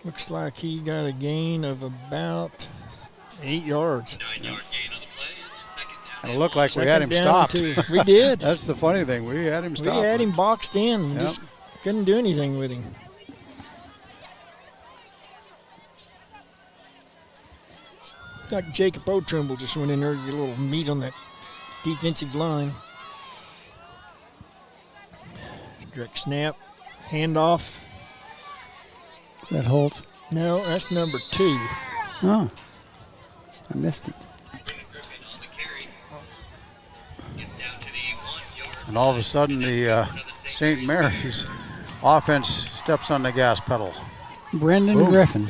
Looks like he got a gain of about 8 yards. 9-yard gain on the play. It's second down. And it looked like we Second had him down stopped. and 2. We did. That's the funny thing. We had him stopped. We had him boxed in. Yep. Just couldn't do anything with him. Like Jacob O'Trimble just went in there to get a little meat on that defensive line. Direct snap. Handoff. Is that Holtz? No, that's number 2. Oh, I missed it. And all of a sudden, the St. Mary's offense steps on the gas pedal. Brendan Griffin.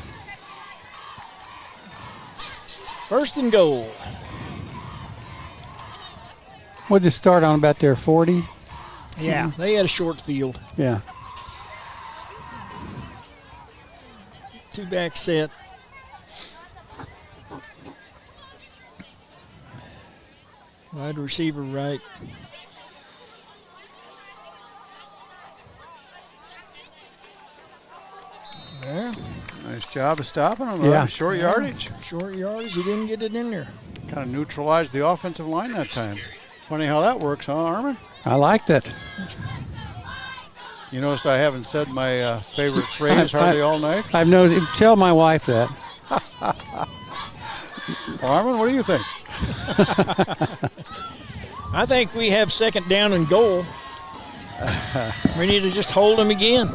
First and goal. What'd you start on about their 40? Yeah, they had a short field. Yeah. 2-back set. Wide receiver right. There. Nice job of stopping him. Yeah. Short yardage. Short yardage. He didn't get it in there. Kind of neutralized the offensive line that time. Funny how that works, huh, Armin? I like that. You noticed I haven't said my favorite phrase hardly all night? I've noticed. Tell my wife that. Well, Armin, what do you think? I think we have second down and goal. We need to just hold him again.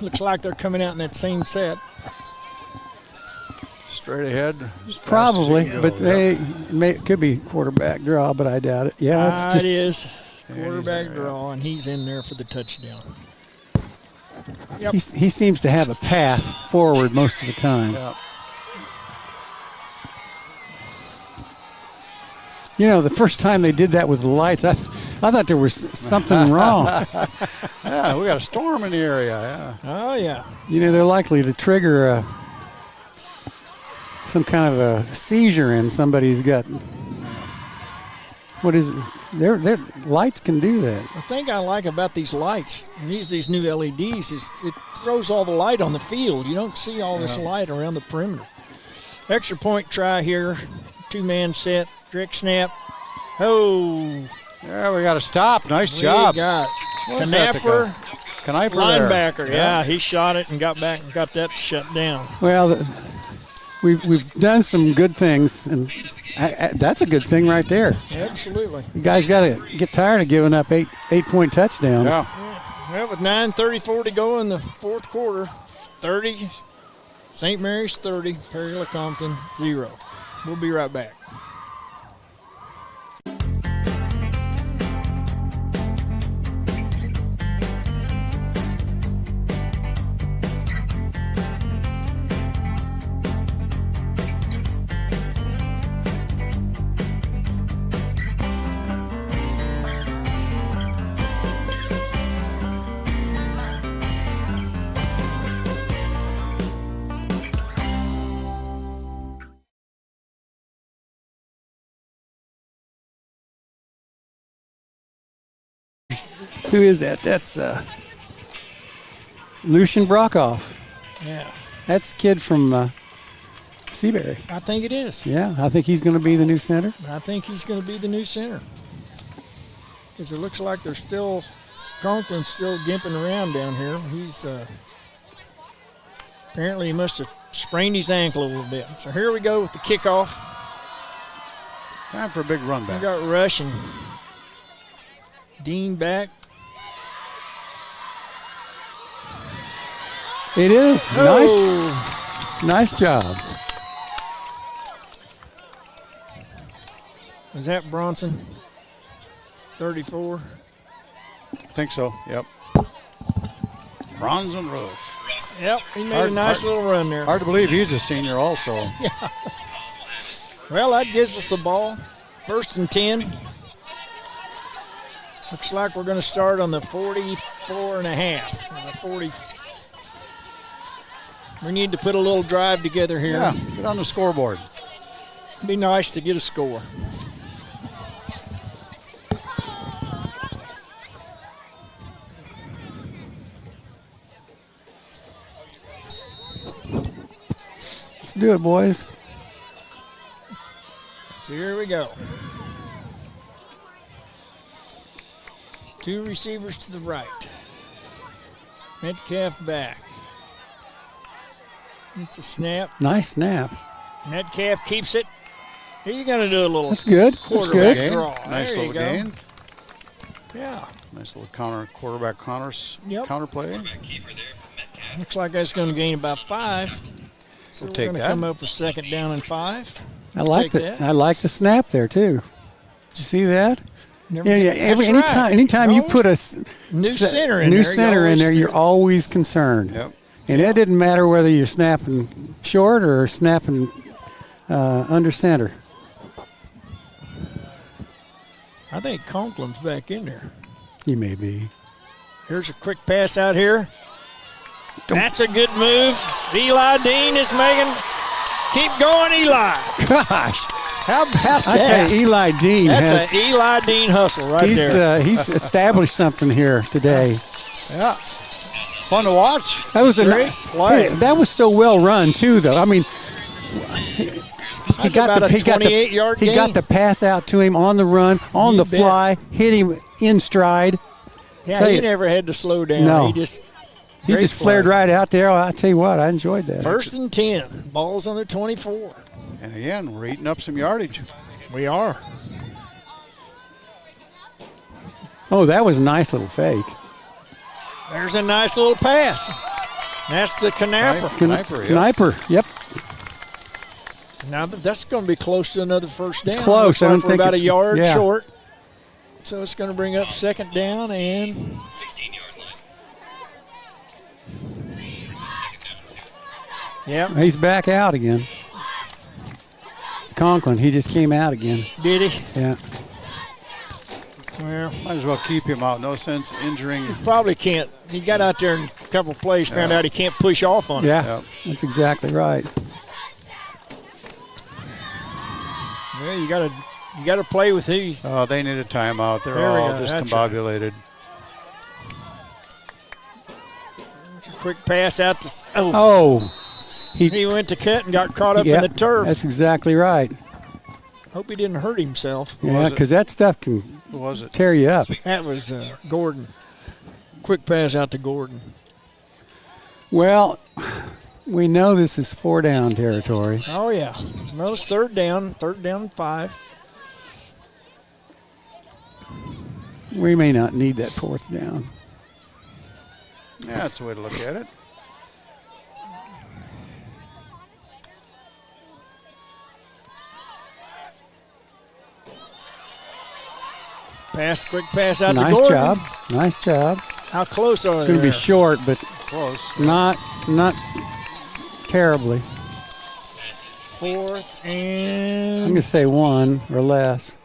Looks like they're coming out in that same set. Straight ahead. Probably, but it could be quarterback draw, but I doubt it. Yeah, it is. Quarterback draw, and he's in there for the touchdown. Yep. He seems to have a path forward most of the time. Yep. You know, the first time they did that with the lights, I thought there was something wrong. Yeah, we got a storm in the area. Yeah. Oh, yeah. You know, they're likely to trigger some kind of a seizure in somebody's gut. What is it? Their lights can do that. The thing I like about these lights, and these new LEDs, is it throws all the light on the field. You don't see all this light around the perimeter. Extra point try here. 2-man set. Direct snap. Oh. Yeah, we got a stop. Nice job. We got Knapper linebacker. There. Yeah, he shot it and got back and got that shut down. Well, we've done some good things, and that's a good thing right there. Absolutely. You guys got to get tired of giving up 8-point touchdowns. Yeah. Well, with 9:34 to go in the fourth quarter, 30, St. Mary's 30, Perry Lecompton 0. We'll be right back. Who is that? That's Lucian Brockhoff. Yeah. That's the kid from Seabury. I think it is. Yeah, I think he's going to be the new center. I think he's going to be the new center. Because it looks like Conklin's still gimping around down here. He's apparently he must have sprained his ankle a little bit. So here we go with the kickoff. Time for a big run back. We got Rush and Dean back. It is. Nice job. Is that Bronson? 34? I think so, yep. Bronson Rush. Yep, he made a nice little run there. Hard to believe he's a senior also. Yeah. Well, that gives us the ball. 1st and 10. Looks like we're going to start on the 44 and a half. The 40. We need to put a little drive together here. Yeah, get on the scoreboard. It'd be nice to get a score. Let's do it, boys. So here we go. 2 receivers to the right. Metcalf back. It's a snap. Nice snap. Metcalf keeps it. He's going to do a little That's good. quarterback That's good. draw. Nice there little you go. gain. Yeah. Nice little quarterback counter play. Looks like that's going to gain about 5. So We'll we're take going to that. come up with 2nd down and 5. I like the snap there too. Did you see that? Anytime you put a new center in there, you're always concerned. Yep. And it didn't matter whether you're snapping short or snapping under center. I think Conklin's back in there. He may be. Here's a quick pass out here. That's a good move. Eli Dean is making. Keep going, Eli. Gosh. How about that? I tell you, Eli Dean That's an Eli Dean hustle right there. He's established something here today. Yeah. Fun to watch. That was that was so well run too, though. I mean, he got the pass out to him on the run, on the fly, hit him in stride. Yeah, he never had to slow down. No. He just flared right out there. I tell you what, I enjoyed that. 1st and 10. Ball's on the 24. And again, we're eating up some yardage. We are. Oh, that was a nice little fake. There's a nice little pass. That's the Knapper. Knapper, yep. Now that's going to be close to another first down. It's close. Looks I don't like we're think about a it's- yard yeah. short. So it's going to bring up second down and 16-yard line. yeah. He's back out again. Conklin, he just came out again. Did he? Yeah. Well, might as well keep him out. No sense injuring. Probably can't. He got out there in a couple of plays, found out he can't push off on it. Yeah, that's exactly right. Well, you got to play with who. Oh, they need a timeout. They're There we all go. That's discombobulated. Quick pass out to. Oh. He went to cut and got caught up in the turf. That's exactly right. Hope he didn't hurt himself. Yeah, because that stuff can tear you up. That was Gordon. Quick pass out to Gordon. Well, we know this is 4-down territory. Oh, yeah. Well, it's third down and 5. We may not need that 4th down. Yeah, that's the way to look at it. Quick pass out to Nice Gordon. job. Nice job. How close are they? It's going to be short, but close. Not terribly. 4th I'm and. going to say 1 or less.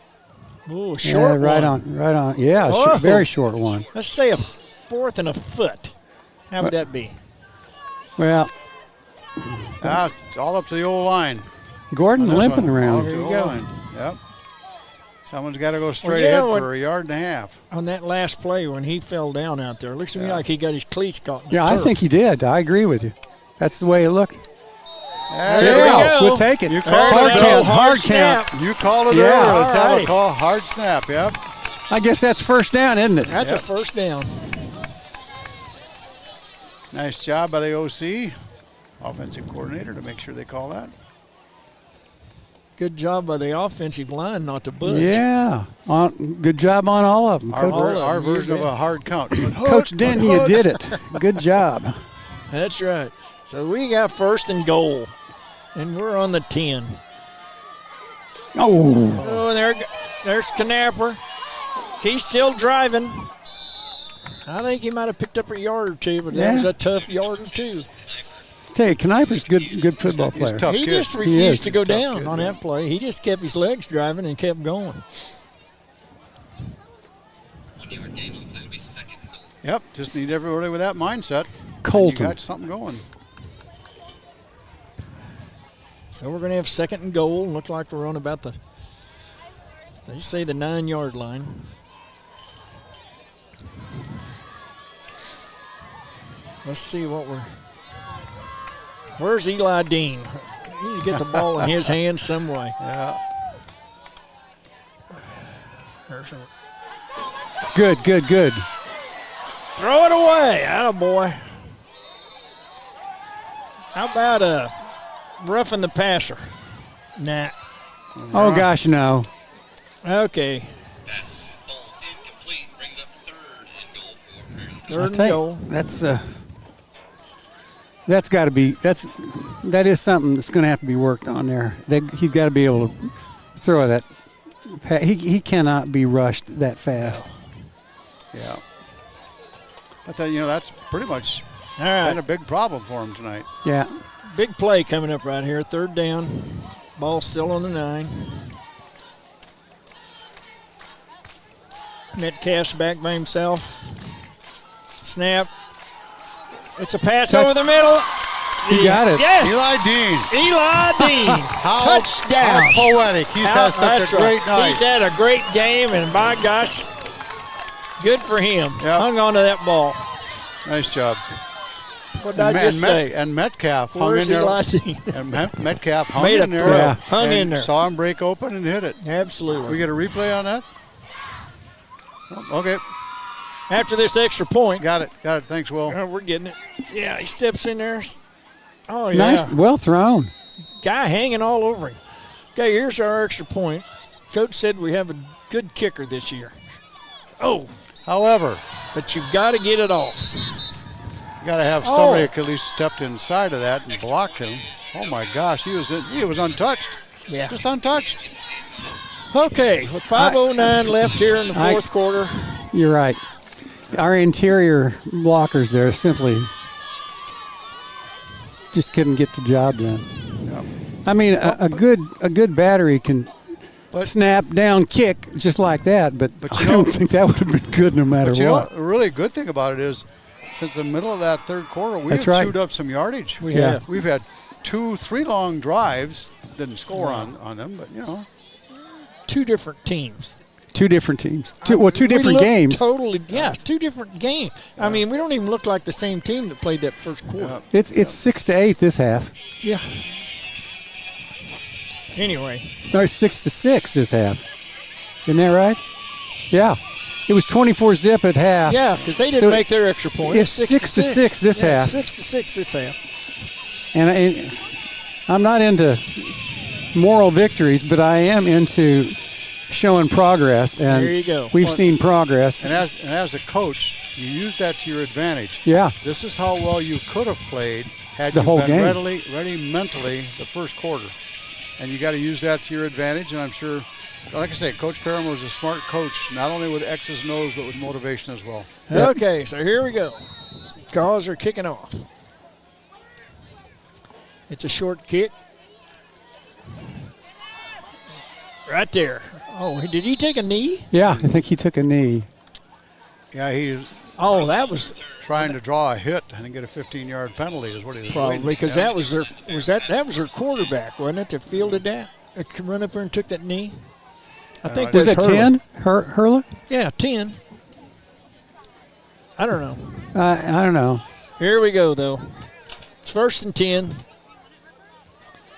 Oh, short right one. on. Yeah, Oh. very short one. Let's say a 4th and a foot. How would that be? Well, It's all up to the old line. Gordon On this limping one, around. all up to the old line. Yep. Someone's got to go straight ahead for a yard and a half. On that last play when he fell down out there, it looks to me like he got his cleats caught in the Yeah, I turf. think he did. I agree with you. That's the way it looked. There we go. We'll take it. You called Hard it count. early. Hard count. You called it Yeah. early. Let's have Alrighty. a call. Hard snap. Yep. I guess that's first down, isn't it? That's a first down. Nice job by the OC, offensive coordinator, to make sure they call that. Good job by the offensive line not to budge. Yeah. Good job on all of them. Our version of a hard count. Coach Denton, you did it. Good job. That's right. So we got 1st and goal, and we're on the 10. Oh. Oh, and there's Knapper. He's still driving. I think he might have picked up a yard or two, but that was a tough yard or two. Tell you, Kneiper's good football player. He just refused to go down on that play. He just kept his legs driving and kept going. Yep, just need everybody with that mindset. Colton. You got something going. So we're going to have 2nd and goal. Look like we're on about the, they say the 9-yard line. Let's see what where's Eli Dean? We need to get the ball in his hands some way. Yeah. Good. Throw it away. Attaboy. How about roughing the passer? Nah. Oh, gosh, no. Okay. That's falls incomplete. Brings up 3rd and goal for Fairleigh. 3rd and goal. That's got to be that is something that's going to have to be worked on there. He's got to be able to throw that. He cannot be rushed that fast. Yeah. But then, that's pretty much been a big problem for him tonight. Yeah. Big play coming up right here. 3rd down. Ball still on the 9. Metcalf's back by himself. Snap. It's a pass over the middle. He got it. Yes. Eli Dean. Touchdown. How poetic. He's had such a great night. He's had a great game, and by gosh, good for him. Hung on to that ball. Nice job. What did I just say? And Metcalf hung Where's in there. Eli Dean? And Metcalf hung Made a in there. throw. Hung and in there. Saw him break open and hit it. Absolutely. We get a replay on that? Oh, okay. After this extra point. Got it. Thanks, Will. We're getting it. Yeah, he steps in there. Oh, yeah. Nice. Well thrown. Guy hanging all over him. Okay, here's our extra point. Coach said we have a good kicker this year. Oh. However. But you've got to get it off. You got to have somebody that at least stepped inside of that and blocked him. Oh my gosh, he was untouched. Yeah. Just untouched. Okay, with 5:09 left here in the fourth quarter. You're right. Our interior blockers there simply just couldn't get the job done. Yep. I mean, a good battery can snap down, kick just like that, but I don't think that would have been good no matter what. Know, the really good thing about it is, since the middle of that third quarter, we've chewed up some yardage. We have. We've had 2-3 long drives. Didn't score on them, but two different teams. Two different teams. Two different games. Totally, two different games. I mean, we don't even look like the same team that played that first quarter. It's 6-8 this half. Yeah. Anyway. No, it's 6-6 this half. Isn't that right? Yeah. It was 24-zip at half. Yeah, because they didn't make their extra point. It's 6-6 this half. 6-6 this half. And I'm not into moral victories, but I am into showing progress. And there you go. We've seen progress. And as a coach, you use that to your advantage. Yeah. This is how well you could have played had the you whole been game. ready mentally the first quarter. And you got to use that to your advantage. And I'm sure, like I say, Coach Parham was a smart coach, not only with X's and O's, but with motivation as well. Okay, so here we go. Calls are kicking off. It's a short kick. Right there. Oh, did he take a knee? Yeah, I think he took a knee. Yeah, that was trying to draw a hit and get a 15-yard penalty is what he was probably waiting. Because that was their quarterback, wasn't it? That fielded that, run up there and took that knee. I think was that 10? Hurler? Yeah, 10. I don't know. I don't know. Here we go though. It's 1st and 10.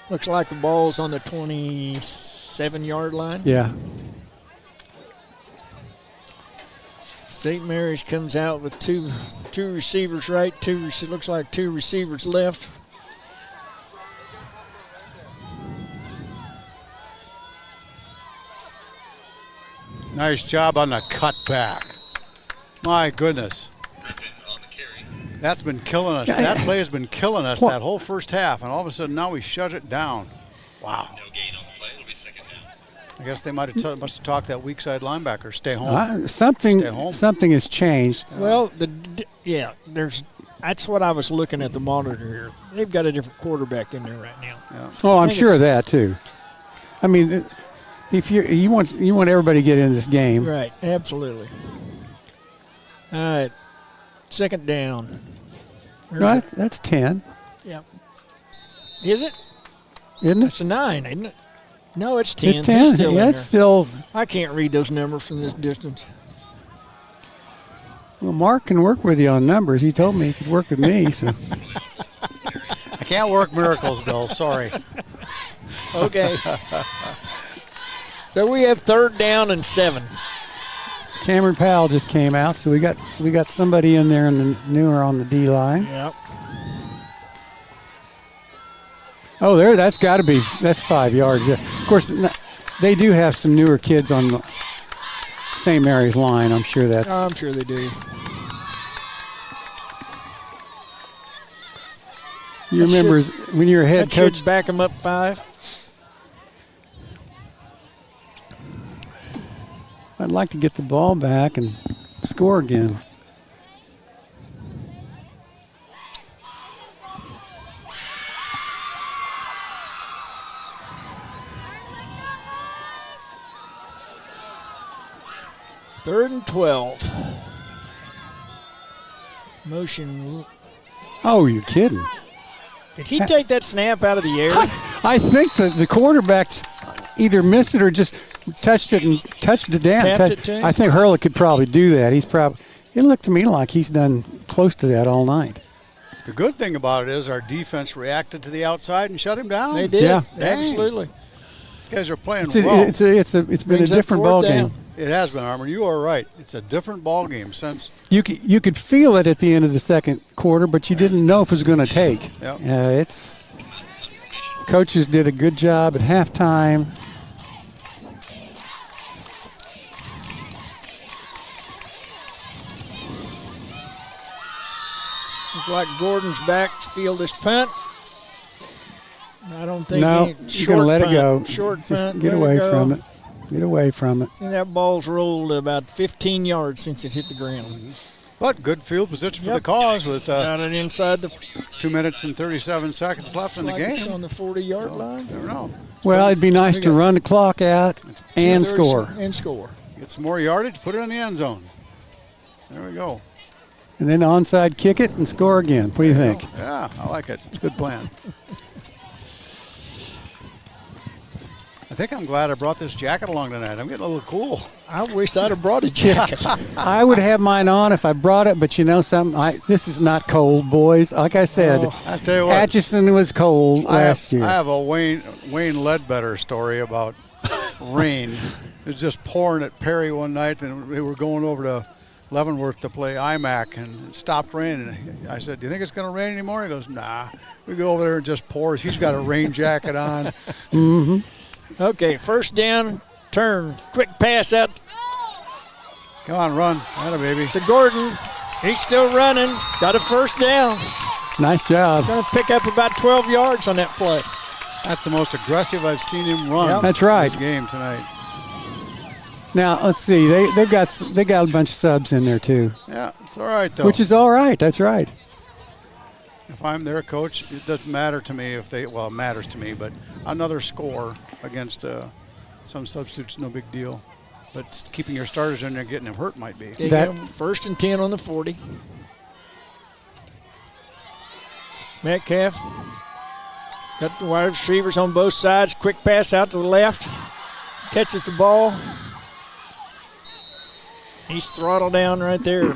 Looks like the ball's on the 27-yard line. Yeah. St. Mary's comes out with two receivers right, looks like two receivers left. Nice job on the cutback. My goodness. That's been killing us. That play has been killing us that whole first half, and all of a sudden now we shut it down. Wow. No gain on the play. It'll be 2nd down. I guess they must have talked that weak side linebacker. Stay home. Something has changed. Well, that's what I was looking at the monitor here. They've got a different quarterback in there right now. Yeah. Oh, I'm sure of that too. I mean, if you want everybody to get in this game, right? Absolutely. All right, 2nd down. Right, that's 10. Yeah. Is it? Isn't it? It's a 9, isn't it? No, it's 10. It's 10. Still it's still. I can't read those numbers from this distance. Well, Mark can work with you on numbers. He told me he could work with me. So. I can't work miracles, Bill. Sorry. Okay. So we have 3rd down and 7. Cameron Powell just came out, so we got somebody in there in the newer on the D line. Yep. Oh, that's 5 yards. Of course, they do have some newer kids on the St. Mary's line. I'm sure that's. I'm sure they do. You remember when you were head coach? Should back them up 5. I'd like to get the ball back and score again. Third and 12. Motion. Oh, you're kidding. Did he take that snap out of the air? I think that the quarterback either missed it or just touched it down. I think Hurley could probably do that. It looked to me like he's done close to that all night. The good thing about it is our defense reacted to the outside and shut him down. They did. Yeah. Absolutely. These guys are playing well. It's been a different ball game. It has been, Armour. You are right. It's a different ball game since. You could feel it at the end of the second quarter, but you didn't know if it was going to take. Yep. Coaches did a good job at halftime. Looks like Gordon's back to field this punt. I don't think No, he, you're going to let it go. Short Just punt. get away from it. Get away from it. See, that ball's rolled about 15 yards since it hit the ground. But good field position for the Cause with got it inside the 2 minutes and 37 seconds left in the like it's game. on the 40-yard line. Never know. Well, it'd be nice to run the clock out and 2:30 score. And score. Get some more yardage, put it in the end zone. There we go. And then onside kick it and score again. What do you think? Yeah, I like it. It's a good plan. I think I'm glad I brought this jacket along tonight. I'm getting a little cool. I wish I'd have brought a jacket. I would have mine on if I brought it, but you know something? This is not cold, boys. Like I said, I tell you what, Atchison was cold last year. I have a Wayne Ledbetter story about rain. It was just pouring at Perry one night, and we were going over to Leavenworth to play IMAC, and it stopped raining. I said, "Do you think it's going to rain anymore?" He goes, "Nah." We go over there and just pours. He's got a rain jacket on. Mm-hmm. Okay, first down, turn, quick pass out. Come on, run. Atta baby. To Gordon. He's still running. Got a first down. Nice job. Going to pick up about 12 yards on that play. That's the most aggressive I've seen him run. That's right. This game tonight. Now let's see. They got a bunch of subs in there too. Yeah, it's all right though. Which is all right. That's right. If I'm their coach, it doesn't matter to me if they. Well, it matters to me, but another score against some substitutes, no big deal. But keeping your starters in there, getting them hurt might be. First and 10 on the 40. Metcalf got the wide receivers on both sides. Quick pass out to the left. Catches the ball. He's throttled down right there.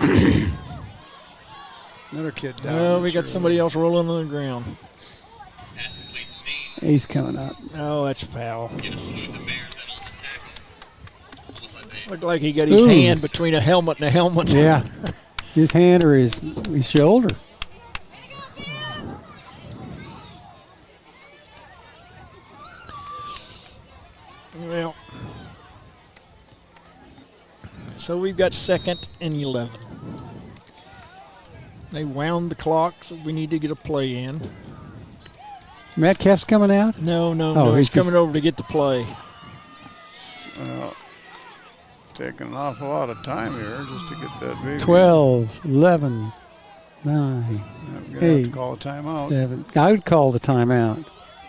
Another kid down. Oh, we got somebody else rolling on the ground. He's coming up. Oh, that's a foul. Looked like he got his hand between a helmet and a helmet. Yeah, his hand or his shoulder. Well, so we've got 2nd and 11. They wound the clock, so we need to get a play in. Metcalf's coming out? No. He's coming over to get the play. Taking an awful lot of time here just to get that baby. 12, 11, 9, We're gonna have to call a timeout. 7. I would call the timeout.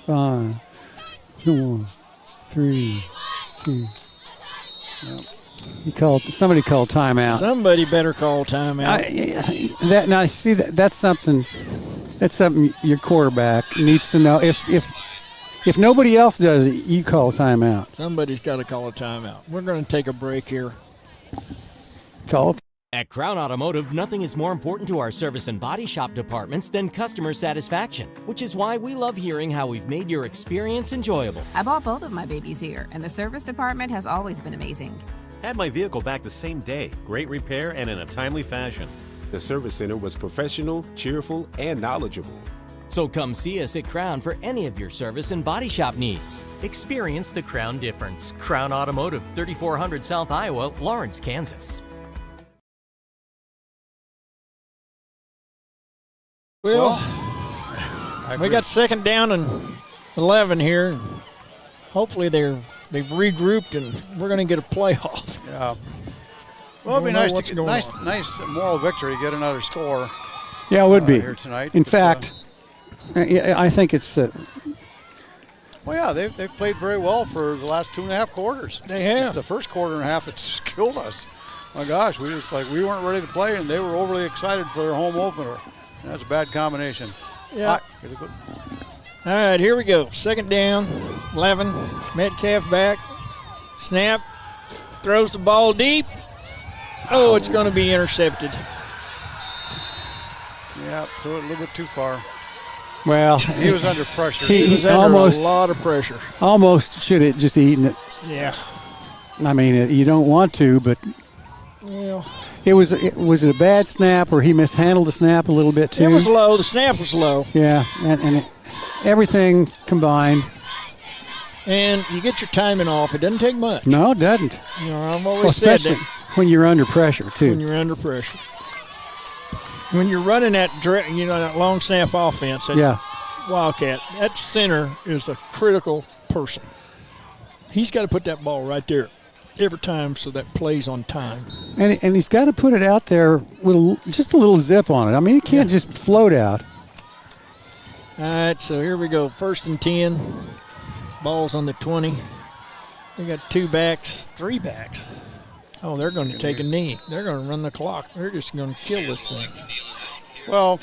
5, 4, 3, 2. Yep. Somebody called timeout. Somebody better call timeout. That's something. That's something your quarterback needs to know. If nobody else does it, you call timeout. Somebody's got to call a timeout. We're going to take a break here. Call. At Crown Automotive, nothing is more important to our service and body shop departments than customer satisfaction, which is why we love hearing how we've made your experience enjoyable. I bought both of my babies here, and the service department has always been amazing. Had my vehicle back the same day. Great repair and in a timely fashion. The service center was professional, cheerful, and knowledgeable. So come see us at Crown for any of your service and body shop needs. Experience the Crown difference. Crown Automotive, 3400 South Iowa, Lawrence, Kansas. Well, we got 2nd down and 11 here. Hopefully they've regrouped and we're going to get a playoff. Yeah. Well, it'd be nice to get nice moral victory, get another score. Yeah, it would be here tonight. In fact, I think it's. Well, yeah, they've played very well for the last 2.5 quarters. They have. It's the first quarter and a half that's killed us. My gosh, we weren't ready to play, and they were overly excited for their home opener. That's a bad combination. Yeah. All right, here we go. 2nd down, 11. Metcalf back. Snap. Throws the ball deep. Oh, it's going to be intercepted. Yeah, threw it a little bit too far. Well, he was under pressure. He was under a lot of pressure. Almost should have just eaten it. Yeah. I mean, you don't want to, but yeah. Was it a bad snap, or he mishandled the snap a little bit too? It was low. The snap was low. Yeah, and everything combined. And you get your timing off. It doesn't take much. No, it doesn't. You know, I've always said that. When you're under pressure too. When you're under pressure. When you're running that that long snap offense, that Wildcat, that center is a critical person. He's got to put that ball right there every time so that plays on time. And he's got to put it out there with just a little zip on it. I mean, it can't just float out. All right, so here we go. 1st and 10. Ball's on the 20. They got 2 backs, 3 backs. Oh, they're going to take a knee. They're going to run the clock. They're just going to kill this thing. Well,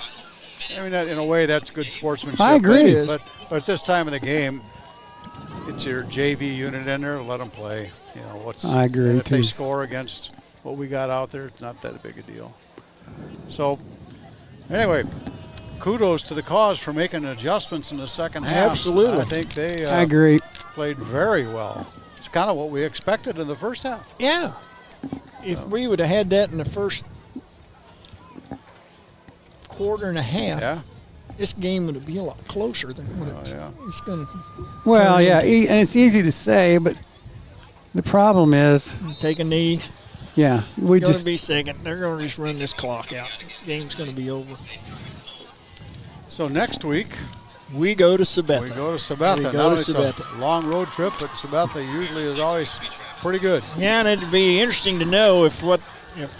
I mean, in a way, that's good sportsmanship. I agree. But at this time of the game, it's your JV unit in there. Let them play. I agree, and if too. they score against what we got out there, it's not that big a deal. So, anyway, kudos to the Cause for making adjustments in the second half. Absolutely. I think they I agree. Played very well. It's kind of what we expected in the first half. Yeah. If we would have had that in the first quarter and a half, this game would be a lot closer than what it's going to. Well, yeah, and it's easy to say, but the problem is take a knee. Yeah, we going just to be second. They're going to just run this clock out. This game's going to be over. So next week we go to Sabetha. We go to Sabetha. Now it's a long road trip, but Sabetha usually is always pretty good. Yeah, and it'd be interesting to know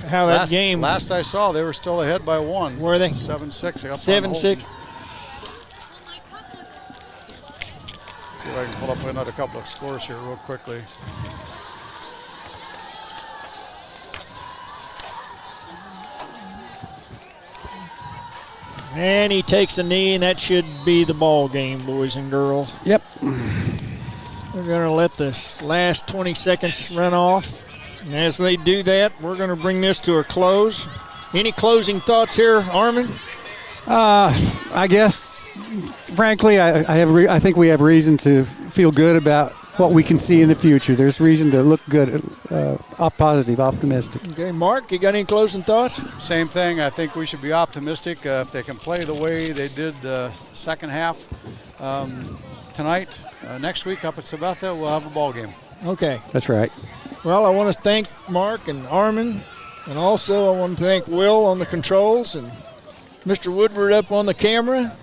how that game. Last I saw, they were still ahead by 1. Were they? 7-6. 7-6. See if I can pull up another couple of scores here real quickly. And he takes a knee, and that should be the ball game, boys and girls. Yep. We're going to let this last 20 seconds run off. And as they do that, we're going to bring this to a close. Any closing thoughts here, Armin? I guess, frankly, I think we have reason to feel good about what we can see in the future. There's reason to look good, positive, optimistic. Okay, Mark, you got any closing thoughts? Same thing. I think we should be optimistic. If they can play the way they did the second half tonight, next week up at Sabetha, we'll have a ball game. Okay. That's right. Well, I want to thank Mark and Armin, and also I want to thank Will on the controls and Mr. Woodward up on the camera.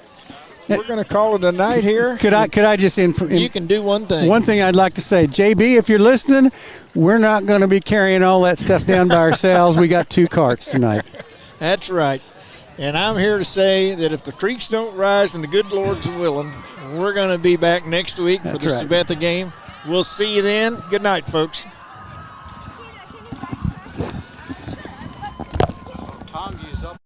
We're going to call it a night here. Could I just you can do one thing. One thing I'd like to say, JB, if you're listening, we're not going to be carrying all that stuff down by ourselves. We got 2 carts tonight. That's right. And I'm here to say that if the creeks don't rise and the good Lord's willing, we're going to be back next week for the Sabetha game. We'll see you then. Good night, folks. Tongi's up.